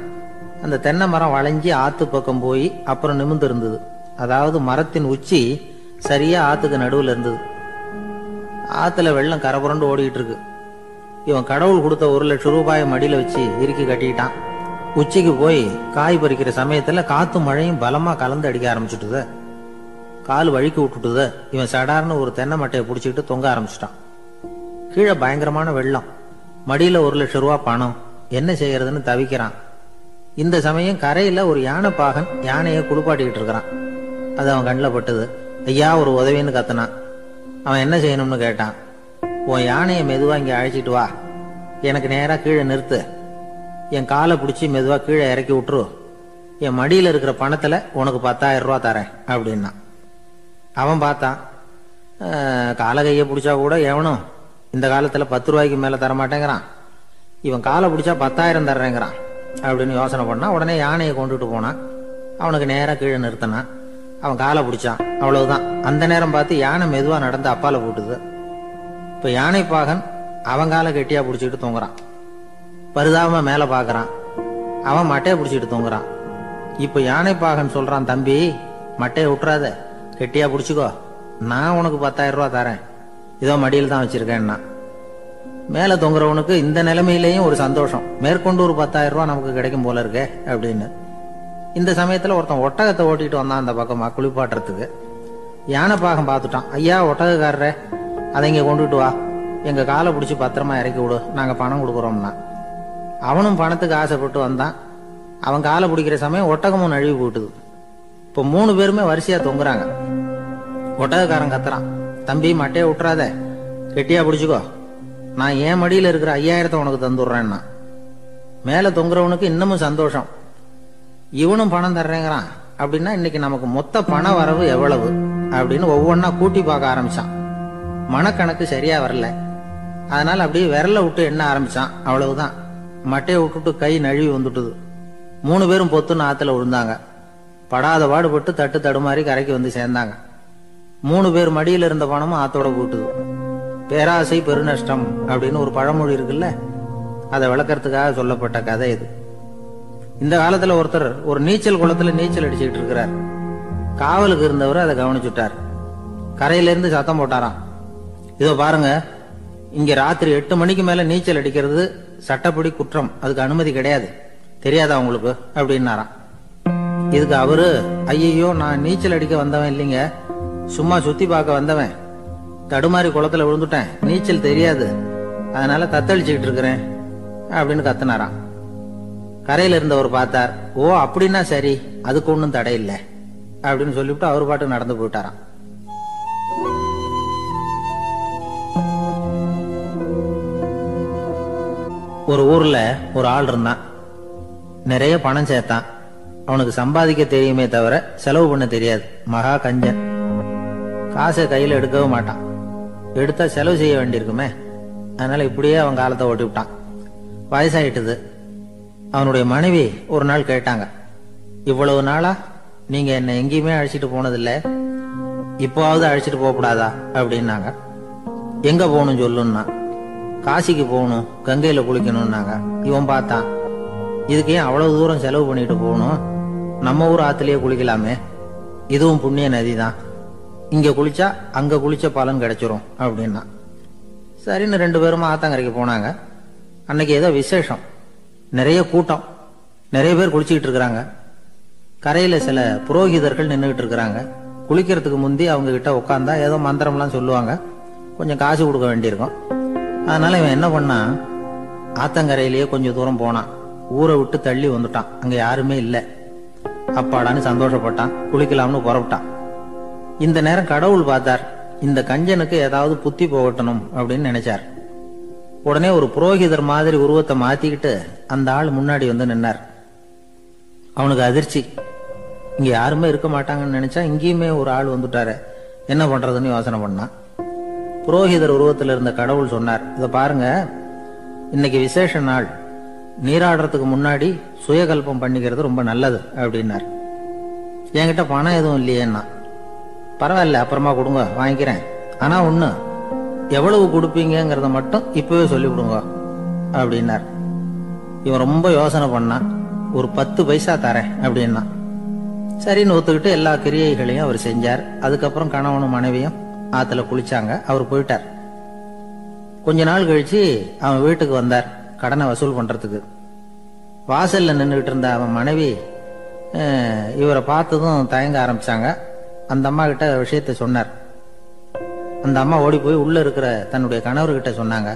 அந்த தென்னை மரம் வளைஞ்சி ஆத்து பக்கம் போய் அப்புறம் நிமிர்ந்து இருந்தது. அதாவது மரத்தின் உச்சி சரியா ஆத்துக்கு நடுவுல இருந்தது. ஆத்துல வெள்ளம் கரபுரண்டு ஓடிட்டு இருக்கு. இவன் கடவுள் கொடுத்த 1,00,000 ரூபாயை மடியில வச்சு இறுக்கி கட்டிக்கிட்டான். உச்சிக்கு போய் காய் பறிக்கிற சமயத்துல காத்தும் மழையும் பலமா கலந்து அடிக்க ஆரம்பிச்சுட்டுது. கால் வழுக்கி விட்டுட்டுது. இவன் சடார்னு ஒரு தென்னை மட்டையை பிடிச்சிக்கிட்டு தொங்க ஆரம்பிச்சிட்டான். கீழே பயங்கரமான வெள்ளம், மடியில 1,00,000 ரூபா பணம். என்ன செய்யறதுன்னு தவிக்கிறான். இந்த சமயம் கரையில ஒரு யானை பாகன் யானையை குளிப்பாட்டிக்கிட்டு இருக்கிறான். அது அவன் கண்ணில் பட்டுது. ஐயா ஒரு உதவின்னு கத்துனான். அவன் என்ன செய்யணும்னு கேட்டான். உன் யானையை மெதுவா இங்க அழைச்சிட்டு வா, எனக்கு நேரா கீழே நிறுத்து, என் காலை பிடிச்சி மெதுவா கீழே இறக்கி விட்டுரு, என் மடியில இருக்கிற பணத்துல உனக்கு 10,000 ரூபா தரேன் அப்படின்னா. அவன் பார்த்தான், காலை கையை பிடிச்சா கூட எவனும் இந்த காலத்துல 10 ரூபாய்க்கு மேல தரமாட்டேங்கிறான், இவன் காலை பிடிச்சா 10,000 தர்றேங்கிறான் அப்படின்னு யோசனை பண்ணா. உடனே யானையை கொண்டுட்டு போனான். அவனுக்கு நேரா கீழே நிறுத்தினான். அவன் காலை பிடிச்சான். அவ்வளவுதான். அந்த நேரம் பார்த்து யானை மெதுவா நடந்து அப்பால போட்டுது. இப்ப யானை பாகன் அவன் காலை கெட்டியா பிடிச்சிட்டு தொங்குறான். பரிதாபமா மேல பாக்குறான். அவன் மட்டையை பிடிச்சிட்டு தொங்குறான். இப்ப யானை பாகன் சொல்றான், தம்பி மட்டையை விட்டுறாத, கெட்டியா பிடிச்சிக்கோ, நான் உனக்கு 10,000 ரூபா தரேன், இதோ மடியில் தான் வச்சிருக்கேன்னா. மேல தொங்குறவனுக்கு இந்த நிலைமையிலேயும் ஒரு சந்தோஷம், மேற்கொண்டு ஒரு 10,000 ரூபா நமக்கு கிடைக்கும் போல இருக்கே அப்படின்னு. இந்த சமயத்துல ஒருத்தன் ஒட்டகத்தை ஓட்டிட்டு வந்தான் அந்த பக்கமா குளிப்பாட்டுறதுக்கு. யானை பாகம் பார்த்துட்டான். ஐயா ஒட்டகக்காரரே, அதை இங்க கொண்டுட்டு வா, எங்க காலை பிடிச்சி பத்திரமா இறக்கி விடு, நாங்க பணம் கொடுக்குறோம்னா. அவனும் பணத்துக்கு ஆசைப்பட்டு வந்தான். அவன் காலை பிடிக்கிற சமயம் ஒட்டகமும் நழுவி போட்டுது. இப்ப 3 பேருமே வரிசையா தொங்குறாங்க. ஒட்டகக்காரன் கத்துறான், தம்பி மட்டையை விட்டுறாத, கெட்டியா பிடிச்சிக்கோ, நான் என் மடியில இருக்கிற 5,000 உனக்கு தந்துடுறேன்னா. மேல தொங்குறவனுக்கு இன்னமும் சந்தோஷம், இவனும் பணம் தர்றேங்கிறான் அப்படின்னா இன்னைக்கு நமக்கு மொத்த பண வரவு எவ்வளவு அப்படின்னு ஒவ்வொன்னா கூட்டி பார்க்க ஆரம்பிச்சான். மனக்கணக்கு சரியா வரல. அதனால அப்படியே விரல விட்டு எண்ண ஆரம்பிச்சான். அவ்வளவுதான். மட்டையை விட்டுட்டு கை நழுவி வந்துட்டுது. 3 பேரும் பொத்துன்னு ஆத்துல விழுந்தாங்க. படாத பாடுபட்டு தட்டு தடுமாறி கரைக்கு வந்து சேர்ந்தாங்க. 3 பேர் மடியில இருந்த பணமும் ஆத்தோட போட்டுது. பேராசை பெருநஷ்டம் அப்படின்னு ஒரு பழமொழி இருக்குல்ல, அதை விளக்கறதுக்காக சொல்லப்பட்ட கதை இது. இந்த காலத்துல ஒருத்தர் ஒரு நீச்சல் குளத்துல நீச்சல் அடிச்சுட்டு இருக்கிறார். காவலுக்கு இருந்தவர் அதை கவனிச்சுட்டார். கரையில இருந்து சத்தம் போட்டாராம், இதோ பாருங்க, இங்க ராத்திரி 8 மணிக்கு மேல நீச்சல் அடிக்கிறது சட்டப்படி குற்றம், அதுக்கு அனுமதி கிடையாது, தெரியாதா உங்களுக்கு அப்படின்னாராம். இதுக்கு அவரு, ஐயோ நான் நீச்சல் அடிக்க வந்தவன் இல்லைங்க, சும்மா சுத்தி பார்க்க வந்தவன், தடுமாறி குளத்துல விழுந்துட்டேன், நீச்சல் தெரியாது, அதனால தத்தளிச்சுக்கிட்டு இருக்கிறேன் அப்படின்னு கத்துனாராம். கரையில இருந்தவர் பார்த்தார். ஓ அப்படின்னா சரி, அதுக்கு ஒன்றும் தடை இல்லை அப்படின்னு சொல்லிவிட்டு அவர் பாட்டு நடந்து போயிட்டாராம். ஒரு ஊர்ல ஒரு ஆள் இருந்தான். நிறைய பணம் சேர்த்தான். அவனுக்கு சம்பாதிக்க தெரியுமே தவிர செலவு பண்ண தெரியாது. மகா கஞ்சன். காசை கையில எடுக்கவும் மாட்டான். எடுத்தா செலவு செய்ய வேண்டியிருக்குமே, அதனால இப்படியே அவன் காலத்தை ஓட்டி விட்டான். வயசாயிட்டுது. அவனுடைய மனைவி ஒரு நாள் கேட்டாங்க, இவ்வளவு நாளா நீங்க என்ன எங்கேயுமே அழைச்சிட்டு போனதில்ல, இப்போவாவது அழைச்சிட்டு போகக்கூடாதா அப்படின்னாங்க. எங்க போகணும் சொல்லுன்னா. காசிக்கு போகணும், கங்கையில குளிக்கணும்னாங்க. இவன் பார்த்தான், இதுக்கு ஏன் அவ்வளவு தூரம் செலவு பண்ணிட்டு போகணும், நம்ம ஊர் ஆத்துலயே குளிக்கலாமே, இதுவும் புண்ணிய நதி தான், இங்க குளிச்சா அங்க குளிச்ச பலன் கிடைச்சிரும் அப்படின்னா. சரின்னு 2 பேரும் ஆத்தங்கரைக்கு போனாங்க. அன்னைக்கு ஏதோ விசேஷம், நிறைய கூட்டம், நிறைய பேர் குளிச்சுக்கிட்டு இருக்கிறாங்க. கரையில சில புரோகிதர்கள் நின்றுகிட்டு இருக்கிறாங்க. குளிக்கிறதுக்கு முந்தி அவங்க கிட்ட உட்காந்தா ஏதோ மந்திரம்லாம் சொல்லுவாங்க, கொஞ்சம் காசு கொடுக்க வேண்டியிருக்கும். அதனால இவன் என்ன பண்ணா, ஆத்தங்கரையிலேயே கொஞ்சம் தூரம் போனான். ஊரை விட்டு தள்ளி வந்துட்டான். அங்க யாருமே இல்லை. அப்பாடான்னு சந்தோஷப்பட்டான். குளிக்கலாம்னு புறப்பட்டான். இந்த நேரம் கடவுள் பார்த்தார், இந்த கஞ்சனுக்கு ஏதாவது புத்தி போகட்டணும் அப்படின்னு நினைச்சார். உடனே ஒரு புரோகிதர் மாதிரி உருவத்தை மாத்திக்கிட்டு அந்த ஆள் முன்னாடி வந்து நின்னார். அவனுக்கு அதிர்ச்சி, இங்க யாருமே இருக்க மாட்டாங்கன்னு நினைச்சா இங்கேயுமே ஒரு ஆள் வந்துட்டாரு, என்ன பண்றதுன்னு யோசனை பண்ணான். புரோகிதர் உருவத்தில் இருந்த கடவுள் சொன்னார், இதை பாருங்க, இன்னைக்கு விசேஷ நாள், நீராடுறதுக்கு முன்னாடி சுயகல்பம் பண்ணிக்கிறது ரொம்ப நல்லது அப்படின்னார். என்கிட்ட பணம் எதுவும் இல்லையேன்னா. பரவாயில்ல, அப்புறமா கொடுங்க, வாங்கிக்கிறேன், ஆனா ஒண்ணு, எவ்வளவு கொடுப்பீங்கிறத மட்டும் இப்பவே சொல்லிவிடுங்க அப்படின்னார். இவன் ரொம்ப யோசனை பண்ணான். ஒரு 10 பைசா தரேன் அப்படின்னா. சரின்னு ஒத்துக்கிட்டு எல்லா கிரியைகளையும் அவர் செஞ்சார். அதுக்கப்புறம் கணவனும் மனைவியும் ஆத்துல குளிச்சாங்க. அவர் போயிட்டார். கொஞ்ச நாள் கழிச்சு அவன் வீட்டுக்கு வந்தார் கடனை வசூல் பண்றதுக்கு. வாசல்ல நின்றுகிட்டு இருந்த அவன் மனைவி இவரை பார்த்ததும் தயங்க ஆரம்பிச்சாங்க. அந்த அம்மா கிட்ட விஷயத்த சொன்னார். அந்த அம்மா ஓடி போய் உள்ள இருக்கிற தன்னுடைய கணவர்கிட்ட சொன்னாங்க.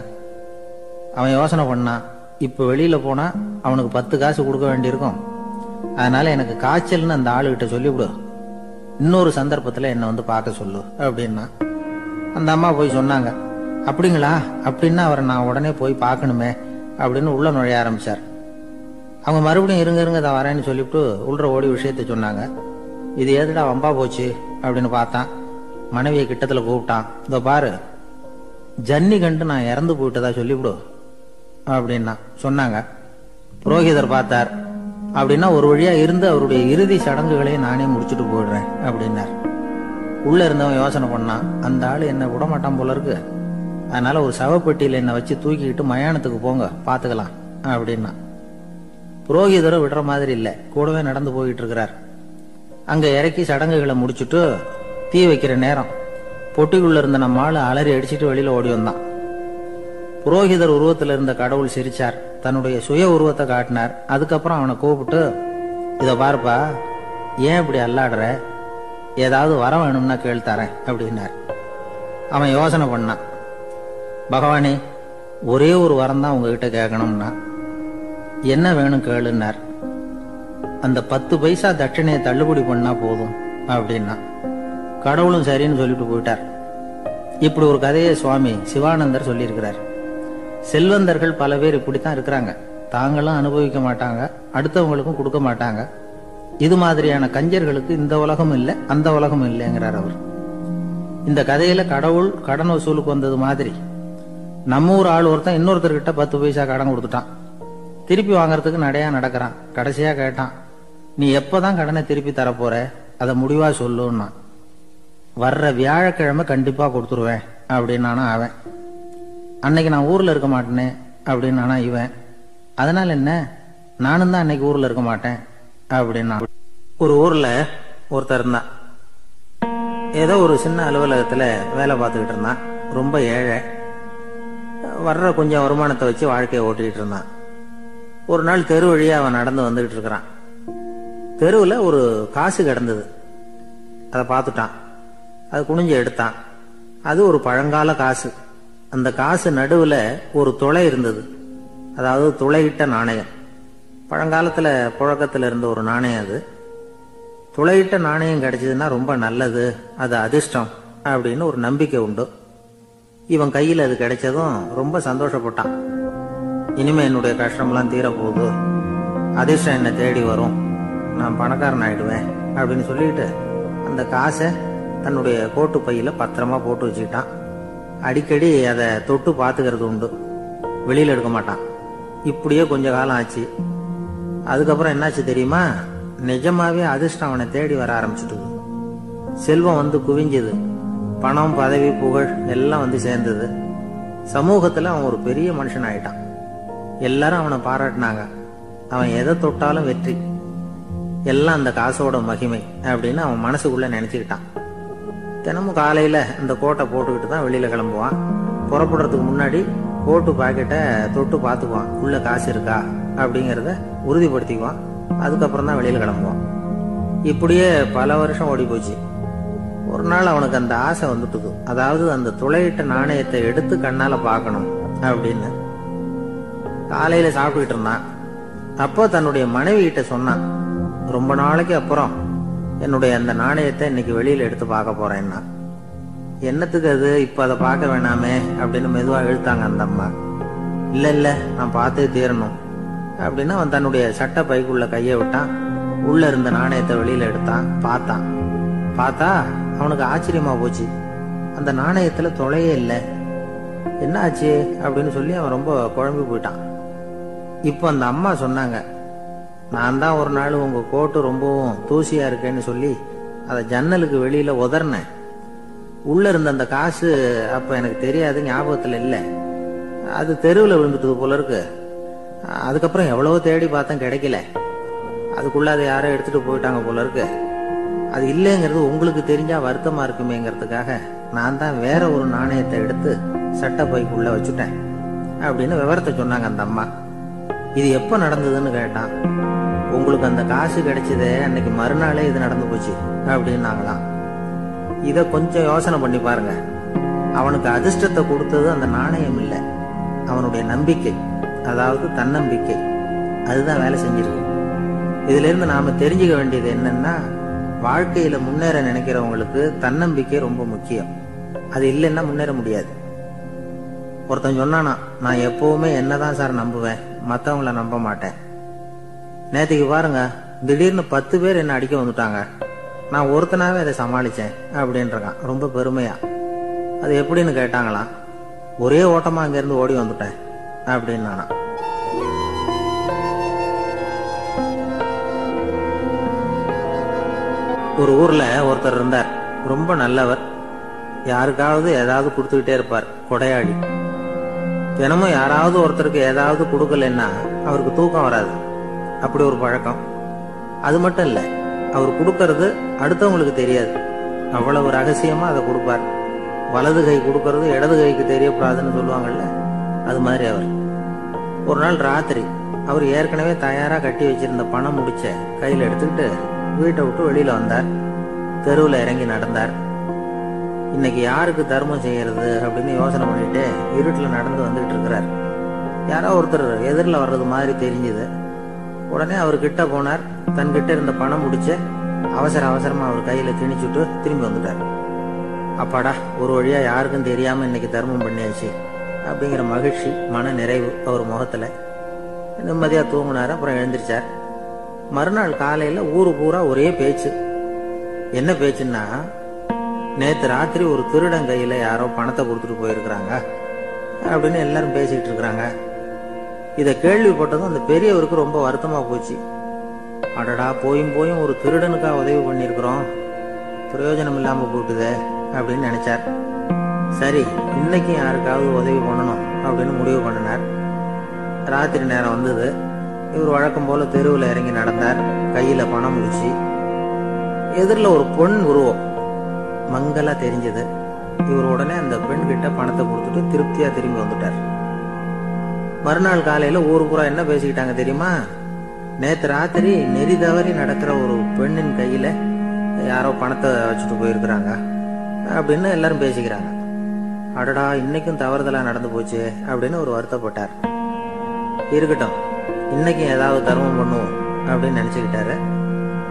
அவன் யோசனை பண்ணான், இப்ப வெளியில போனா அவனுக்கு 10 காசு கொடுக்க வேண்டியிருக்கும், அதனால எனக்கு காய்ச்சல்னு அந்த ஆளுகிட்ட சொல்லிவிடு, இன்னொரு சந்தர்ப்பத்துல என்ன வந்து பார்க்க சொல்லு அப்படின்னா. அந்த அம்மா போய் சொன்னாங்க. அப்படிங்களா, அப்படின்னா அவரை நான் உடனே போய் பார்க்கணுமே அப்படின்னு உள்ள நுழைய ஆரம்பிச்சார். அவங்க மறுபடியும் இருங்க தான் வரேன்னு சொல்லிவிட்டு உள்ள ஓடி விஷயத்த சொன்னாங்க. இது ஏதுடா வம்பா போச்சு அப்படின்னு பார்த்தான். மனைவியை கிட்டத்துல கூப்பிட்டான். இதோ பாரு, ஜன்னி கண்டு நான் இறந்து போயிட்டதா சொல்லிவிடு அப்படின்னா சொன்னாங்க. புரோகிதர் பார்த்தார். அப்படின்னா ஒரு வழியா இருந்து அவருடைய இறுதி சடங்குகளையும் நானே முடிச்சுட்டு போயிடுறேன் அப்படின்னார். உள்ள இருந்தவன் யோசனை பண்ணான், அந்த ஆளு என்ன விடமாட்டான் போல இருக்கு, அதனால ஒரு சவப்பெட்டியில என்னை வச்சு தூக்கிக்கிட்டு மயானத்துக்கு போங்க பாத்துக்கலாம் அப்படின்னா. புரோகிதரும் விடுற மாதிரி இல்ல, கூடவே நடந்து போயிட்டு இருக்கிறார். அங்க இறக்கி சடங்குகளை முடிச்சுட்டு தீ வைக்கிற நேரம் பொட்டிக்குள்ள இருந்த நம்ம ஆளு அலறி அடிச்சுட்டு வெளியில ஓடி வந்தான். புரோகிதர் உருவத்துல இருந்த கடவுள் சிரிச்சார், தன்னுடைய சுய உருவத்தை காட்டினார். அதுக்கப்புறம் அவனை கூப்பிட்டு, இத பாருப்பா, ஏன் இப்படி அல்லாடுற, ஏதாவது வர வேணும்னா கேள்தரேன் அப்படின்னார். அவன் யோசனை பண்ணான். பகவானே, ஒரே ஒரு வரம் தான் உங்ககிட்ட கேட்கணும்னா. என்ன வேணும் கேளுன்னார். அந்த 10 பைசா தட்சணையை தள்ளுபடி பண்ணா போதும் அப்படின்னா. கடவுளும் சரின்னு சொல்லிட்டு போயிட்டார். இப்படி ஒரு கதையை சுவாமி சிவானந்தர் சொல்லியிருக்கிறார். செல்வந்தர்கள் பல பேர் இப்படித்தான் இருக்கிறாங்க. தாங்களும் அனுபவிக்க மாட்டாங்க, அடுத்தவங்களுக்கும் கொடுக்க மாட்டாங்க. இது மாதிரியான கஞ்சர்களுக்கு இந்த உலகம் இல்லை அந்த உலகம் இல்லைங்கிறார் அவர். இந்த கதையில கடவுள் கடன் வசூலுக்கு வந்தது மாதிரி நம்ம ஊர் ஆள் ஒருத்தன் இன்னொருத்தர்கிட்ட 10 பைசா கடன் கொடுத்துட்டான். திருப்பி வாங்கறதுக்கு நடையா நடக்கிறான். கடைசியா கேட்டான், நீ எப்பதான் கடனை திருப்பி தரப்போற, அதை முடிவா சொல்லுன்னா. வர்ற வியாழக்கிழமை கண்டிப்பா கொடுத்துருவேன் அப்படின்னானா அவன். அன்னைக்கு நான் ஊர்ல இருக்க மாட்டேனே அப்படின்னானா இவன். அதனால என்ன, நானும் தான் அன்னைக்கு ஊர்ல இருக்க மாட்டேன் அப்படின்னா. ஒரு ஊர்ல ஒருத்தர் இருந்தான். ஏதோ ஒரு சின்ன அலுவலகத்துல வேலை பார்த்துக்கிட்டு இருந்தான். ரொம்ப ஏழை. வர்ற கொஞ்சம் வருமானத்தை வச்சு வாழ்க்கையை ஓட்டிக்கிட்டு இருந்தான். ஒரு நாள் தெரு வழியா அவன் நடந்து வந்துகிட்டு இருக்கிறான். தெருவுல ஒரு காசு கிடந்தது. அதை பார்த்துட்டான். அது குனிஞ்சு எடுத்தான். அது ஒரு பழங்கால காசு. அந்த காசு நடுவுல ஒரு துளை இருந்தது. அதாவது துளையிட்ட நாணயம். பழங்காலத்துல புழக்கத்துல இருந்த ஒரு நாணயம் அது. துளையிட்ட நாணயம் கிடைச்சதுன்னா ரொம்ப நல்லது, அது அதிர்ஷ்டம் அப்படின்னு ஒரு நம்பிக்கை உண்டு. இவன் கையில் அது கிடைச்சதும் ரொம்ப சந்தோஷப்பட்டான். இனிமே என்னுடைய கஷ்டம்லாம் தீரப்போகுது, அதிர்ஷ்டம் என்னை தேடி வரும், நான் பணக்காரன் ஆயிடுவேன் அப்படின்னு சொல்லிட்டு அந்த காசை தன்னுடைய கோட்டு பையில பத்திரமா போட்டு வச்சுக்கிட்டான். அடிக்கடி அதை தொட்டு பார்த்துக்கிறது உண்டு, வெளியில எடுக்க மாட்டான். இப்படியே கொஞ்ச காலம் ஆச்சு. அதுக்கப்புறம் என்னாச்சு தெரியுமா, நிஜமாவே அதிர்ஷ்டம் அவனை தேடி வர ஆரம்பிச்சுட்டு செல்வம் வந்து குவிஞ்சது. பணம், பதவி, புகழ் எல்லாம் வந்து சேர்ந்தது. சமூகத்துல அவன் ஒரு பெரிய மனுஷன் ஆயிட்டான். எல்லாரும் அவனை பாராட்டினாங்க. அவன் எதை தொட்டாலும் வெற்றி, எல்லாம் அந்த காசோட மகிமை அப்படின்னு அவன் மனசுக்குள்ள நினைச்சுக்கிட்டான். தினமும் காலையில இந்த கோட்டை போட்டுக்கிட்டு தான் வெளியில கிளம்புவான். புறப்படுறதுக்கு முன்னாடி கோட்டு பாக்கெட்டை தொட்டு பார்த்துக்குவான், உள்ள காசு இருக்கா அப்படிங்கறத உறுதிப்படுத்திக்குவான். அதுக்கப்புறம் தான் வெளியில கிளம்புவான். இப்படியே பல வருஷம் ஓடி போச்சு. ஒரு நாள் அவனுக்கு அந்த ஆசை வந்துட்டுது. அதாவது அந்த துளையிட்ட நாணயத்தை எடுத்து கண்ணால பார்க்கணும் அப்படின்னு. காலையில சாப்பிட்டுக்கிட்டு இருந்தான். அப்போ தன்னுடைய மனைவி கிட்ட சொன்னான், ரொம்ப நாளைக்கு அப்புறம் என்னுடைய அந்த நாணயத்தை இன்னைக்கு வெளியில எடுத்து பார்க்க போறேன்னா. என்னத்துக்கு அது, இப்ப அதை பார்க்க வேணாமே அப்படின்னு மெதுவா இழுத்தாங்க அந்த அம்மா. இல்ல இல்ல, நான் பார்த்தே தீரணும் அப்படின்னு அவன் தன்னுடைய சட்டை பைக்குள்ள கைய விட்டான். உள்ள இருந்த நாணயத்தை வெளியில எடுத்தான். பார்த்தா அவனுக்கு ஆச்சரியமா போச்சு. அந்த நாணயத்துல தொலையே இல்லை. என்ன ஆச்சு அப்படின்னு சொல்லி அவன் ரொம்ப குழம்பி போயிட்டான். இப்ப அந்த அம்மா சொன்னாங்க, நான் தான் ஒரு நாள் உங்க கோட்டு ரொம்பவும் தூசியா இருக்கேன்னு சொல்லி அதை ஜன்னலுக்கு வெளியில உதறினேன். உள்ள இருந்த அந்த காசு அப்ப எனக்கு தெரியாது, ஞாபகத்துல இல்லை. அது தெருவில் விழுந்துட்டது போல இருக்கு. அதுக்கப்புறம் எவ்வளவோ தேடி பார்த்தேன், கிடைக்கல. அதுக்குள்ள அதை யாரோ எடுத்துட்டு போயிட்டாங்க போல இருக்கு. அது இல்லைங்கிறது உங்களுக்கு தெரிஞ்சா வருத்தமா இருக்குமேங்கிறதுக்காக நான் தான் வேற ஒரு நாணயத்தை எடுத்து சட்டை பைக்குள்ள வச்சுட்டேன் அப்படின்னு விவரத்தை சொன்னாங்க அந்த அம்மா. இது எப்ப நடந்ததுன்னு கேட்டான். உங்களுக்கு அந்த காசு கிடைச்சதே அன்னைக்கு மறுநாளே இது நடந்து போச்சு அப்படின்னாங்களாம். இத கொஞ்சம் யோசனை பண்ணி பாருங்க. அவனுக்கு அதிர்ஷ்டத்தை கொடுத்தது அந்த நாணயம் இல்லை, அவனுடைய நம்பிக்கை, அதாவது தன்னம்பிக்கை. அதுதான் வேலை செஞ்சிருக்கு. இதுல இருந்து நாம தெரிஞ்சுக்க வேண்டியது என்னன்னா, வாழ்க்கையில முன்னேற நினைக்கிறவங்களுக்கு தன்னம்பிக்கை ரொம்ப முக்கியம். அது இல்லைன்னா முன்னேற முடியாது. ஒருத்தன் சொன்னானா, நான் எப்பவுமே என்னதான் சார் நம்புவேன், மத்தவங்கள நம்ப மாட்டேன். நேற்றுக்கு பாருங்க, திடீர்னு 10 பேர் என்ன அடிக்க வந்துட்டாங்க, நான் ஒருத்தனாவே அதை சமாளிச்சேன் அப்படின்றான் ரொம்ப பெருமையா. அது எப்படின்னு கேட்டாங்களாம். ஒரே ஓட்டமா அங்க இருந்து ஓடி வந்துட்டேன் அப்படின்னு நானா. ஒரு ஊர்ல ஒருத்தர் இருந்தார், ரொம்ப நல்லவர். யாருக்காவது ஏதாவது கொடுத்துக்கிட்டே இருப்பார், கொடையாளி. தினமும் யாராவது ஒருத்தருக்கு ஏதாவது கொடுக்கலன்னா அவருக்கு தூக்கம் வராது, அப்படி ஒரு பழக்கம். அது மட்டும் இல்ல, அவர் கொடுக்கறது அடுத்தவங்களுக்கு தெரியாது, அவ்வளவு ரகசியமா அதை கொடுப்பார். வலது கை கொடுக்கறது இடது கைக்கு தெரியக்கூடாதுன்னு சொல்லுவாங்கல்ல, அது மாதிரி அவர். ஒரு நாள் ராத்திரி அவர் ஏற்கனவே தயாரா கட்டி வச்சிருந்த பணம் முடிச்ச கையில எடுத்துக்கிட்டு வீட்டை விட்டு வெளியில வந்தார். தெருவில் இறங்கி நடந்தார். இன்னைக்கு யாருக்கு தர்மம் செய்யறது அப்படின்னு யோசனை பண்ணிட்டு இருட்டுல நடந்து வந்துகிட்டு இருக்கிறார். யாரோ ஒருத்தர் எதிரில் வர்றது மாதிரி தெரிஞ்சுது. உடனே அவர் கிட்ட போனார். தன்கிட்ட இருந்த பணம் முடிச்ச அவசரமா அவர் கையில திணிச்சுட்டு திரும்பி வந்துட்டார். அப்பாடா, ஒரு வழியா யாருக்கும் தெரியாம இன்னைக்கு தர்மம் பண்ணியாச்சு அப்படிங்கிற மகிழ்ச்சி, மன நிறைவு அவர் முகத்துல. நிம்மதியா தூங்கினார். அப்புறம் எழுந்திருச்சார். மறுநாள் காலையில ஊரு பூரா ஒரே பேச்சு. என்ன பேச்சுன்னா, நேத்து ராத்திரி ஒரு திருடன் கையில யாரோ பணத்தை கொடுத்துட்டு போயிருக்கிறாங்க அப்படின்னு எல்லாரும் பேசிட்டு இருக்கிறாங்க. இத கேள்விப்பட்டதும் அந்த பெரியவருக்கு ரொம்ப வருத்தமா போச்சு. அடடா, போயும் ஒரு திருடனுக்கா உதவி பண்ணிருக்கிறோம், பிரயோஜனம் இல்லாம போட்டுதே அப்படின்னு நினைச்சார். சரி, இன்னைக்கு யாருக்காவது உதவி பண்ணணும் அப்படின்னு முடிவு பண்ணினார். ராத்திரி நேரம் வந்தது. இவர் வழக்கம் போல தெருவில் இறங்கி நடந்தார். கையில பணம் முடிச்சு. எதிரில் ஒரு பொன் உருவம் மங்களா தெரிஞ்சது. இவர் உடனே அந்த பெண் கிட்ட பணத்தை கொடுத்துட்டு திருப்தியா திரும்பி வந்துட்டார். மறுநாள் காலையில ஊரு பூரா என்ன பேசிக்கிட்டாங்க தெரியுமா? நேத்து ராத்திரி நெறி தவறி நடக்கிற ஒரு பெண்ணின் கையில யாரோ பணத்தை வச்சுட்டு போயிருக்கிறாங்க அப்படின்னு எல்லாரும் பேசிக்கிறாங்க. அடடா, இன்னைக்கும் தவறுதலா நடந்து போச்சு அப்படின்னு ஒரு வருத்தப்பட்டார். இருக்கட்டும், இன்னைக்கும் ஏதாவது தர்மம் பண்ணுவோம் அப்படின்னு நினைச்சுக்கிட்டாரு.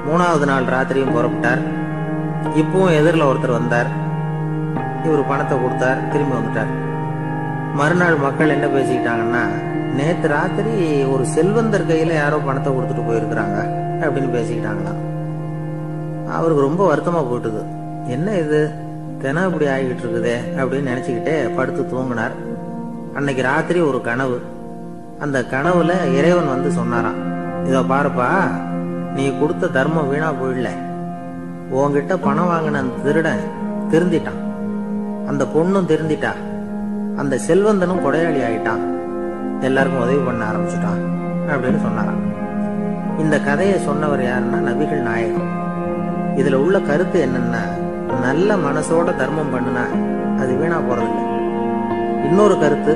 3வது நாள் ராத்திரியும் புறப்பட்டார். இப்பவும் எதிரில் ஒருத்தர் வந்தார். இவர் பணத்தை கொடுத்தார், திரும்பி வந்துட்டார். மறுநாள் மக்கள் என்ன பேசிக்கிட்டாங்கன்னா, நேத்து ராத்திரி ஒரு செல்வந்தர் கையில யாரோ பணத்தை கொடுத்துட்டு போயிருக்கிறாங்க அப்படின்னு பேசிக்கிட்டாங்களாம். அவருக்கு ரொம்ப வருத்தமா போயிட்டுது. என்ன இது, தினம் இப்படி ஆகிட்டு இருக்குதே அப்படின்னு நினைச்சுக்கிட்டே படுத்து தூங்கினார். அன்னைக்கு ராத்திரி ஒரு கனவு. அந்த கனவுல இறைவன் வந்து சொன்னாராம், இதோ பாருப்பா, நீ கொடுத்த தர்மம் வீணா போயிடல. உன்கிட்ட பணம் வாங்கின அந்த திருடன் திருந்திட்டான், அந்த பொண்ணும் திருந்திட்டா, அந்த செல்வந்தனும் கொடையாளி ஆயிட்டான், எல்லாருக்கும் உதவி பண்ண ஆரம்பிச்சுட்டான் அப்படின்னு சொன்னாராம். இந்த கதையை சொன்னவர் யாருன்னா நபிகள் நாயகம். இதுல உள்ள கருத்து என்னன்னா, நல்ல மனசோட தர்மம் பண்ணுனா அது வீணா போறதில்லை. இன்னொரு கருத்து,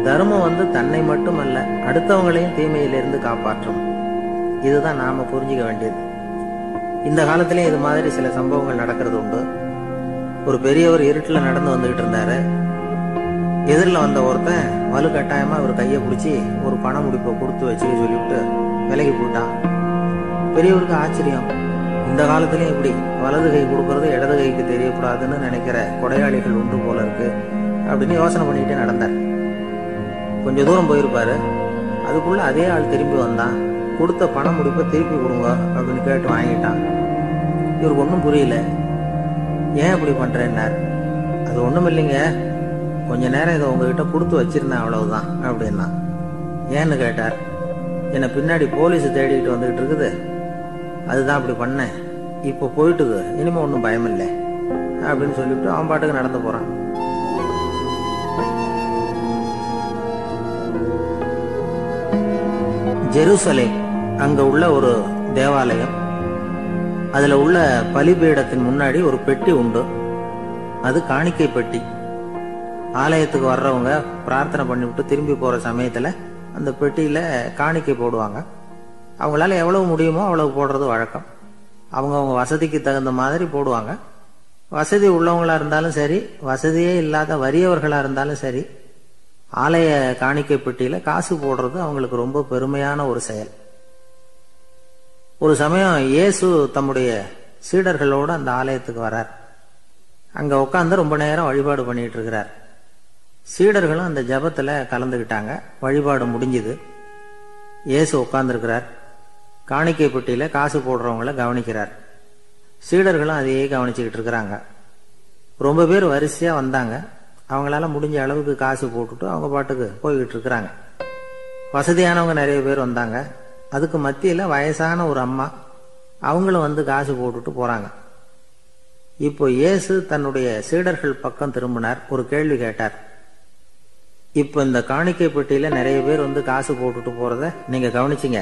தர்மம் வந்து தன்னை மட்டுமல்ல அடுத்தவங்களையும் தீமையிலிருந்து காப்பாற்றும். இதுதான் நாம புரிஞ்சுக்க வேண்டியது. இந்த காலத்திலயும் இது மாதிரி சில சம்பவங்கள் நடக்கிறது உண்டு. ஒரு பெரியவர் இருட்டுல நடந்து வந்துகிட்டு இருந்தாரு. எதிரில் வந்த ஒருத்தன் வலு கட்டாயமா அவர் கையை பிடிச்சி ஒரு பண முடிப்பை கொடுத்து வச்சுக்க சொல்லிவிட்டு விலகி போட்டான். பெரியவருக்கு ஆச்சரியம். இந்த காலத்திலயும் இப்படி வலது கை கொடுக்கறது இடது கைக்கு தெரியக்கூடாதுன்னு நினைக்கிற கொடையாளிகள் உண்டு போல இருக்கு அப்படின்னு யோசனை பண்ணிக்கிட்டே நடந்தார். கொஞ்ச தூரம் போயிருப்பாரு. அதுக்குள்ள அதே ஆள் திரும்பி வந்தான். கொடுத்த பண முடிப்பை திருப்பி கொடுங்க அப்படின்னு கேட்டு வாங்கிட்டான். இவருக்கு ஒன்றும் புரியல. ஏன் இப்படி பண்றேன்னார். அது ஒண்ணும் இல்லைங்க, கொஞ்ச நேரம் இதை உங்ககிட்ட கொடுத்து வச்சிருந்தேன், அவ்வளவுதான் அப்படின்னா. ஏன்னு கேட்டார். என்னை பின்னாடி போலீஸ் தேடிக்கிட்டு வந்துகிட்டு இருக்குது, அதுதான் அப்படி பண்ணேன். இப்போ போயிட்டுது, இனிமே ஒன்றும் பயம் இல்லை அப்படின்னு சொல்லிவிட்டு அவன் பாட்டுக்கு நடந்து போறான். ஜெருசலேம், அங்க உள்ள ஒரு தேவாலயம். அதுல உள்ள பலிபீடத்தின் முன்னாடி ஒரு பெட்டி உண்டு. அது காணிக்கை பெட்டி. ஆலயத்துக்கு வர்றவங்க பிரார்த்தனை பண்ணிவிட்டு திரும்பி போற சமயத்துல அந்த பெட்டியில காணிக்கை போடுவாங்க. அவங்களால எவ்வளவு முடியுமோ அவ்வளவு போடுறது வழக்கம். அவங்க வசதிக்கு தகுந்த மாதிரி போடுவாங்க. வசதி உள்ளவங்களா இருந்தாலும் சரி, வசதியே இல்லாத வறியவர்களா இருந்தாலும் சரி, ஆலய காணிக்கை பெட்டியில காசு போடுறது அவங்களுக்கு ரொம்ப பெருமையான ஒரு செயல். ஒரு சமயம் இயேசு தம்முடைய சீடர்களோட அந்த ஆலயத்துக்கு வரார். அங்க உட்கார்ந்து ரொம்ப நேரம் வழிபாடு பண்ணிட்டு இருக்கிறார். சீடர்களும் அந்த ஜபத்துல கலந்துகிட்டாங்க. வழிபாடு முடிஞ்சது. இயேசு உட்கார்ந்துருக்கிறார். காணிக்கை பெட்டியில காசு போடுறவங்கள கவனிக்கிறார். சீடர்களும் அதையே கவனிச்சுக்கிட்டு இருக்கிறாங்க. ரொம்ப பேர் வரிசையா வந்தாங்க. அவங்களால முடிஞ்ச அளவுக்கு காசு போட்டுட்டு அவங்க பாட்டுக்கு போய்கிட்டு இருக்கிறாங்க. வசதியானவங்க நிறைய பேர் வந்தாங்க. அதுக்கு மத்தியில வயசான ஒரு அம்மா, அவங்களும் வந்து காசு போட்டுட்டு போறாங்க. இப்போ இயேசு தன்னுடைய சீடர்கள் பக்கம் திரும்பினார். ஒரு கேள்வி கேட்டார். இப்போ இந்த காணிக்கை பெட்டியில நிறைய பேர் வந்து காசு போட்டுட்டு போறத நீங்க கவனிச்சிங்க.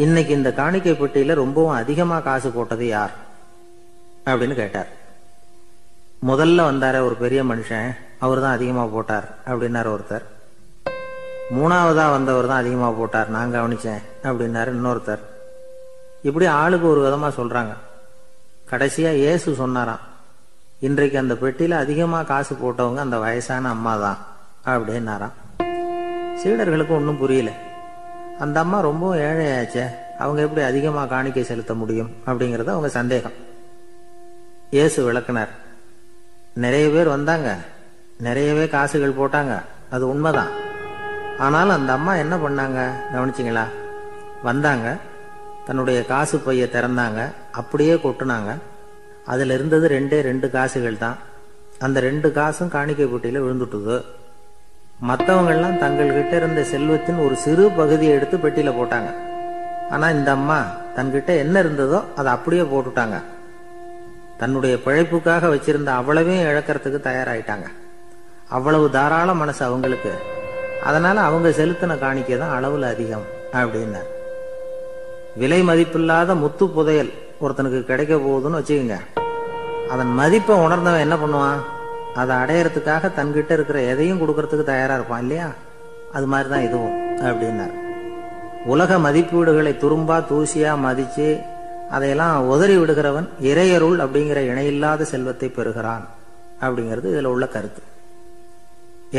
இன்னைக்கு இந்த காணிக்கை பெட்டியில ரொம்பவும் அதிகமா காசு போட்டது யார் அப்படின்னு கேட்டார். முதல்ல வந்தார ஒரு பெரிய மனுஷன், அவர் தான் அதிகமா போட்டார் அப்படின்னாரு ஒருத்தர். மூணாவதா வந்தவர் தான் அதிகமா போட்டார், நான் கவனிச்சேன் அப்படின்னாரு இன்னொருத்தர். இப்படி ஆளுக்கு ஒரு விதமா சொல்றாங்க. கடைசியா இயேசு சொன்னாராம், இன்றைக்கு அந்த பெட்டியில அதிகமா காசு போட்டவங்க அந்த வயசான அம்மா தான் அப்படின்னாராம். சீடர்களுக்கு ஒன்றும் புரியல. அந்த அம்மா ரொம்ப ஏழையாச்சே, அவங்க எப்படி அதிகமா காணிக்கை செலுத்த முடியும் அப்படிங்கறது அவங்க சந்தேகம். இயேசு விளக்குனார். நிறைய பேர் வந்தாங்க, நிறையவே காசுகள் போட்டாங்க, அது உண்மைதான். ஆனாலும் அந்த அம்மா என்ன பண்ணாங்க கவனிச்சிங்களா? வந்தாங்க, தன்னுடைய காசு பைய திறந்தாங்க, அப்படியே கொட்டுனாங்க. அதுல இருந்தது ரெண்டு காசுகள் தான். அந்த 2 காசும் காணிக்கை பெட்டியில விழுந்துட்டுது. மற்றவங்கள்லாம் தங்கள்கிட்ட இருந்த செல்வத்தின் ஒரு சிறு பகுதியை எடுத்து பெட்டியில போட்டாங்க. ஆனா இந்த அம்மா தன்கிட்ட என்ன இருந்ததோ அதை அப்படியே போட்டுட்டாங்க. தன்னுடைய பிழைப்புக்காக வச்சிருந்த அவ்வளவையும் இழக்கிறதுக்கு தயாராயிட்டாங்க. அவ்வளவு தாராள மனசு அவங்களுக்கு. அதனால அவங்க செலுத்தின காணிக்கை தான் அளவுல அதிகம் அப்படின்னார். விலை மதிப்பில்லாத முத்து புதையல் ஒருத்தனுக்கு கிடைக்க போகுதுன்னு வச்சுக்கோங்க. அதன் மதிப்பை உணர்ந்தவன் என்ன பண்ணுவான்? அதை அடையறதுக்காக தன்கிட்ட இருக்கிற எதையும் கொடுக்கறதுக்கு தயாரா இருப்பான் இல்லையா? அது மாதிரிதான் இதுவும் அப்படின்னார். உலக மதிப்பீடுகளை துரும்பா தூசியா மதிச்சு அதையெல்லாம் உதறி விடுகிறவன் இறையருள் அப்படிங்கிற இணையில்லாத செல்வத்தை பெறுகிறான் அப்படிங்கிறது இதுல உள்ள கருத்து.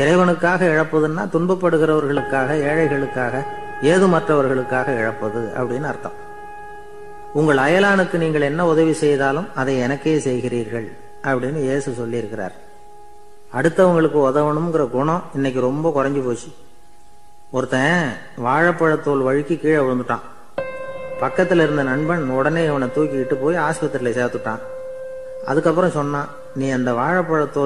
இறைவனுக்காக இழப்பதுன்னா துன்பப்படுகிறவர்களுக்காக, ஏழைகளுக்காக, ஏதுமற்றவர்களுக்காக இழப்பது அப்படின்னு அர்த்தம். உங்கள் அயலானுக்கு நீங்கள் என்ன உதவி செய்தாலும் அதை எனக்கே செய்கிறீர்கள் அப்படின்னு இயேசு சொல்லியிருக்கிறார். அடுத்தவங்களுக்கு உதவணுங்கிற குணம் இன்னைக்கு ரொம்ப குறைஞ்சு போச்சு. ஒருத்தன் வாழைப்பழத்தோல் வழுக்கி கீழே விழுந்துட்டான். பக்கத்துல இருந்த நண்பன் உடனே இவனை தூக்கிக்கிட்டு போய் ஆஸ்பத்திரியில சேர்த்துட்டான். அதுக்கப்புறம் சொன்னான், நீ அந்த வாழைப்பழத்தோல்